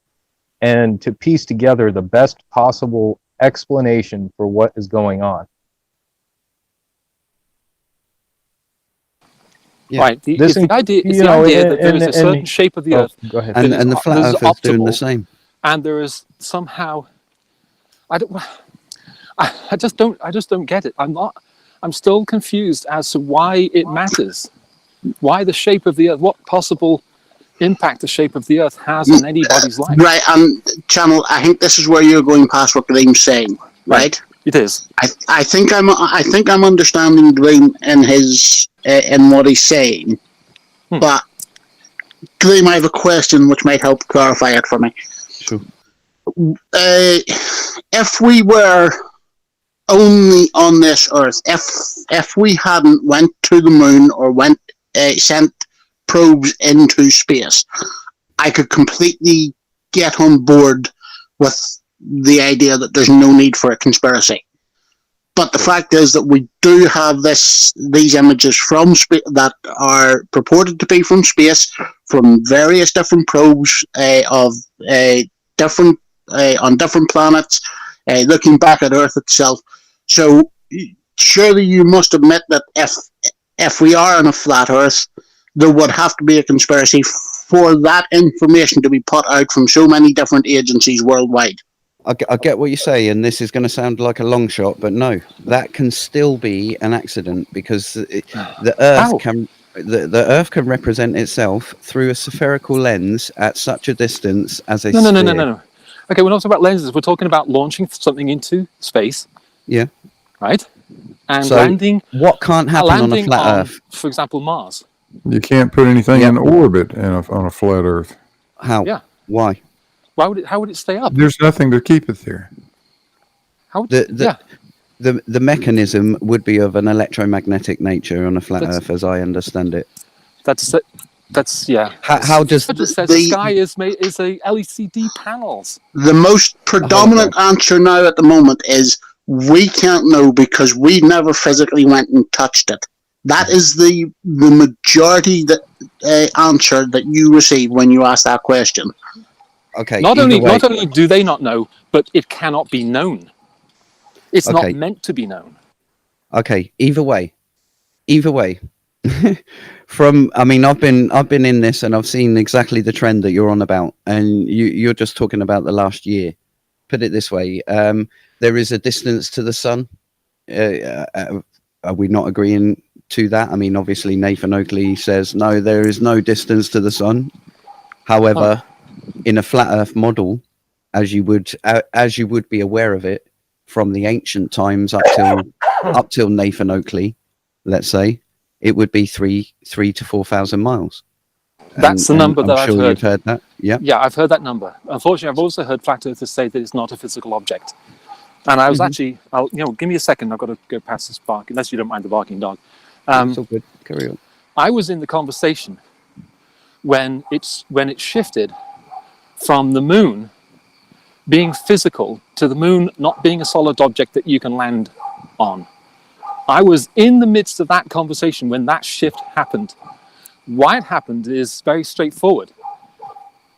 and to piece together the best possible explanation for what is going on. Yeah. Right. The idea that there is a certain shape of the Earth. Go ahead. And the flat Earth is doing the same. And there is somehow, I just don't get it. I'm still confused as to why it matters. Why the shape of the Earth? What possible impact the shape of the Earth has on anybody's life. Right, and Channel, I think this is where you're going past what Gleam's saying, right? It is. I think I'm understanding Gleam in his in what he's saying, but Gleam, I have a question which might help clarify it for me. Sure. If we were only on this Earth, if we hadn't went to the moon or sent probes into space, I could completely get on board with the idea that there's no need for a conspiracy. But the fact is that we do have these images from space that are purported to be from space, from various different probes of different on different planets, looking back at Earth itself. So surely you must admit that if we are on a flat Earth, there would have to be a conspiracy for that information to be put out from so many different agencies worldwide. I get what you say, and this is going to sound like a long shot, but no, that can still be an accident because the Earth the Earth can represent itself through a spherical lens at such a distance as a sphere. No. Okay, we're not talking about lenses. We're talking about launching something into space. Yeah. Right? And so landing. What can't happen on a flat Earth? For example, Mars. You can't put anything in orbit on a flat Earth. How? Yeah. Why? How would it stay up? There's nothing to keep it there. The mechanism would be of an electromagnetic nature on a flat Earth, as I understand it. That's yeah. How does the sky is a LCD panels? The most predominant answer now at the moment is we can't know because we never physically went and touched it. That is the majority answer that you receive when you ask that question. Okay. Not only do they not know, but it cannot be known. It's not meant to be known. Okay. Either way. I've been in this and I've seen exactly the trend that you're on about, and you're just talking about the last year. Put it this way: there is a distance to the sun. Are we not agreeing to that? I mean, obviously Nathan Oakley says no, there is no distance to the sun. However, in a flat Earth model, as you would be aware of it from the ancient times up till Nathan Oakley, let's say, it would be 3,000 to 4,000 miles. That's the number that I've heard. You've heard that. Yeah. Yeah, I've heard that number. Unfortunately, I've also heard flat earthers say that it's not a physical object. And I was actually, give me a second. I've got to go past this bark, unless you don't mind the barking dog. It's all good. Carry on. I was in the conversation when it shifted from the moon being physical to the moon not being a solid object that you can land on. I was in the midst of that conversation when that shift happened. Why it happened is very straightforward.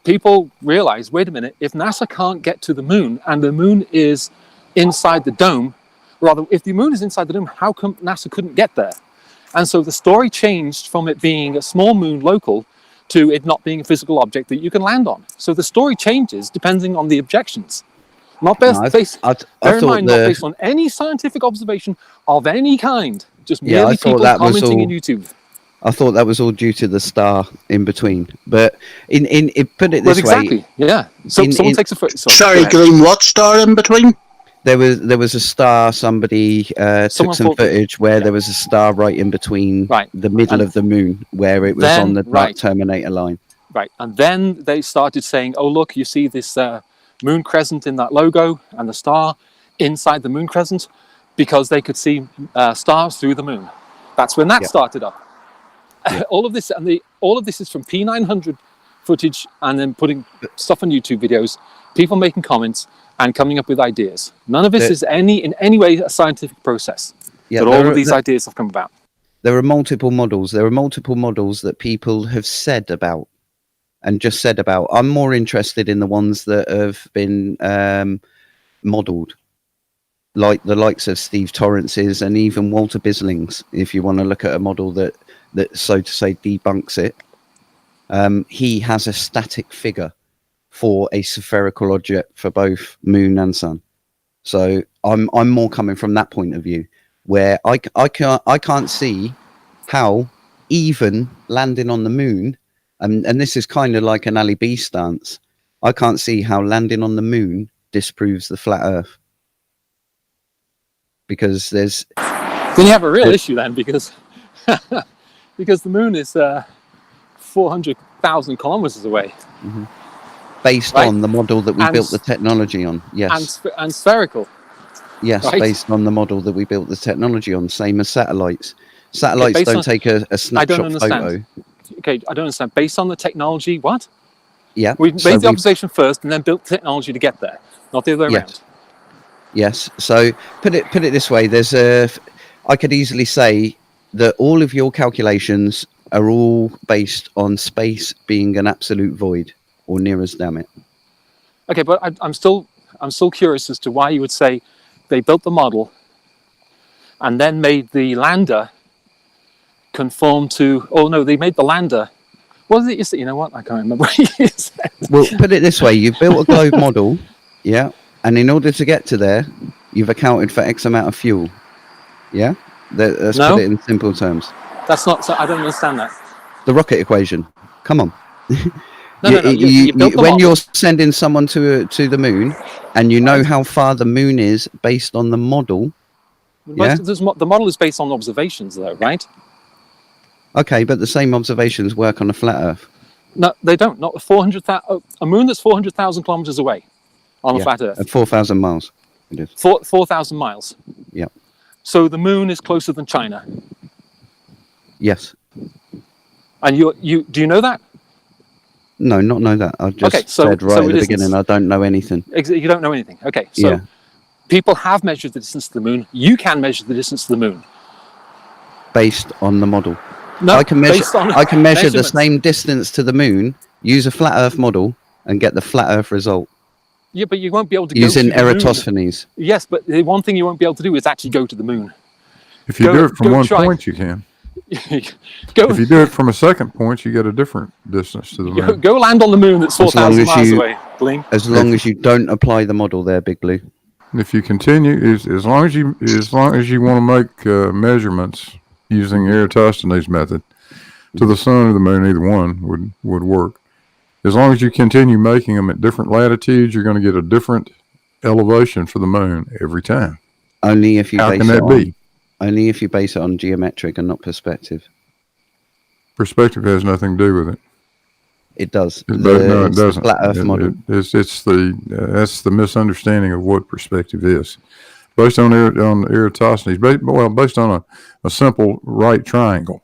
People realize, wait a minute, if NASA can't get to the moon and the moon is inside the dome, rather, if the moon is inside the dome, how come NASA couldn't get there? And so the story changed from it being a small moon local to it not being a physical object that you can land on. So the story changes depending on the objections. Not based on any scientific observation of any kind. Just merely people commenting in YouTube. I thought that was all due to the star in between. But in put it this way. Yeah. So someone takes a photo. Sorry, Glenn, what star in between? There was a star. Somebody took some footage where there was a star right in between the middle of the moon, where it was on the dark Terminator line. Right, and then they started saying, "Oh, look, you see this moon crescent in that logo and the star inside the moon crescent," because they could see stars through the moon. That's when that started up. Yeah. All of this is from P900 footage, and then putting stuff on YouTube videos, people making comments and coming up with ideas. None of this is in any way a scientific process. Yeah, but all of these ideas have come about. There are multiple models. There are multiple models that people have said about and just said about. I'm more interested in the ones that have been modeled, like the likes of Steve Torrance's and even Walter Bisling's. If you want to look at a model that so to say debunks it, he has a static figure for a spherical object for both moon and sun. So I'm more coming from that point of view, where I can't see how even landing on the moon And this is kind of like an Ali B stance. I can't see how landing on the moon disproves the flat Earth, because there's. Then you have a real issue then, because because the moon is 400,000 kilometers away. Mm-hmm. Based on the model that we built the technology on, yes. And spherical. Yes, right? Based on the model that we built the technology on, same as satellites. Satellites don't take a snapshot photo. Okay, I don't understand. Based on the technology, what? Yeah. We made the observation first and then built technology to get there, not the other way around. Yes. So put it this way, I could easily say that all of your calculations are all based on space being an absolute void, or near as damn it. Okay, but I'm still curious as to why you would say they built the model and then made the lander conform to. Oh no, they made the lander. What was it you said? You know what? I can't remember what you said. Well, put it this way: you built a globe model, yeah, and in order to get to there, you've accounted for X amount of fuel. Yeah, let's put it in simple terms. That's not. I don't understand that. The rocket equation. Come on. No. You built the when model. you're sending someone to the moon, and you know how far the moon is based on the model. The model is based on observations, though, right? Okay, but the same observations work on a flat Earth. No, they don't. Not 400,000. A moon that's 400,000 kilometers away on a flat Earth. At 4,000 miles. It is. 4,000 miles. Yeah. So the moon is closer than China. Yes. And you do you know that? No, not know that. I just said right at the beginning, I don't know anything. You don't know anything. Okay, so people have measured the distance to the moon. You can measure the distance to the moon. Based on the model. No, I can measure the same distance to the moon, use a flat Earth model, and get the flat Earth result. Yeah, but you won't be able to using go to the Eratosthenes. Moon. Yes, but the one thing you won't be able to do is actually go to the moon. If you do it from one point, you can. If you do it from a second point, you get a different distance to the moon. Go land on the moon that's 4,000 miles away, Gleam. As long as you don't apply the model there, Big Blue. If you continue, as long as you want to make measurements using Eratosthenes method to the sun or the moon, either one would work. As long as you continue making them at different latitudes, you're going to get a different elevation for the moon every time. Only if you How can that be? Only if you base it on geometric and not perspective. Perspective has nothing to do with it. It does. No, it doesn't. Flat Earth model. That's the misunderstanding of what perspective is. Based on Eratosthenes, based on a simple right triangle,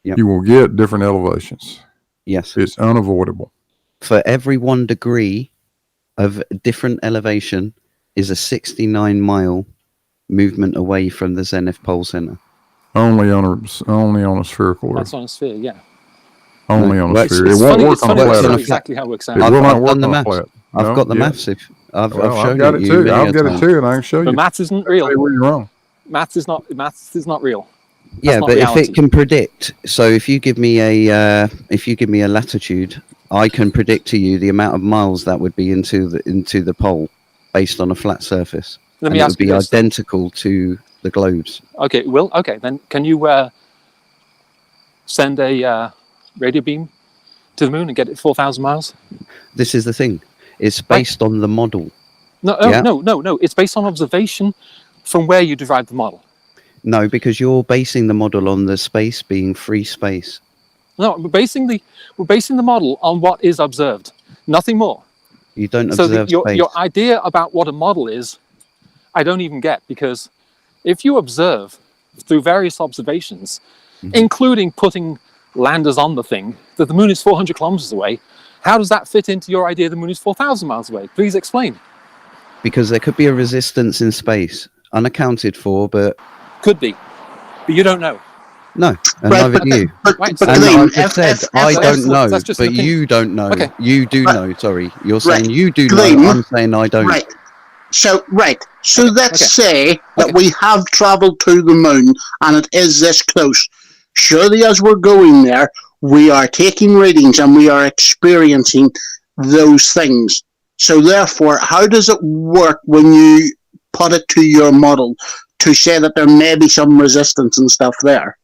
you will get different elevations. Yes. It's unavoidable. For every 1 degree of different elevation is a 69-mile movement away from the zenith pole center. Only on a spherical Earth. That's on a sphere, yeah. Only on a sphere. It won't work on a flat Earth. Exactly how it works out. It will not work on a flat. I've got the maths. I've shown got it too. I've got it too, and I can show you. But maths isn't real. Where you're wrong. Maths is not real. Yeah, but reality. If it can predict, so if you give me a latitude, I can predict to you the amount of miles that would be into the pole based on a flat surface. Let me ask you this. It would be identical to the globes. Okay, then can you send a radio beam to the moon and get it 4,000 miles? This is the thing. It's based on the model. No. It's based on observation from where you derived the model. No, because you're basing the model on the space being free space. No, we're basing the model on what is observed, nothing more. You don't observe space. Your idea about what a model is, I don't even get, because if you observe through various observations, including putting landers on the thing, that the moon is 400 kilometers away, how does that fit into your idea the moon is 4,000 miles away? Please explain. Because there could be a resistance in space, unaccounted for, but... Could be, but you don't know. No, and neither do you. I don't know, but you don't know. Okay. You do know, sorry. You're saying you do know, I'm saying I don't. Right. So let's say that we have travelled to the moon and it is this close. Surely as we're going there, we are taking readings and we are experiencing those things. So therefore, how does it work when you put it to your model to say that there may be some resistance and stuff there?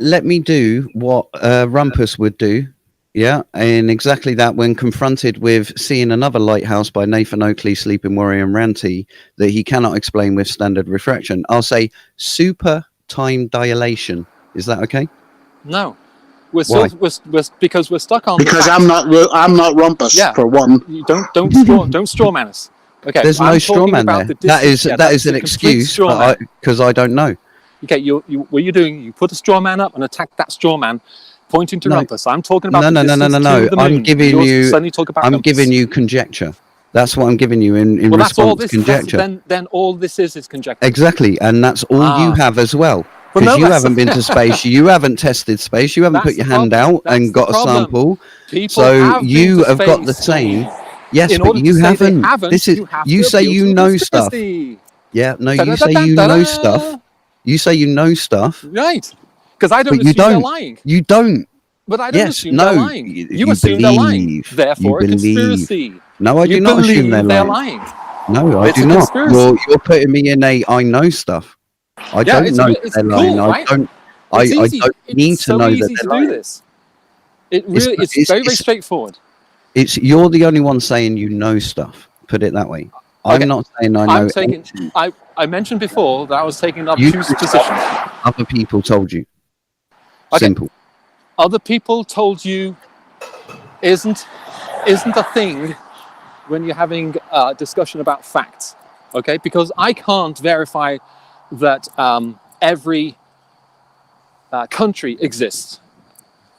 Let me do what Rumpus would do Yeah, and exactly that, when confronted with seeing another lighthouse by Nathan Oakley, Sleeping Warrior and Ranty, that he cannot explain with standard refraction, I'll say super time dilation. Is that okay? No. We're still because we're stuck on because I'm not Rumpus for one. You don't straw man us. Okay, there's no straw man there. That is an excuse because I don't know. Okay, what you're doing, you put a straw man up and attack that straw man, pointing to Rumpus. I'm talking about no. I'm giving you conjecture. That's what I'm giving you in response to conjecture. Then all this is conjecture. Exactly, and that's all you have as well. Because you haven't been to space, you haven't tested space, you haven't put your hand out and got a sample. So you have got the same. Yes, but you haven't. This is you say you know stuff. Yeah, no, you say you know stuff. You say you know stuff. Right. Because I don't assume they're lying. You don't. But I don't assume they're lying. You assume they're lying. Therefore, a conspiracy. No, I do not assume they're lying. No, I do not. You're putting me in I know stuff. I don't know that they're lying. I don't need to know that they're lying. It's very, very straightforward. You're the only one saying you know stuff. Put it that way. I'm not saying I know anything. I mentioned before that I was taking an obtuse position. Other people told you. Simple. Other people told you isn't a thing when you're having a discussion about facts. Okay? Because I can't verify that every country exists.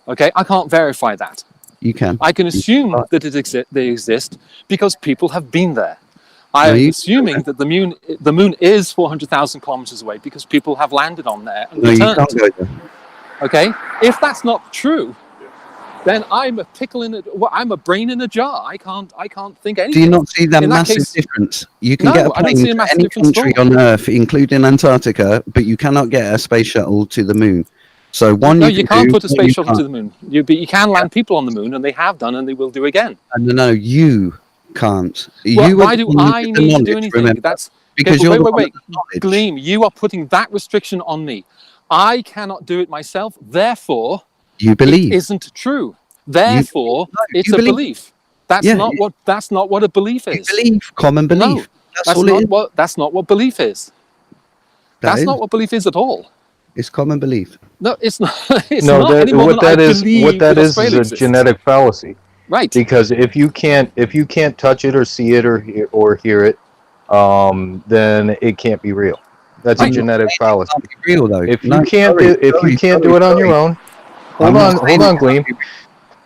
Okay? I can't verify that. You can. I can assume that they exist because people have been there. I'm assuming that the moon is 400,000 kilometers away because people have landed on there and returned. You can't go there. Okay? If that's not true, then I'm a pickle I'm a brain in a jar. I can't think anything. Do you not see that massive difference? You can get a plane to any country on Earth, including Antarctica, but you cannot get a space shuttle to the moon. So you can't put a space shuttle to the moon. You can land people on the moon, and they have done, and they will do again. No, you can't. Well, why do I need to do anything? That's because wait. Gleam, you are putting that restriction on me. I cannot do it myself. Therefore, you believe it isn't true. Therefore, it's a belief. That's not what a belief is. You believe, common belief. No, that's not what belief is. That's not what belief is at all. It's common belief. No, it's not. What that is a genetic fallacy. Right. Because if you can't touch it or see it or hear it, then it can't be real. That's a genetic fallacy. Real though. If you can't do it on your own, hold on, Gleam.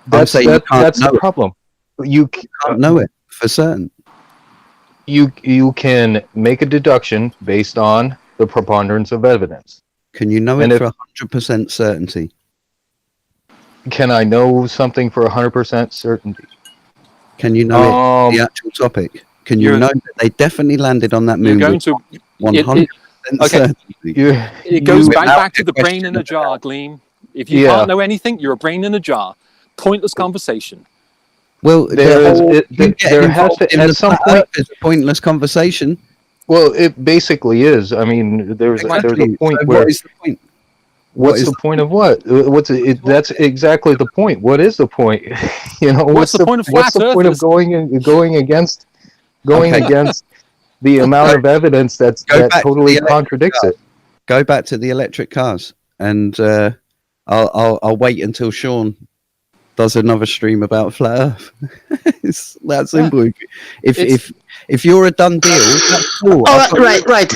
That's the problem. You can't know it for certain. You can make a deduction based on the preponderance of evidence. Can you know it for 100% certainty? Can I know something for 100% certainty? Can you know the actual topic? Can you know that they definitely landed on that moon? You're going to 100% certainty. It goes back to the brain in a jar, Gleam. If you can't know anything, you're a brain in a jar. Pointless conversation. Well, there has to at some point. There's a pointless conversation. Well, it basically is. I mean, there's a point where. What is the point? What's the point of what? That's exactly the point. What is the point? What's the point of flat Earth? What's the point of going against the amount of evidence that totally contradicts it? Go back to the electric cars, and I'll wait until Sean does another stream about flat Earth. It's that simple. If you're a done deal, that's cool. Right.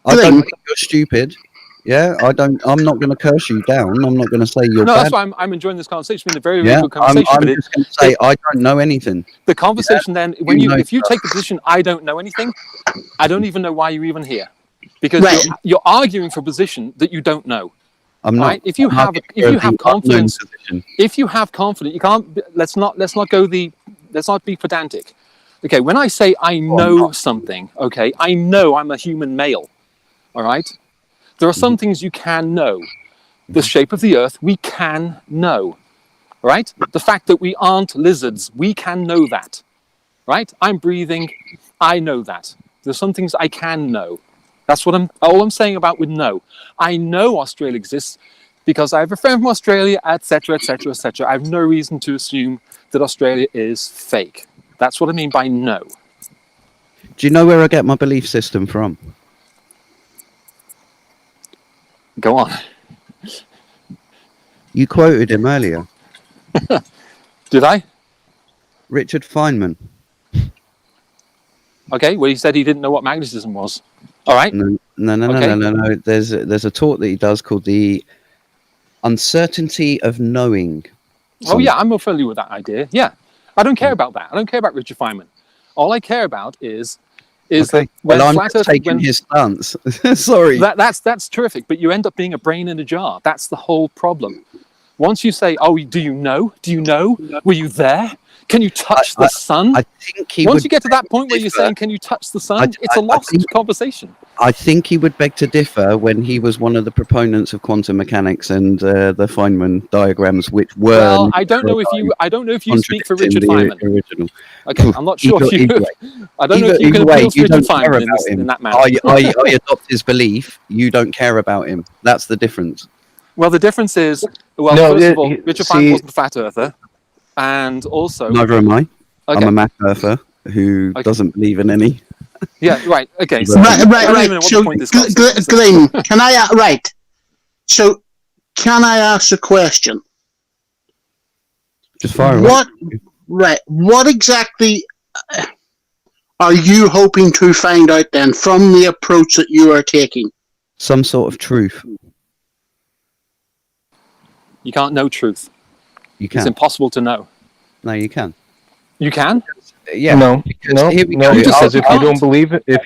I don't think you're stupid. Yeah, I'm not going to curse you down. I'm not going to say you're bad. That's why I'm enjoying this conversation. It's been a very, very good conversation. I'm just going to say I don't know anything. The conversation then, if you take the position, I don't know anything, I don't even know why you're even here, because you're arguing for a position that you don't know. I'm not. Right? If you have confidence, you can't. Let's not be pedantic. Okay, when I say I know something, okay, I know I'm a human male. All right. There are some things you can know. The shape of the Earth, we can know, right? The fact that we aren't lizards, we can know that, right? I'm breathing, I know that. There's some things I can know. That's all I'm saying about with know. I know Australia exists. because I have a friend from Australia, etc., etc., etc. I have no reason to assume that Australia is fake. That's what I mean by no. Do you know where I get my belief system from? Go on. You quoted him earlier. Did I? Richard Feynman. Okay, well, he said he didn't know what magnetism was. All right. No. There's a talk that he does called the uncertainty of knowing. Oh, yeah, I'm more familiar with that idea. Yeah. I don't care about that. I don't care about Richard Feynman. All I care about is that when I'm flat Earth, taking his stance. Sorry. That's terrific, but you end up being a brain in a jar. That's the whole problem. Once you say, "Oh, do you know? Do you know? Were you there? Can you touch the sun?" I think he Once would you get to that point where you're saying, "Can you touch the sun?" It's a lost conversation. I think he would beg to differ when he was one of the proponents of quantum mechanics and the Feynman diagrams, which were. Well, I don't know if you speak for Richard Feynman. Original. Okay, I'm not sure if you. I don't know if you can appeal to Richard Feynman in that manner. I adopt his belief. You don't care about him. That's the difference. Well, the difference is, well, first of all, Richard Feynman wasn't a flat earther, and also neither am I. Okay. I'm a math earther who doesn't believe in any. Yeah, right. Okay. So right. So, Glenn, can I right? So, can I ask a question? Just fire away. What exactly are you hoping to find out then from the approach that you are taking? Some sort of truth. You can't know truth. You can. It's impossible to know. No, you can. You can? Yeah. No. Because if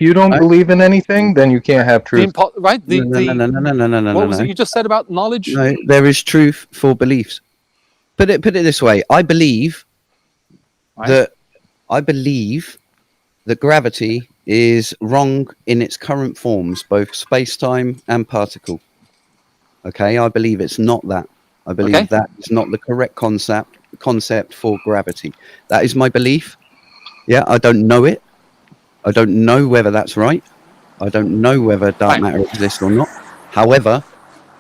you don't believe in anything, then you can't have truth. No. What was it No. you just said about knowledge? No, there is truth for beliefs. Put it this way. I believe that gravity is wrong in its current forms, both space-time and particle. Okay, I believe it's not that. I believe that is not the correct concept for gravity. That is my belief. Yeah, I don't know it. I don't know whether that's right. I don't know whether dark matter exists or not. However,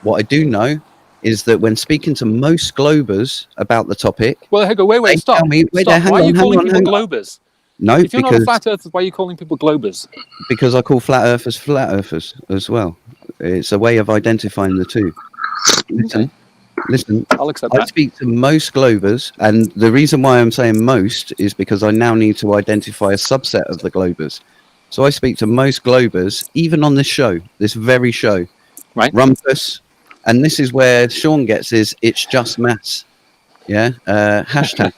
what I do know is that when speaking to most globers about the topic, well, wait, stop. Tell me, stop. Why are you calling people globers? No, if you're not a flat earther, why are you calling people globers? Because I call flat earthers as well. It's a way of identifying the two. Listen, I'll accept I that. speak to most globers, and the reason why I'm saying most is because I now need to identify a subset of the globers. So I speak to most globers, even on this show, this very show. Right. Rumpus. And this is where Sean gets his "it's just maths." Yeah. Hashtag.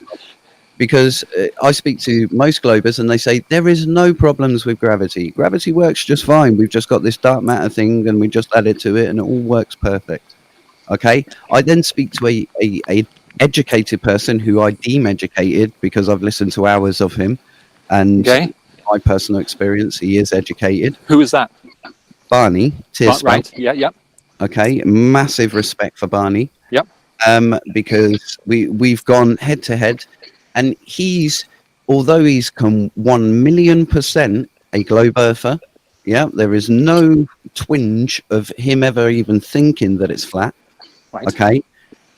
Because I speak to most globers and they say there is no problems with gravity. Gravity works just fine. We've just got this dark matter thing and we just added to it and it all works perfect. Okay. I then speak to a educated person who I deem educated because I've listened to hours of him, and my personal experience, he is educated. Who is that? Barney Tearspell. Right. Yeah. Yep. Okay. Massive respect for Barney. Yep. Because we've gone head to head, and although he's come 1,000,000% a globe earther. Yeah. There is no twinge of him ever even thinking that it's flat. Right. Okay,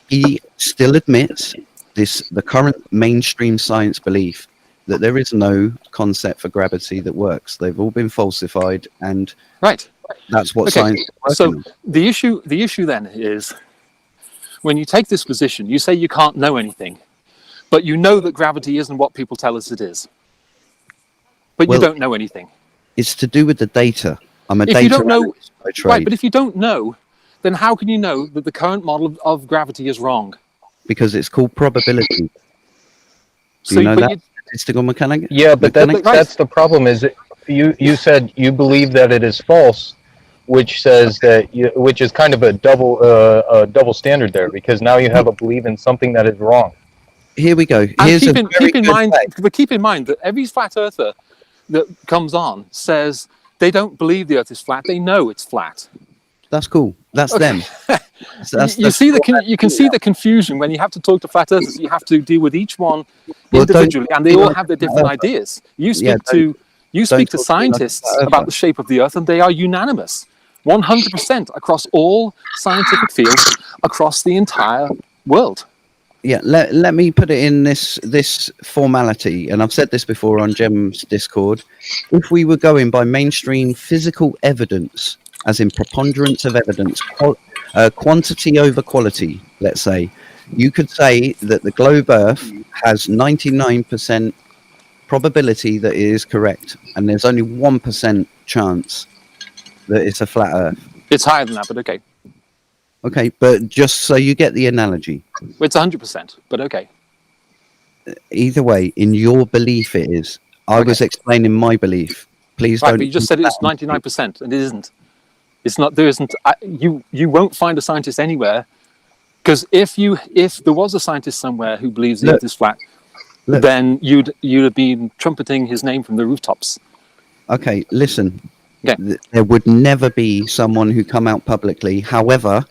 he still admits the current mainstream science belief that there is no concept for gravity that works. They've all been falsified, and that's what science is working on. the issue then is when you take this position, you say you can't know anything, but you know that gravity isn't what people tell us it is. But you don't know anything. It's to do with the data. I'm a if data you don't know, analyst by trade. right? But if you don't know, then how can you know that the current model of gravity is wrong? Because it's called probability. Do you know that? Statistical mechanics? Yeah, but that's the problem. Is it, you said you believe that it is false, which says that which is kind of a double standard there, because now you have a belief in something that is wrong. Here we go. Here's keep in mind that every flat earther that comes on says they don't believe the Earth is flat. They know it's flat. That's cool. That's them. You can see the confusion when you have to talk to flat earthers. You have to deal with each one individually, and they all have their different ideas. You speak to scientists about the shape of the Earth, and they are unanimous 100% across all scientific fields across the entire world. Yeah, let me put it in this formality, and I've said this before on Gem's Discord. If we were going by mainstream physical evidence, as in preponderance of evidence, quantity over quality, let's say, you could say that the globe Earth has 99% probability that it is correct, and there's only 1% chance that it's a flat Earth. It's higher than that, but okay. Okay, but just so you get the analogy. It's 100%, but okay. Either way, in your belief it is. I was explaining my belief. Please don't. But you just said it's 99%, and it isn't. It's not. There isn't. You won't find a scientist anywhere, because if there was a scientist somewhere who believes the Earth is flat, then you'd have been trumpeting his name from the rooftops. Okay, listen. Okay. There would never be someone who come out publicly. However,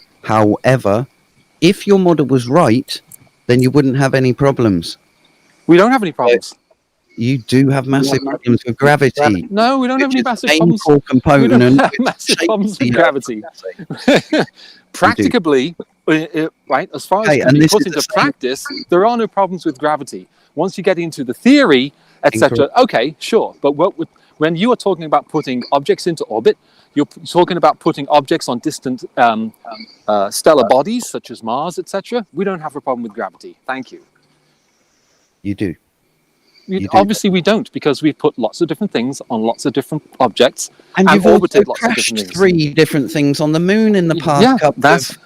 if your model was right, then you wouldn't have any problems. We don't have any problems. You do have massive problems with gravity. No, we don't have any massive problems. Component. We don't have massive problems with gravity. Practicably, right, as far as it can be put into practice, there are no problems with gravity. Once you get into the theory, etc., okay, sure. But when you are talking about putting objects into orbit, you're talking about putting objects on distant stellar bodies, such as Mars, etc. We don't have a problem with gravity. Thank you. You do. Obviously, we don't, because we've put lots of different things on lots of different objects and you've orbited also lots of different things. 3 different things on the moon in the past. Yeah, that's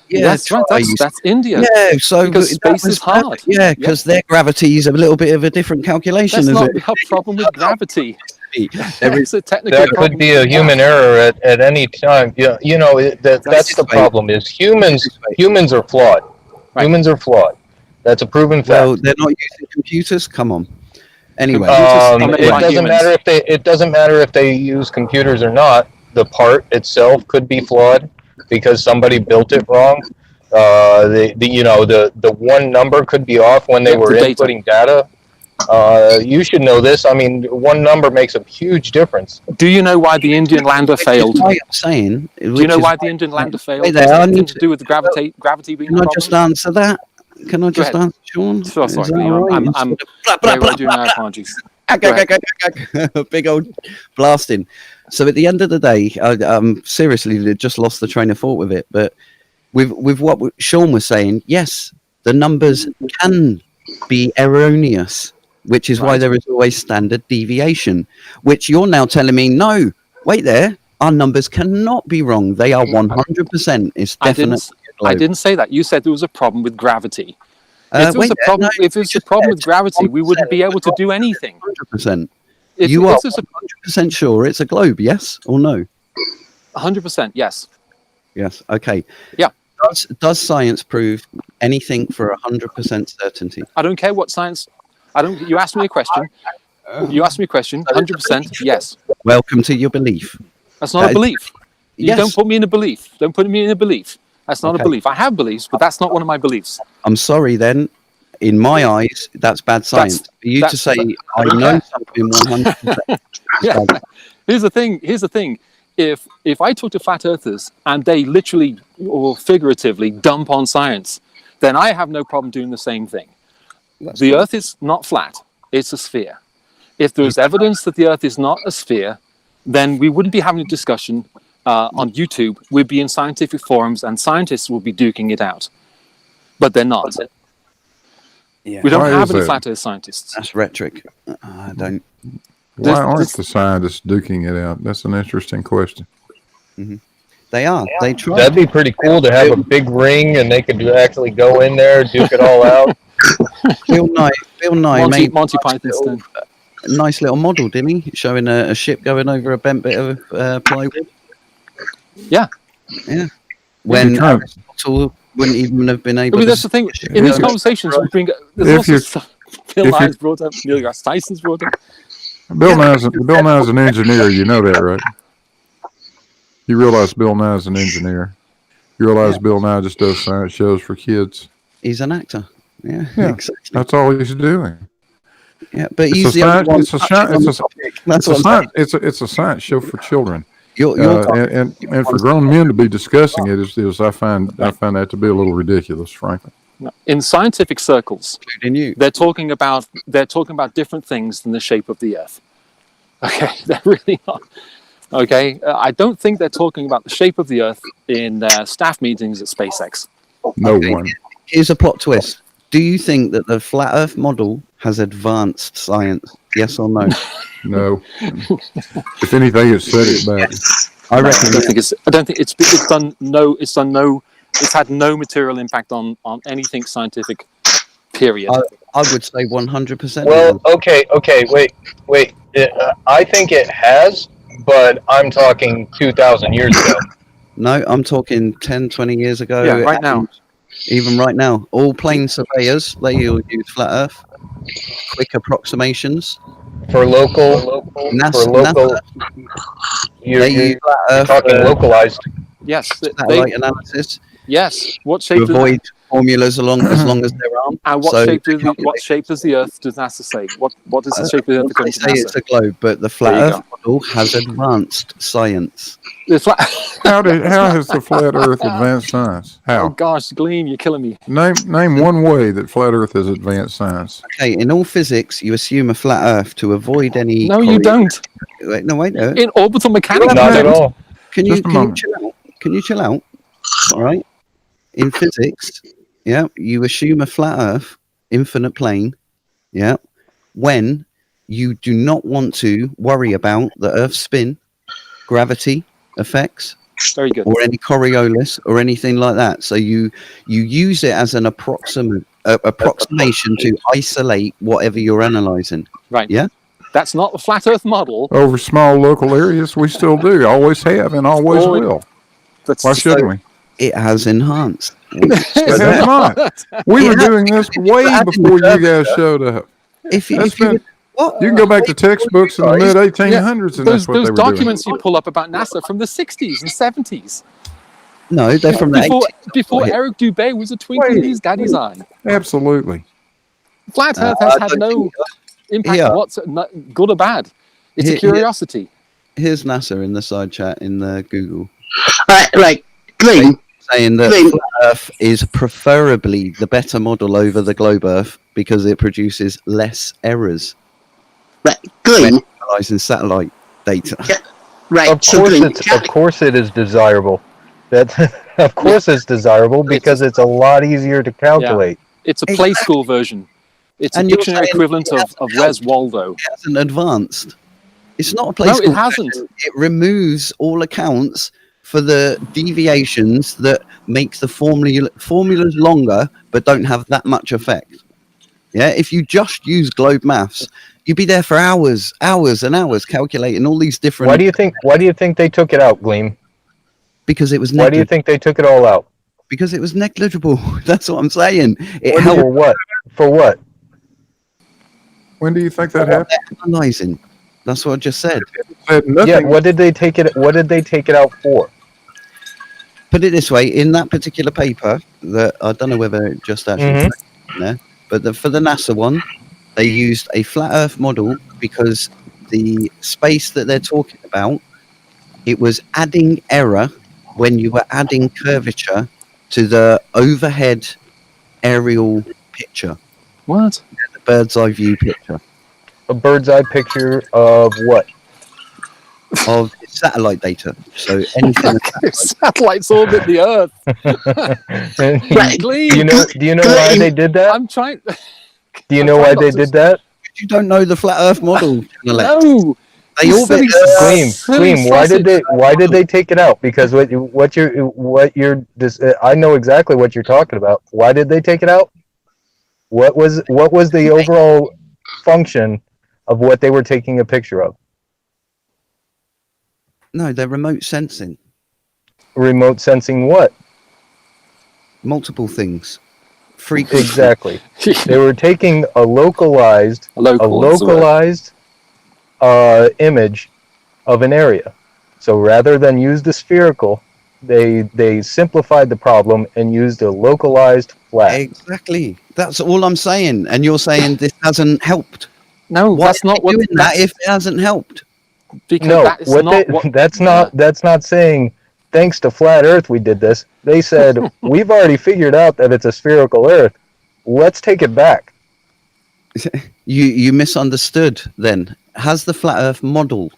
right. That's India. Yeah, so because space is hard. Yeah, because their gravity is a little bit of a different calculation. That's not a problem with gravity. There is a technical there could be a human error at any time. Yeah, that's the problem. Is humans are flawed. Right. Humans are flawed. That's a proven fact. Well, they're not using computers. Come on. Anyway, it doesn't matter if they use computers or not. The part itself could be flawed because somebody built it wrong. The one number could be off when they were inputting data. You should know this. I mean, one number makes a huge difference. Do you know why the Indian lander failed? I'm saying. Do you know why the Indian lander failed? It has nothing to do with gravity being Can I just answer that? Can I just answer, Sean? Sure, sorry. I'm doing my apologies. Big old blasting. So at the end of the day, seriously just lost the train of thought with it. But with what Sean was saying, yes, the numbers can be erroneous, which is why there is always standard deviation, which you're now telling me, no, wait there, our numbers cannot be wrong. They are 100%. It's definitely. I didn't say that. You said there was a problem with gravity. If there was a problem, with gravity, we wouldn't be able to do anything. 100%. You are 100% sure it's a globe, yes or no? 100%, yes. Yes. Okay. Yeah. Does science prove anything for 100% certainty? I don't care what science. You asked me a question. 100%. Yes. Welcome to your belief. That's not a belief. You don't put me in a belief. Don't put me in a belief. That's not a belief. I have beliefs, but that's not one of my beliefs. I'm sorry then. In my eyes, that's bad science. For you to say, I know something 100%. Yeah. Here's the thing. If I talk to flat earthers and they literally or figuratively dump on science, then I have no problem doing the same thing. The Earth is not flat. It's a sphere. If there's evidence that the Earth is not a sphere, then we wouldn't be having a discussion on YouTube. We'd be in scientific forums and scientists will be duking it out. But they're not. Yeah. We don't have any flat earth scientists. That's rhetoric. I don't. Why aren't the scientists duking it out? That's an interesting question. Mm-hmm. They are. They try. That'd be pretty cool to have a big ring and they could actually go in there, duke it all out. Bill Nye made Monty Python. A nice little model, didn't he? Showing a ship going over a bent bit of plywood. Yeah. Yeah. When Aristotle wouldn't even have been able. I mean, that's the thing. In these conversations, we bring. There's also stuff. Bill Nye's brought up. Neil deGrasse Tyson's brought up. Bill Nye's an engineer. You know that, right? You realize Bill Nye's an engineer. You realize Bill Nye just does science shows for kids. He's an actor. Yeah, exactly. That's all he's doing. Yeah, but he's the only one. It's a science show for children. And for grown men to be discussing it is I find that to be a little ridiculous, frankly. In scientific circles, including you, they're talking about different things than the shape of the Earth. Okay, they're really not. Okay, I don't think they're talking about the shape of the Earth in their staff meetings at SpaceX. No one. Here's a plot twist. Do you think that the flat Earth model has advanced science? Yes or no? No. If anything, it set it back. I reckon. I don't think it's had no material impact on anything scientific. Period. I would say 100%. Well, okay, wait. I think it has, but I'm talking 2,000 years ago. No, I'm talking 10, 20 years ago. Yeah, right now. Even right now, all plane surveyors, they all use flat Earth. Quick approximations. For local, NASA, you're talking localized. Yes, satellite analysis. Yes. What shape? To avoid formulas as long as there are. And what shape does the Earth? Does NASA say? What is the shape of the Earth according to NASA? NASA? It's a globe, but the flat Earth model has advanced science. How has the flat Earth advanced science? How? Oh gosh, Gleam, you're killing me. Name one way that flat Earth has advanced science. Okay, in all physics, you assume a flat Earth to avoid any. No, you don't. Wait, no, wait. In orbital mechanics, not at all. Can you chill out? Can you chill out? All right. In physics, yeah, you assume a flat Earth, infinite plane, yeah, when you do not want to worry about the Earth's spin, gravity effects, very good, or any Coriolis or anything like that. So you use it as an approximation to isolate whatever you're analyzing. Right. Yeah. That's not the flat Earth model. Over small local areas, we still do, always have, and always will. Why shouldn't we? It has enhanced. It has not. We were doing this way before you guys showed up. You can go back to textbooks in the mid 1800s, and that's what those they were documents doing. you pull up about NASA from the 60s and 70s. No, they're from before Eric Dubé was a twinkle in his daddy's eye. Absolutely. Flat Earth has had no impact good or bad. It's a curiosity. Here's NASA in the side chat in the Google. Right, Glenn. Saying that flat Earth is preferably the better model over the globe Earth because it produces less errors. Right, Glenn. Analyzing satellite data. Yeah, right. Of course it is desirable. Of course it's desirable because it's a lot easier to calculate. Yeah. It's a play school version. It's a dictionary equivalent of Where's Waldo. It hasn't advanced. It's not a play school. No, it hasn't. It removes all accounts for the deviations that make the formulas longer but don't have that much effect. Yeah, if you just use globe maths, you'd be there for hours and hours calculating all these different. Why do you think they took it out, Gleam? Because it was Why do you think they took it all out? Because it was negligible. That's what I'm saying. For what? For what? When do you think that happened? Analyzing. That's what I just said. Yeah, what did they take it out for? Put it this way, in that particular paper, that I don't know whether it just actually there, but for the NASA one, they used a flat Earth model because the space that they're talking about, it was adding error when you were adding curvature to the overhead aerial picture. What? The bird's eye view picture. A bird's eye picture of what? Of satellite data. So anything. Satellites orbit the Earth. Do you know why they did that? I'm trying. Do you know why they did that? You don't know the flat Earth model. No. They orbit. Gleam. Why did they take it out? Because what you're I know exactly what you're talking about. Why did they take it out? What was the overall function of what they were taking a picture of? No, they're remote sensing. Remote sensing what? Multiple things. Frequency. Exactly. They were taking a localized image of an area. So rather than use the spherical, they simplified the problem and used a localized flat. Exactly. That's all I'm saying. And you're saying this hasn't helped. No, that's not what. Doing that if it hasn't helped. Because No, that is that's not saying thanks to flat Earth we did this. They said we've already figured out that it's a spherical Earth. Let's take it back. You misunderstood. Then has the flat Earth model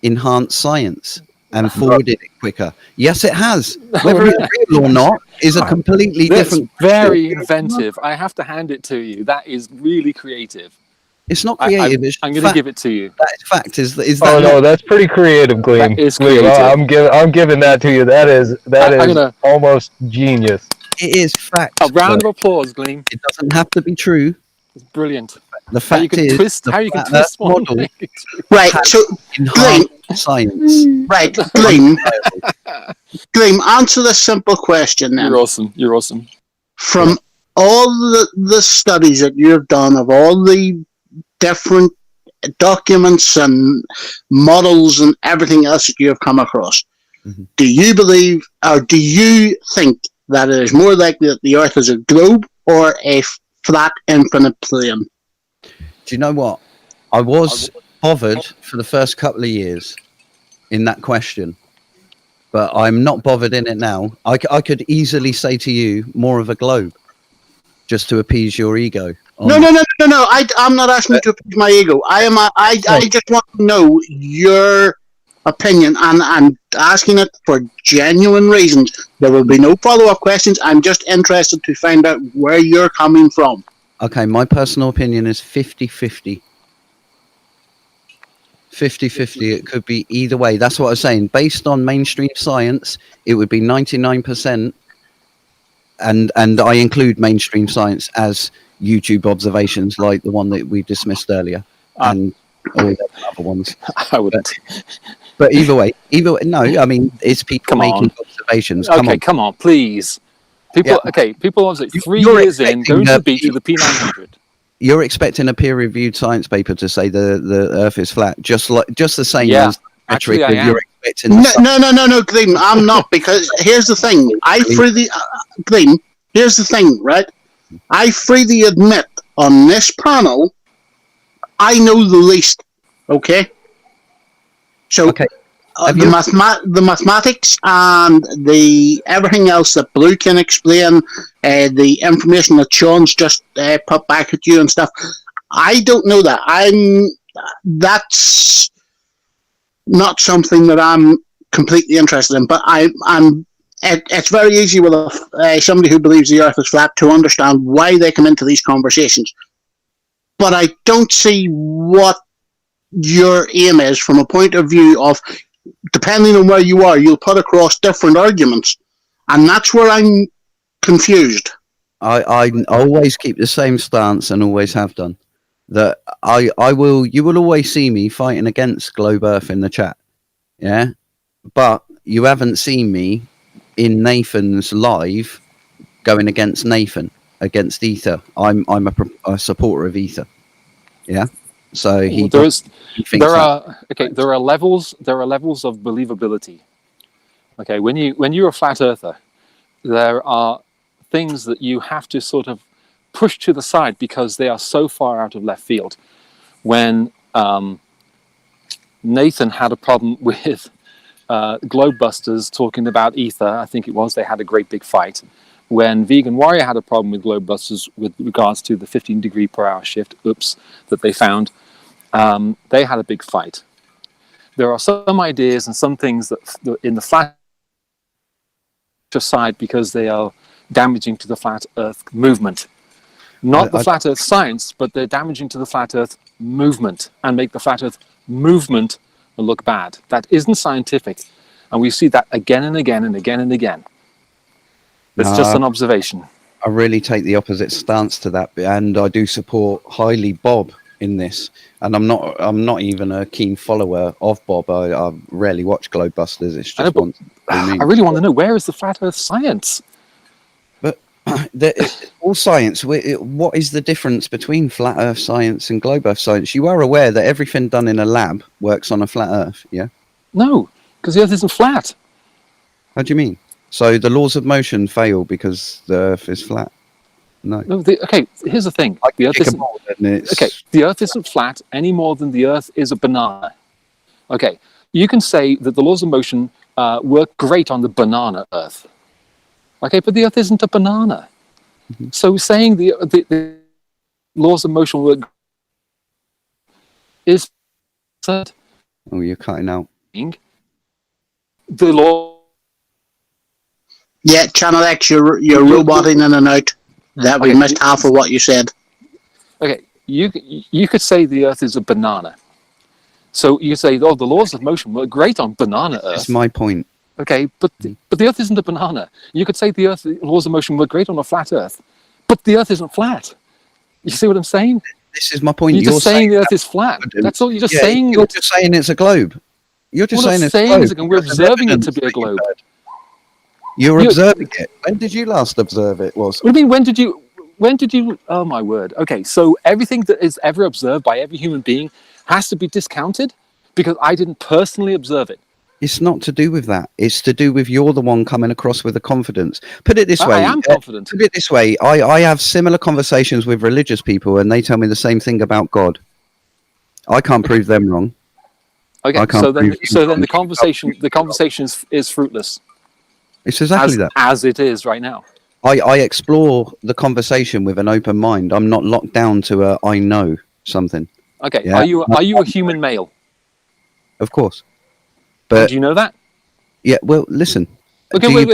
enhanced science and forwarded it quicker? Yes, it has. Whether it's real or not is a completely different. Very inventive. I have to hand it to you. That is really creative. It's not creative. I'm going to give it to you. That is fact. Is that? Oh no, that's pretty creative, Gleam. That is Gleam, creative. I'm giving that to you. That is almost genius. It is fact. A round of applause, Gleam. It doesn't have to be true. It's brilliant. The fact how you can twist one model right. So Gleam, science. Right, Gleam. Gleam, answer this simple question then. You're awesome. From all the studies that you have done of all the different documents and models and everything else that you have come across, do you believe, or do you think that it is more likely that the Earth is a globe or a flat infinite plane? Do you know what? I was bothered for the first couple of years in that question, but I'm not bothered in it now. I could easily say to you more of a globe just to appease your ego. No. I'm not asking you to appease my ego. I just want to know your opinion, and I'm asking it for genuine reasons. There will be no follow-up questions. I'm just interested to find out where you're coming from. Okay, my personal opinion is 50-50. 50-50. It could be either way. That's what I was saying. Based on mainstream science, it would be 99%. And I include mainstream science as YouTube observations like the one that we dismissed earlier and all the other ones. I wouldn't. But either way, no, I mean, it's people making observations. Come on, please. People obviously 3 years in, going to the beach with the P900. You're expecting a peer-reviewed science paper to say the Earth is flat, just the same as actually I am. You're expecting. No, Gleam, I'm not, because here's the thing. Gleam, here's the thing, right? I freely admit on this panel, I know the least. Okay. So the mathematics and the everything else that Blue can explain, the information that Sean's just put back at you and stuff, I don't know that. That's not something that I'm completely interested in. But it's very easy with somebody who believes the Earth is flat to understand why they come into these conversations. But I don't see what your aim is from a point of view of, depending on where you are, you'll put across different arguments. And that's where I'm confused. I always keep the same stance and always have done. That you will always see me fighting against Globe Earth in the chat. Yeah? But you haven't seen me in Nathan's live going against Nathan, against Ether. I'm a supporter of Ether. Yeah? So there are levels of believability. Okay, when you're a flat earther, there are things that you have to sort of push to the side because they are so far out of left field. When Nathan had a problem with Globebusters talking about Ether, I think it was, they had a great big fight. When Vegan Warrior had a problem with Globebusters with regards to the 15 degree per hour shift, that they found, they had a big fight. There are some ideas and some things that in the flat side because they are damaging to the flat earth movement. Not the flat earth science, but they're damaging to the flat earth movement and make the flat earth movement look bad. That isn't scientific. And we see that again and again and again and again. It's just an observation. I really take the opposite stance to that, and I do support highly Bob in this. And I'm not even a keen follower of Bob. I rarely watch Globebusters. It's just I really want to know, where is the flat earth science? But all science, what is the difference between flat earth science and globe earth science? You are aware that everything done in a lab works on a flat earth, yeah? No, because the earth isn't flat. How do you mean? So the laws of motion fail because the earth is flat? No. Okay, here's the thing. The earth isn't flat any more than the earth is a banana. Okay, you can say that the laws of motion work great on the banana Earth. Okay, but the Earth isn't a banana. So saying the laws of motion work is absurd. Oh, you're cutting out. The law. Yeah, Channel X, you're roboting in and out. That we missed half of what you said. Okay, you could say the Earth is a banana. So you say, oh, the laws of motion work great on banana Earth. That's my point. Okay, but the Earth isn't a banana. You could say the laws of motion work great on a flat Earth, but the Earth isn't flat. You see what I'm saying? This is my point. You're just saying the Earth is flat. That's all. You're just saying. You're just saying it's a globe. You're just saying it's a globe. We're observing it to be a globe. You're observing it. When did you last observe it? What do you mean? When did you? Oh my word. Okay, so everything that is ever observed by every human being has to be discounted because I didn't personally observe it. It's not to do with that. It's to do with you're the one coming across with the confidence. Put it this way. I am confident. Put it this way. I have similar conversations with religious people, and they tell me the same thing about God. I can't prove them wrong. Okay, so then the conversation is fruitless. It's exactly that. As it is right now. I explore the conversation with an open mind. I'm not locked down to I know something. Okay. Yeah? Are you a human male? Of course. But do you know that? Yeah. Well, listen. Okay. Wait.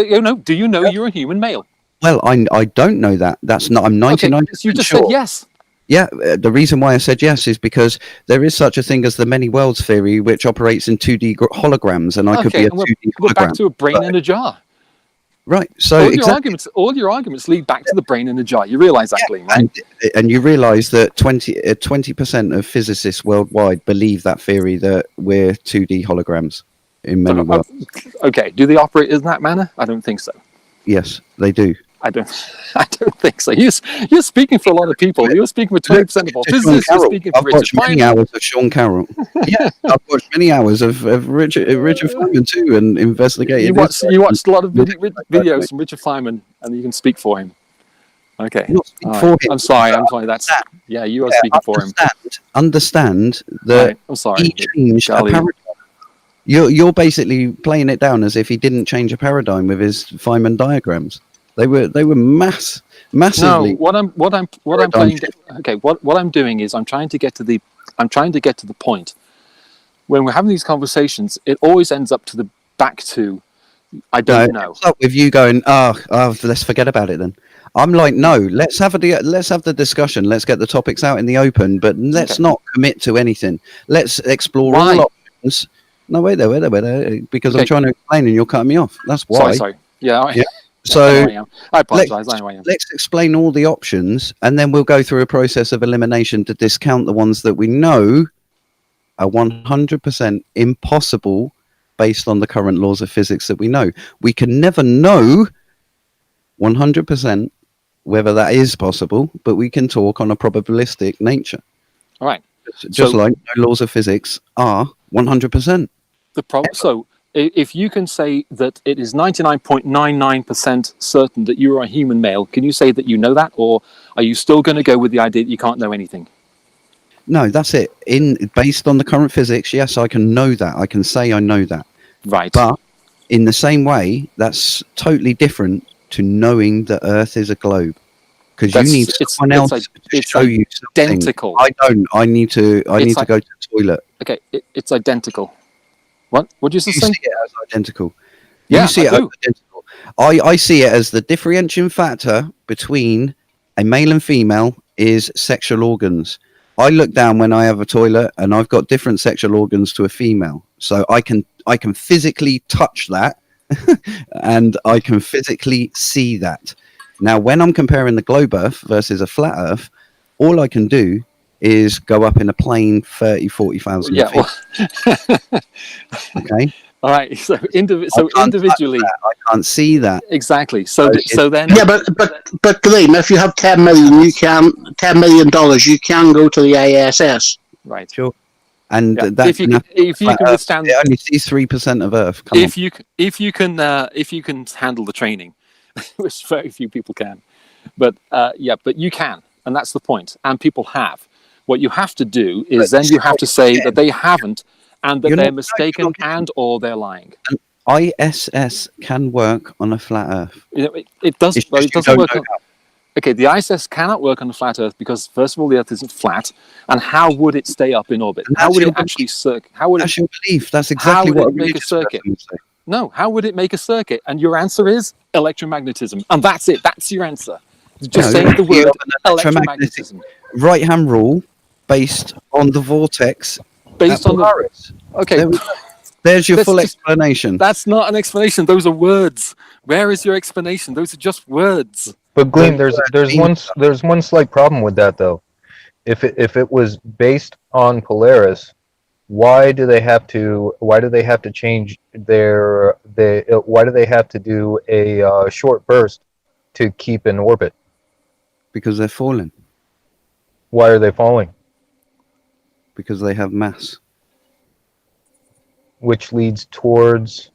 Do you know you're a human male? Well, I don't know that. That's not. I'm 99%. Okay, you just sure. said yes. Yeah. The reason why I said yes is because there is such a thing as the many worlds theory, which operates in 2D holograms, and I could be a 2D hologram. We're back to a brain in a jar. Right. So all your arguments lead back to the brain in a jar. You realize that, Glenn, right? And you realize that 20% of physicists worldwide believe that theory that we're 2D holograms in many worlds. Okay. Do they operate in that manner? I don't think so. Yes, they do. I don't think so. You're speaking for a lot of people. You're speaking for 20% of all physicists. You're speaking for I've watched many hours of Sean Carroll. Yeah, I've watched many hours of Richard Feynman too, and investigated. You watched a lot of videos from Richard Feynman, and you can speak for him. Okay. I'm sorry. That's you are speaking for him. Understand that I'm sorry. He changed a paradigm. You're basically playing it down as if he didn't change a paradigm with his Feynman diagrams. They were massively. No, what I'm playing. Okay, what I'm doing is I'm trying to get to the point. When we're having these conversations, it always ends up back to I don't know. It's up with you going, let's forget about it then. I'm like, no, let's have the discussion. Let's get the topics out in the open, but let's not commit to anything. Let's explore all options. No, wait there, because I'm trying to explain and you're cutting me off. That's why. Sorry. Yeah. So I apologize. Let's explain all the options, and then we'll go through a process of elimination to discount the ones that we know are 100% impossible based on the current laws of physics that we know. We can never know 100% whether that is possible, but we can talk on a probabilistic nature. All right. Just like no laws of physics are 100%. So if you can say that it is 99.99% certain that you are a human male, can you say that you know that, or are you still going to go with the idea that you can't know anything? No, that's it. Based on the current physics, yes, I can know that. I can say I know that. Right. But in the same way, that's totally different to knowing that Earth is a globe. Because you need someone else to show you something. Identical. I don't. I need to go to the toilet. Okay, it's identical. What did you say? You see it as identical. Yeah, you see it as identical. I see it as the differentiating factor between a male and female is sexual organs. I look down when I have a toilet and I've got different sexual organs to a female. So I can physically touch that and I can physically see that. Now, when I'm comparing the globe Earth versus a flat Earth, all I can do is go up in a plane 30, 40,000 feet. Well, okay. All right. So individually, I can't see that. Exactly. So then. Yeah, but Glenn, if you have $10 million, $10 million, you can go to the ISS. Right. Sure. And if you can withstand, it only sees 3% of Earth. If you can handle the training, which very few people can, but you can, and that's the point. And people have. What you have to do is then you have to say that they haven't, and that they're mistaken and or they're lying. ISS can work on a flat Earth. It does. Well, it doesn't work. Okay, the ISS cannot work on a flat Earth because, first of all, the Earth isn't flat, and how would it stay up in orbit? How would it actually circuit? How would That's your belief. That's exactly what it make a circuit. No, how would it make a circuit? And your answer is electromagnetism, and that's it. That's your answer. Just saying the word electromagnetism. Right-hand rule based on the vortex. Based on the. Okay. There's your full explanation. That's not an explanation. Those are words. Where is your explanation? Those are just words. But Gleam, there's one slight problem with that though. If it was based on Polaris, why do they have to change why do they have to do a short burst to keep in orbit? Because they're falling. Why are they falling? Because they have mass. Which leads towards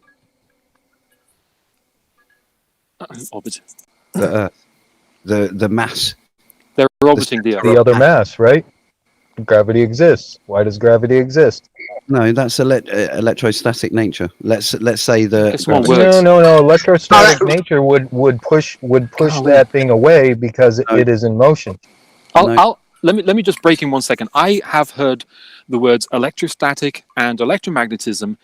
orbit. The Earth. The mass. They're orbiting the Earth. The other mass, right? Gravity exists. Why does gravity exist? No, that's electrostatic nature. Let's say no. Electrostatic nature would push that thing away because it is in motion. Let me just break in 1 second. I have heard the words electrostatic and electromagnetism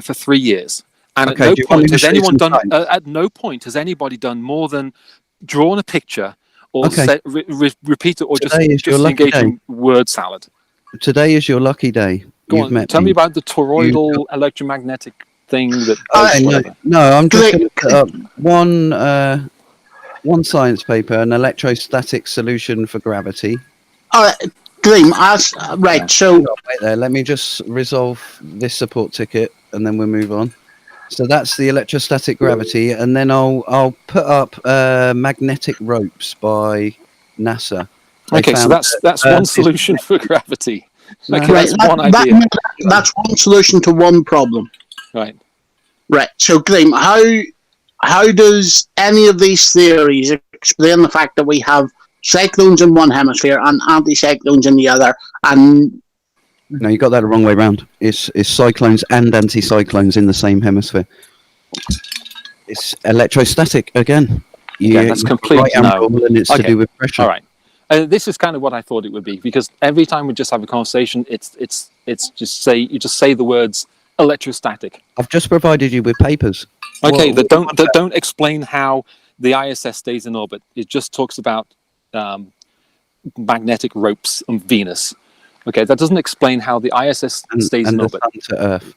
for 3 years, and at no point has anyone done. At no point has anybody done more than drawn a picture or repeat it or just engage in word salad. Today is your lucky day. Go on, tell me about the toroidal electromagnetic thing that. No, I'm just going to put up one science paper, an electrostatic solution for gravity. Dream, right, so... Wait there, let me just resolve this support ticket, and then we'll move on. So that's the electrostatic gravity, and then I'll put up magnetic ropes by NASA. Okay, so that's one solution for gravity. Okay, right, that's one idea. That's one solution to one problem. Right. Right, so Graham, how does any of these theories explain the fact that we have cyclones in one hemisphere and anticyclones in the other? And no, you got that the wrong way round. It's cyclones and anticyclones in the same hemisphere. It's electrostatic again. That's complete no. And it's to do with pressure. All right. This is kind of what I thought it would be, because every time we just have a conversation, it's just say the words electrostatic. I've just provided you with papers. Okay, that don't explain how the ISS stays in orbit. It just talks about magnetic ropes on Venus. Okay, that doesn't explain how the ISS stays in orbit. And to Earth.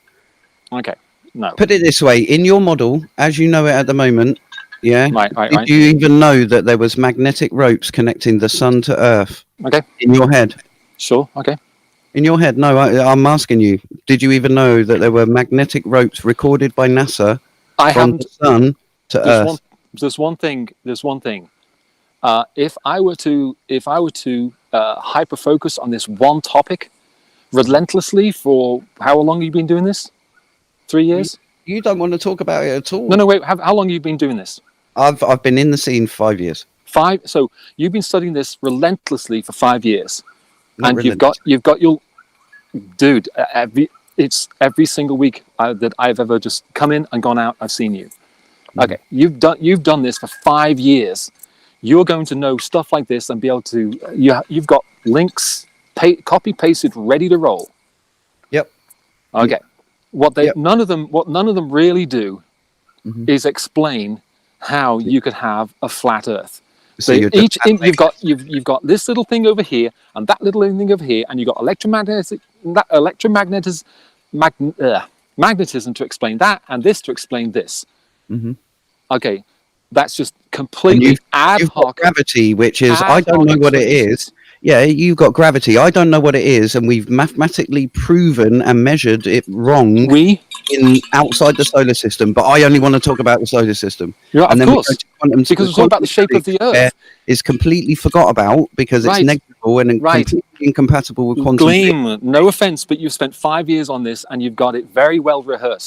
Okay, no. Put it this way: in your model, as you know it at the moment. Yeah. Right. Did you even know that there was magnetic ropes connecting the sun to Earth? Okay. In your head. Sure. Okay. In your head? No, I'm asking you. Did you even know that there were magnetic ropes recorded by NASA from the sun to Earth? There's one thing. If I were to hyper focus on this one topic relentlessly for how long have you been doing this? 3 years. You don't want to talk about it at all. No, wait. How long have you been doing this? I've been in the scene 5 years. 5. So you've been studying this relentlessly for 5 years, and you've got your dude. It's every single week that I've ever just come in and gone out. I've seen you. Okay, you've done this for 5 years. You're going to know stuff like this and be able to. You've got links, copy pasted, ready to roll. Yep. Okay. None of them really do is explain how you could have a flat Earth. So you've got this little thing over here and that little thing over here, and you've got magnetism to explain that, and this to explain this. Okay, that's just completely ad hoc. Gravity, which is I don't know what it is. Yeah, you've got gravity. I don't know what it is, and we've mathematically proven and measured it wrong. Outside the solar system, but I only want to talk about the solar system. Yeah, and of course, because it's all about the shape of the Earth. Is completely forgot about because it's negligible and completely incompatible with quantum. Gleam, no offense, but you've spent 5 years on this, and you've got it very well rehearsed.